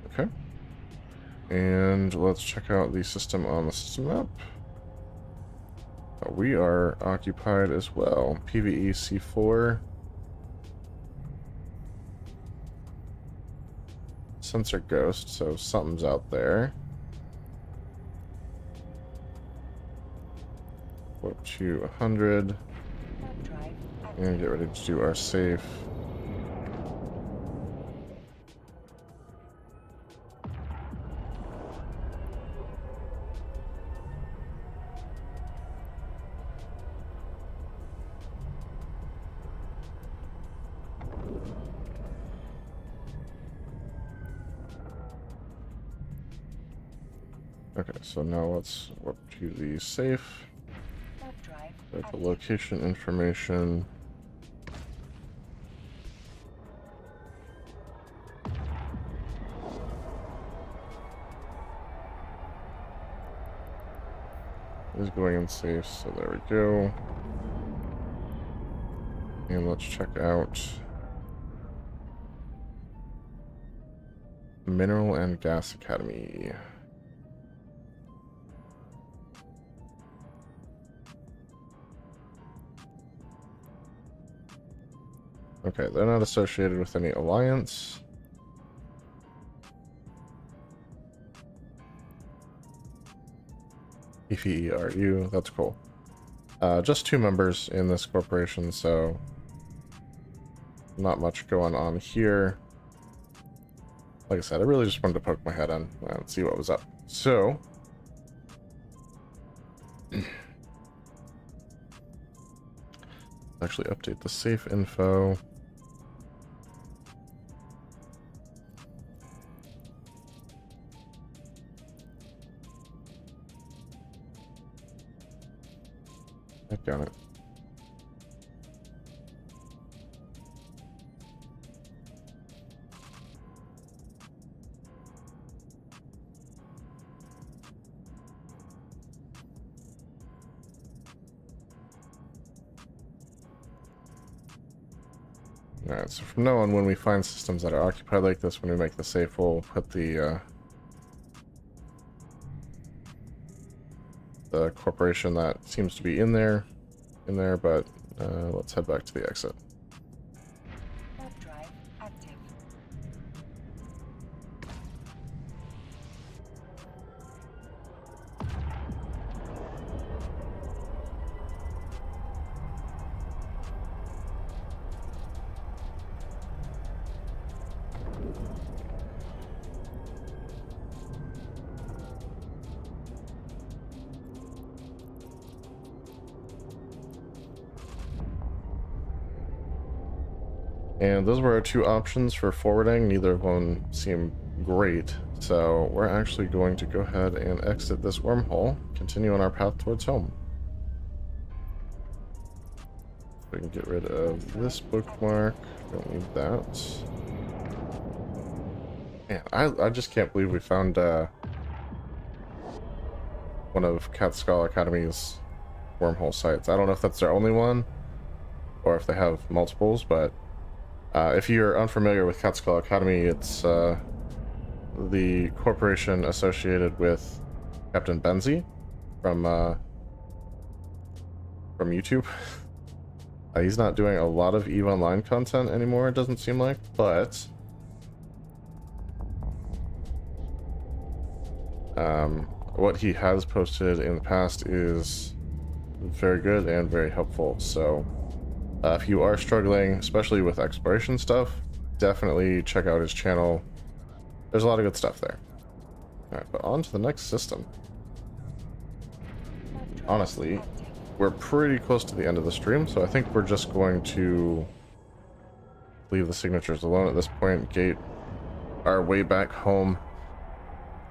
A: Okay. And let's check out the system on the system map. We are occupied as well. PvE C4. Sensor ghost, so something's out there. Up to 100.
B: Warp drive
A: And
B: active.
A: get ready to do our safe. Okay, so now let's warp to the safe.
B: Warp drive
A: Get the
B: active.
A: location information. Is going in safe, so there we go. And let's check out Mineral and Gas Academy. Okay, they're not associated with any alliance. EFERU, that's cool. Just 2 members in this corporation, so not much going on here. Like I said, I really just wanted to poke my head in and see what was up. So, actually update the safe info. Got it. Alright, so from now on, when we find systems that are occupied like this, when we make the safe, we'll put the corporation that seems to be in there, but let's head back to the exit.
B: Warp drive active.
A: And those were our 2 options for forwarding. Neither of them seem great, so we're actually going to go ahead and exit this wormhole, continue on our path towards home. We can get rid of this bookmark. Don't need that. Man, I just can't believe we found one of Cat Skull Academy's wormhole sites. I don't know if that's their only one, or if they have multiples, but if you're unfamiliar with Cat Skull Academy, it's the corporation associated with Captain Benzie from YouTube. He's not doing a lot of EVE Online content anymore, it doesn't seem like, but what he has posted in the past is very good and very helpful. So if you are struggling, especially with exploration stuff, definitely check out his channel. There's a lot of good stuff there. Alright, but on to the next system.
B: Warp drive
A: Honestly,
B: active.
A: we're pretty close to the end of the stream, so I think we're just going to leave the signatures alone at this point, gate our way back home,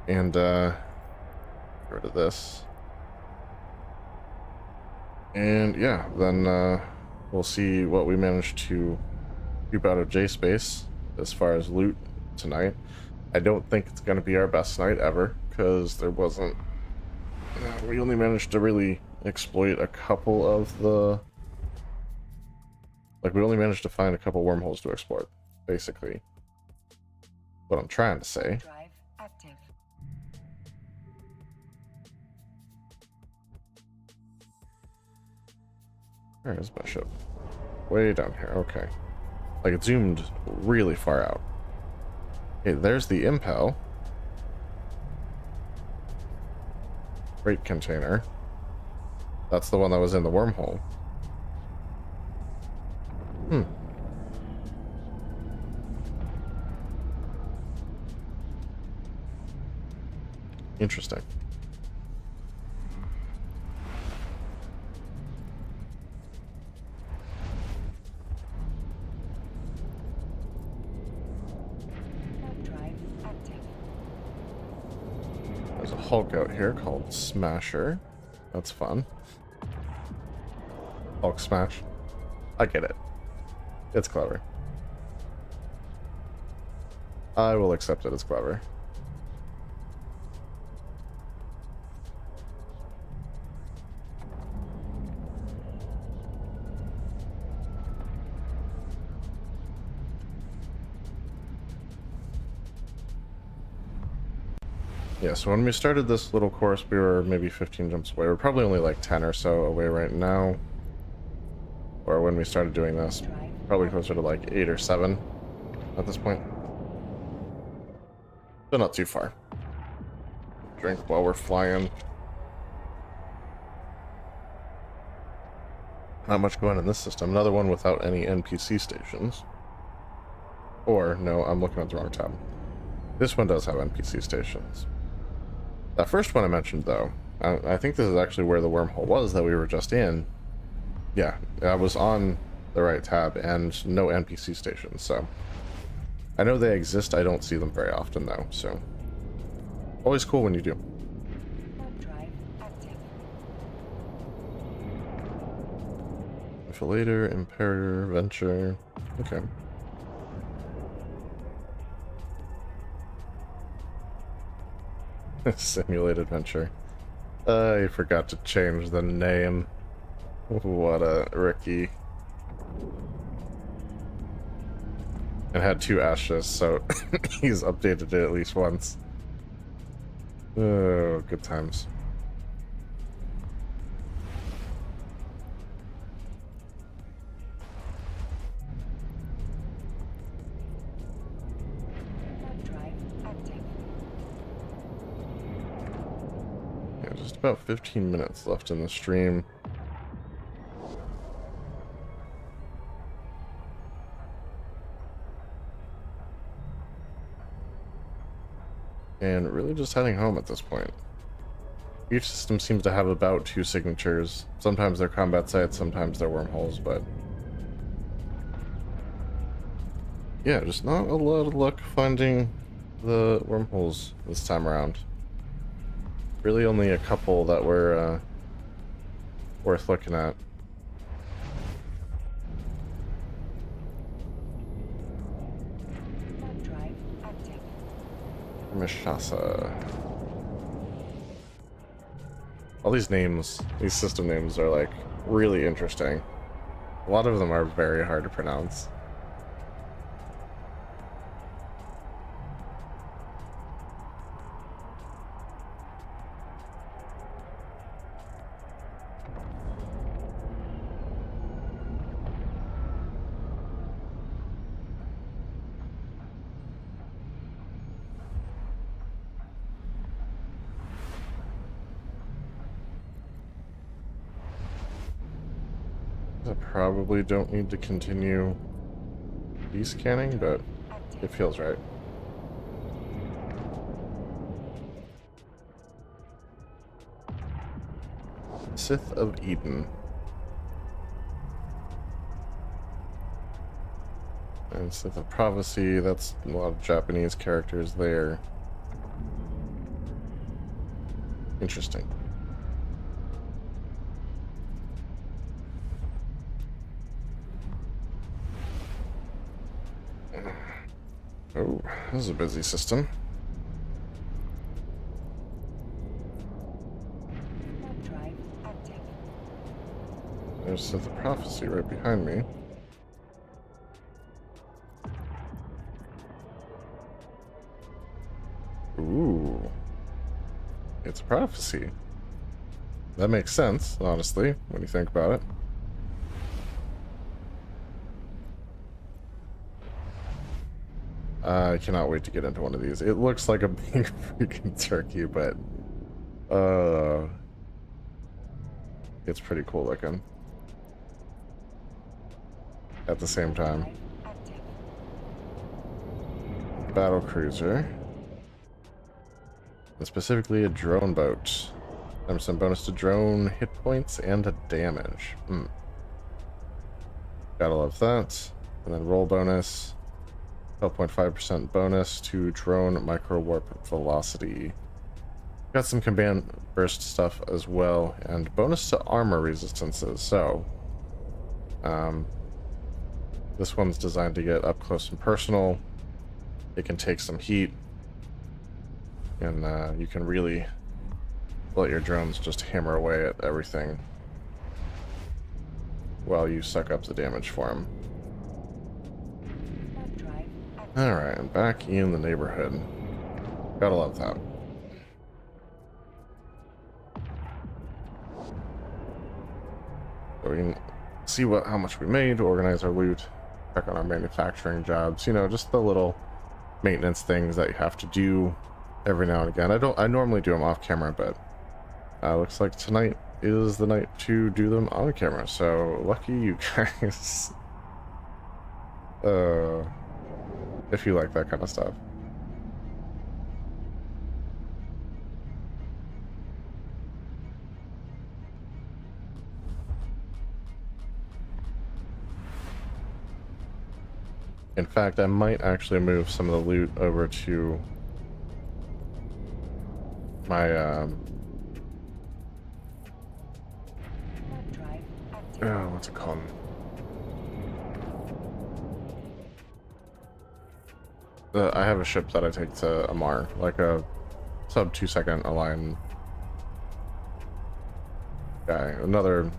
A: and Get rid of this. And yeah, then we'll see what we manage to keep out of J space as far as loot tonight. I don't think it's going to be our best night ever, because there wasn't... we only managed to really exploit a couple of the... Like, we only managed to find a couple wormholes to exploit, basically. What I'm trying to say.
B: Drive active.
A: Where is my ship? Way down here, okay. Like, it zoomed really far out. Okay, there's the impel. Freight container. That's the one that was in the wormhole. Hmm. Interesting.
B: Drive active.
A: There's a Hulk out here called Smasher. That's fun. Hulk Smash. I get it. It's clever. I will accept it as clever. Yeah, so when we started this little course, we were maybe 15 jumps away. We're probably only like 10 or so away right now. Or when we started doing this, probably closer to like 8 or 7 at this point. So not too far. Drink while we're flying. Not much going on in this system. Another one without any NPC stations. Or, no, I'm looking at the wrong tab. This one does have NPC stations. That first one I mentioned, though, I think this is actually where the wormhole was that we were just in. Yeah, I was on the right tab and no NPC stations, so... I know they exist, I don't see them very often, though, so... Always cool when you do.
B: Drive active.
A: Infilator, Imperator, Venture... Okay. Simulated Venture. I forgot to change the name. What a rookie. And had 2 ashes, so he's updated it at least once. Oh, good times.
B: Drive active.
A: Yeah, just about 15 minutes left in the stream. And really just heading home at this point. Each system seems to have about 2 signatures. Sometimes they're combat sites, sometimes they're wormholes, but... yeah, just not a lot of luck finding the wormholes this time around. Really only a couple that were worth looking at.
B: Drive active.
A: Mishasa. All these names, these system names are like really interesting. A lot of them are very hard to pronounce. I probably don't need to continue descanning, but it feels right. Sith of Eden. And Sith of Prophecy, that's a lot of Japanese characters there. Interesting. Oh, this is a busy system.
B: Warp drive active.
A: There's the prophecy right behind me. Ooh. It's a prophecy. That makes sense, honestly, when you think about it. I cannot wait to get into one of these. It looks like a big freaking turkey, but it's pretty cool looking at the same time.
B: Drive active.
A: Battle cruiser, and specifically a drone boat. Some bonus to drone hit points and to damage. Gotta love that. And then roll bonus, 12.5% bonus to drone micro warp velocity. Got some command burst stuff as well, and bonus to armor resistances. So, this one's designed to get up close and personal. It can take some heat, and you can really let your drones just hammer away at everything while you suck up the damage for them.
B: Warp drive active.
A: Alright, I'm back in the neighborhood. Gotta love that. So we can see how much we made, organize our loot, check on our manufacturing jobs, you know, just the little maintenance things that you have to do every now and again. I normally do them off camera, but looks like tonight is the night to do them on camera, so lucky you guys. If you like that kind of stuff. In fact, I might actually move some of the loot over to my
B: Warp drive active.
A: what's it called? I have a ship that I take to Amar, like a sub 2-second align guy. Another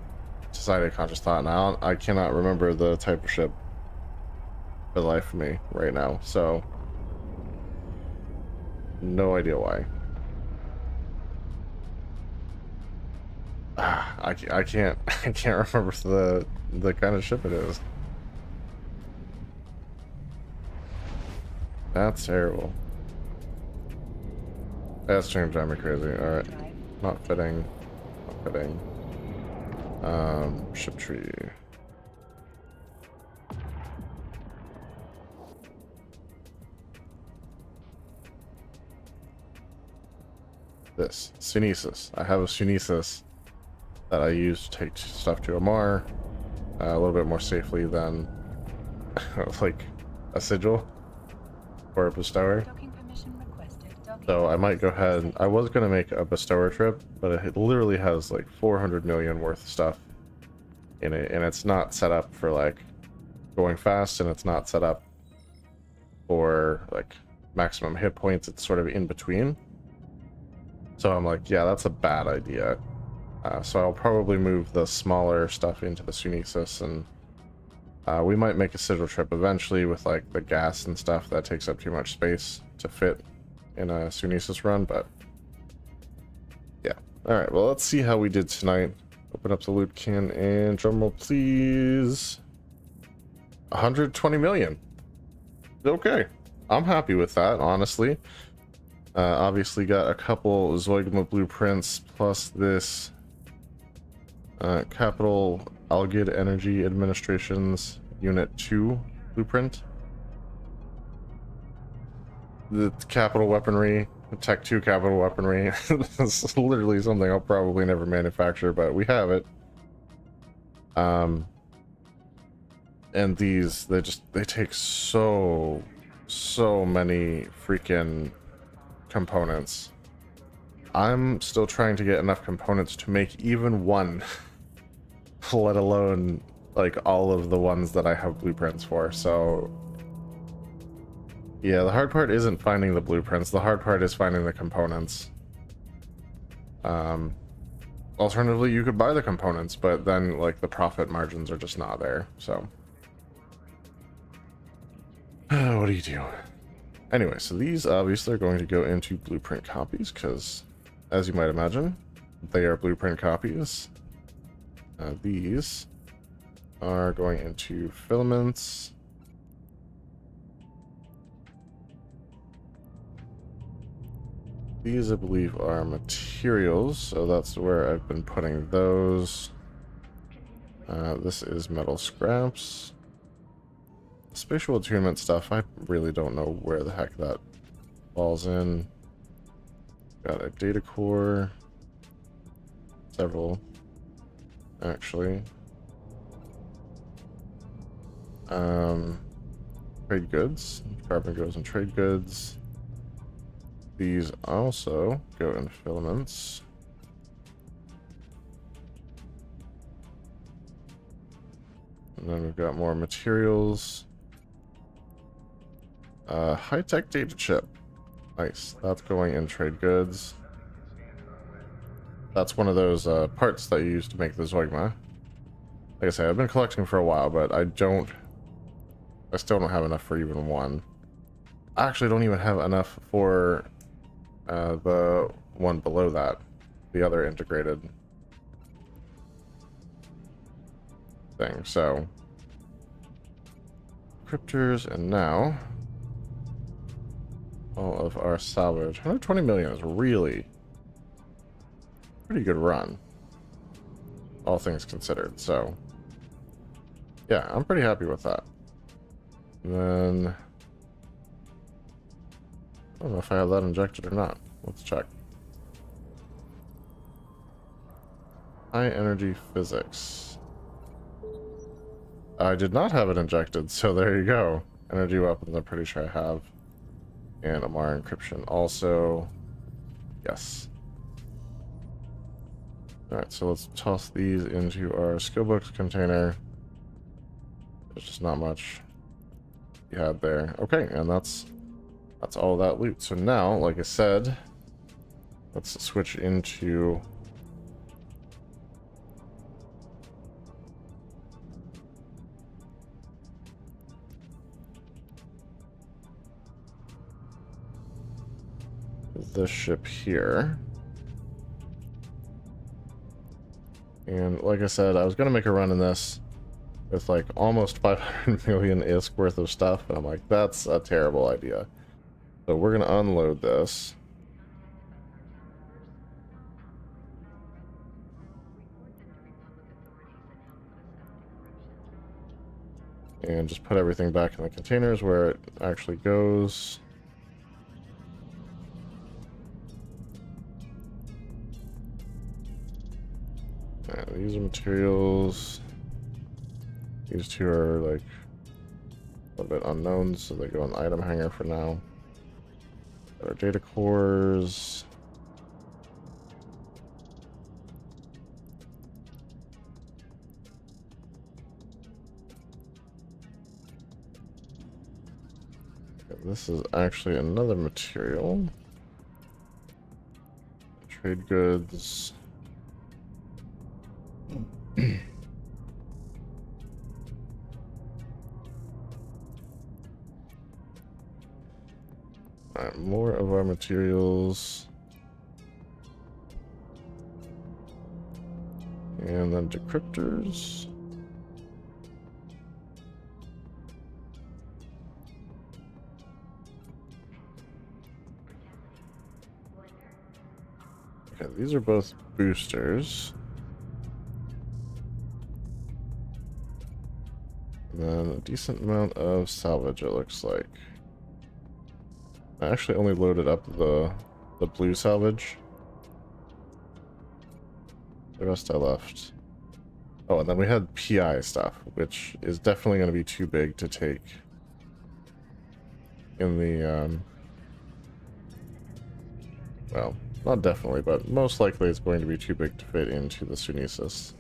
A: Society of Conscious Thought. Now I cannot remember the type of ship for the life of me right now, so no idea why. I can't I can't remember the kind of ship it is. That's terrible. That's driving me crazy. Alright.
B: Drive
A: Not fitting. Not fitting. Ship tree. This. Sunesis. I have a Sunesis that I use to take stuff to Amar a little bit more safely than like a sigil or a bestower.
B: docking permission requested. Docking
A: So I might go ahead.
B: accepted.
A: I was gonna make a bestower trip, but it literally has like 400 million worth of stuff in it, and it's not set up for like going fast, and it's not set up for like maximum hit points. It's sort of in between. So I'm like, yeah, that's a bad idea. So I'll probably move the smaller stuff into the Sunesis, and we might make a sigil trip eventually with like the gas and stuff that takes up too much space to fit in a Sunesis run, but yeah. Alright, well, let's see how we did tonight. Open up the loot can, and drumroll please. 120 million. Okay. I'm happy with that, honestly. Obviously got a couple Zoigma blueprints, plus this Capital Algid Energy Administration's Unit 2 blueprint. The capital weaponry, Tech 2 capital weaponry. This is literally something I'll probably never manufacture, but we have it. And these, they take so many freaking components I'm still trying to get enough components to make even one, let alone like all of the ones that I have blueprints for. So yeah, the hard part isn't finding the blueprints. The hard part is finding the components. Alternatively, you could buy the components, but then like the profit margins are just not there. So what do you do? Anyway, so these obviously are going to go into blueprint copies because, as you might imagine, they are blueprint copies. These are going into filaments. These, I believe, are materials, so that's where I've been putting those. This is metal scraps. Spatial attunement stuff, I really don't know where the heck that falls in. Got a data core. Several, actually. Trade goods. Carbon goes in trade goods. These also go in filaments. And then we've got more materials. High-tech data chip. Nice. That's going in trade goods. That's one of those parts that you use to make the Zeugma. Like I say, I've been collecting for a while, but I still don't have enough for even one. I actually don't even have enough for the one below that, the other integrated thing. So cryptors, and now all of our salvage. 120 million is really pretty good run, all things considered. So yeah, I'm pretty happy with that. And then I don't know if I have that injected or not. Let's check. High energy physics. I did not have it injected, so there you go. Energy weapons, I'm pretty sure I have. And Amar encryption also. Yes. Alright, so let's toss these into our skill books container. There's just not much you had there. Okay, and that's all that loot. So now, like I said, let's switch into this ship here. And like I said, I was going to make a run in this with like almost 500 million ISK worth of stuff, and I'm like, that's a terrible idea. So we're going to unload this. And just put everything back in the containers where it actually goes. And these are materials. These two are like a little bit unknown, so they go in the item hanger for now. Got our data cores. This is actually another material. Trade goods. Alright, more of our materials. And then decryptors. Okay, these are both boosters. And then a decent amount of salvage, it looks like. I actually only loaded up the blue salvage. The rest I left. Oh, and then we had PI stuff, which is definitely going to be too big to take in the, well, not definitely, but most likely it's going to be too big to fit into the Sunesis.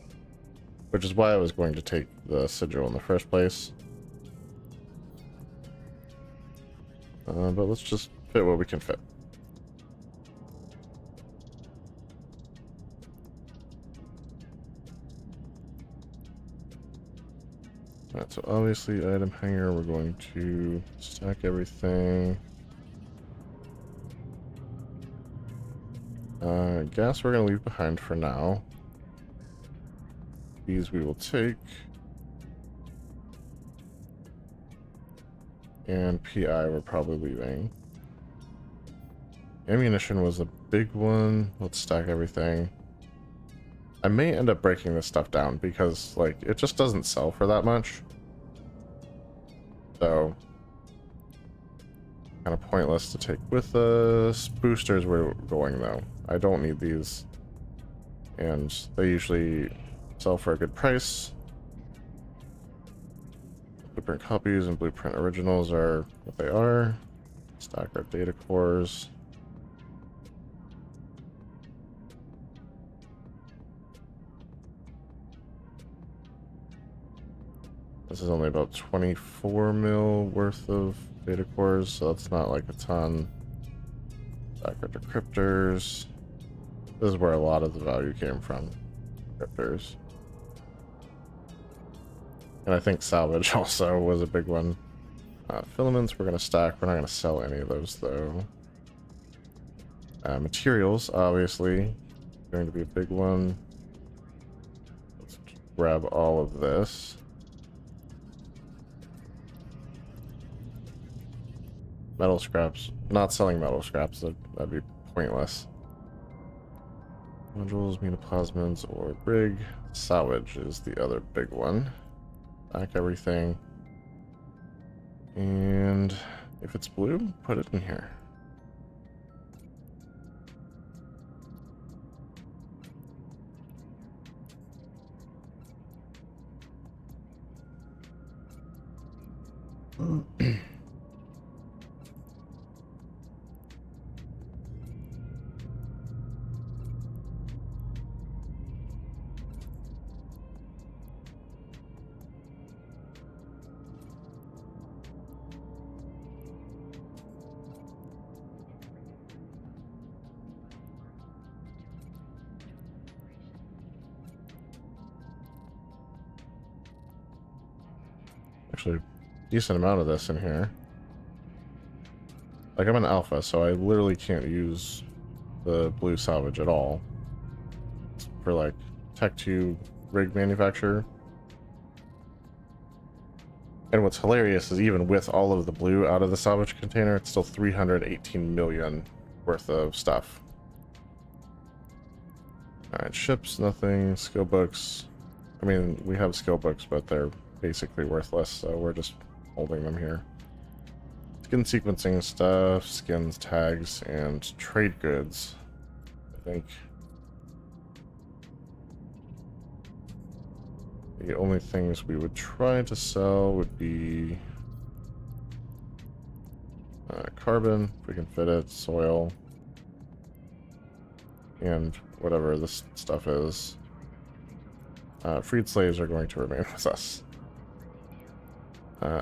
A: Which is why I was going to take the Sigil in the first place. But let's just fit what we can fit. Alright, so obviously item hanger, we're going to stack everything. Gas we're going to leave behind for now. These we will take. And PI we're probably leaving. Ammunition was a big one. Let's stack everything. I may end up breaking this stuff down because, like, it just doesn't sell for that much. So, kind of pointless to take with us. Boosters we're going, though. I don't need these. And they usually sell for a good price. Blueprint copies and blueprint originals are what they are. Stack our data cores. This is only about 24 mil worth of data cores, so that's not like a ton. Stack our decryptors. This is where a lot of the value came from. Decryptors. And I think salvage also was a big one. Filaments we're going to stack. We're not going to sell any of those, though. Materials, obviously, going to be a big one. Let's grab all of this. Metal scraps. Not selling metal scraps. That'd be pointless. Modules, metaplasmids, or rig. Salvage is the other big one. Back everything. And if it's blue, put it in here. Actually, decent amount of this in here. Like, I'm an alpha, so I literally can't use the blue salvage at all. For, like, Tech 2 rig manufacturer. And what's hilarious is even with all of the blue out of the salvage container, it's still 318 million worth of stuff. Alright, ships, nothing. Skill books. I mean, we have skill books, but they're basically worthless, so we're just holding them here. Skin sequencing stuff, skins, tags, and trade goods. I think the only things we would try to sell would be carbon, if we can fit it, soil, and whatever this stuff is. Freed slaves are going to remain with us.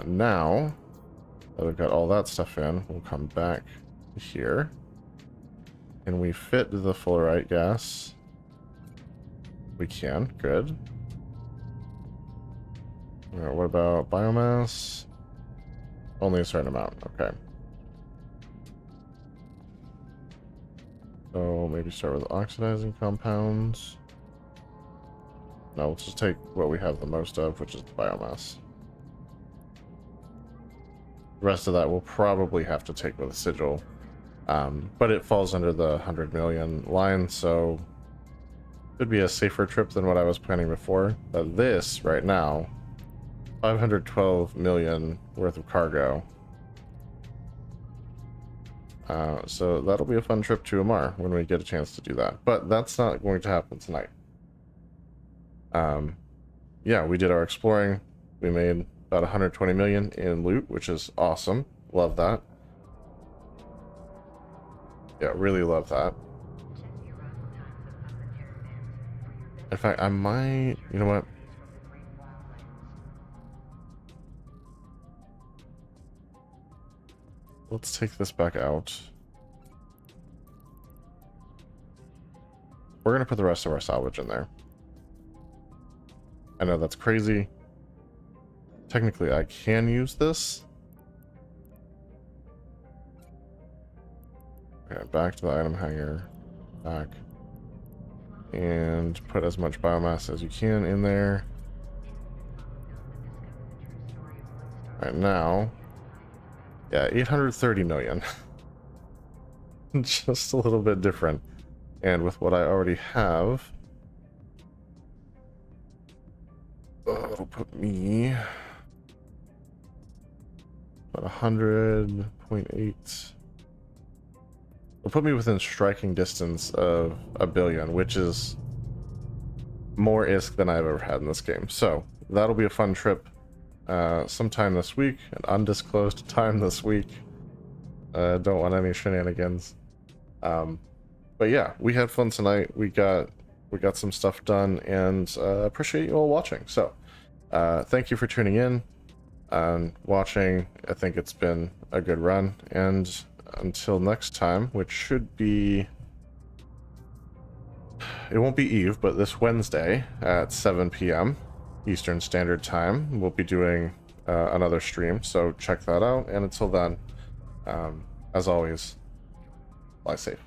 A: Now that we've got all that stuff in, we'll come back here. Can we fit the fullerite gas? We can. Good. Alright, what about biomass? Only a certain amount. Okay. So maybe start with oxidizing compounds. No, let's just take what we have the most of, which is the biomass. The rest of that we'll probably have to take with a sigil. But it falls under the 100 million line, so it could be a safer trip than what I was planning before. But this, right now, 512 million worth of cargo. So that'll be a fun trip to Amar when we get a chance to do that. But that's not going to happen tonight. Yeah, we did our exploring. We made about 120 million in loot, which is awesome. Love that. Yeah, really love that. In fact, I might... You know what? Let's take this back out. We're going to put the rest of our salvage in there. I know that's crazy. Technically, I can use this. Okay, back to the item hanger. Back. And put as much biomass as you can in there. Right now, yeah, 830 million. Just a little bit different. And with what I already have, it'll put me about 100.8. It'll put me within striking distance of a billion, which is more ISK than I've ever had in this game. So that'll be a fun trip sometime this week, an undisclosed time this week. Don't want any shenanigans. But yeah, we had fun tonight. We got some stuff done, and appreciate you all watching. So thank you for tuning in and watching. I think it's been a good run, and until next time, which should be... It won't be Eve, but this Wednesday at 7 p.m. Eastern Standard Time, we'll be doing another stream, so check that out. And until then, as always, fly safe.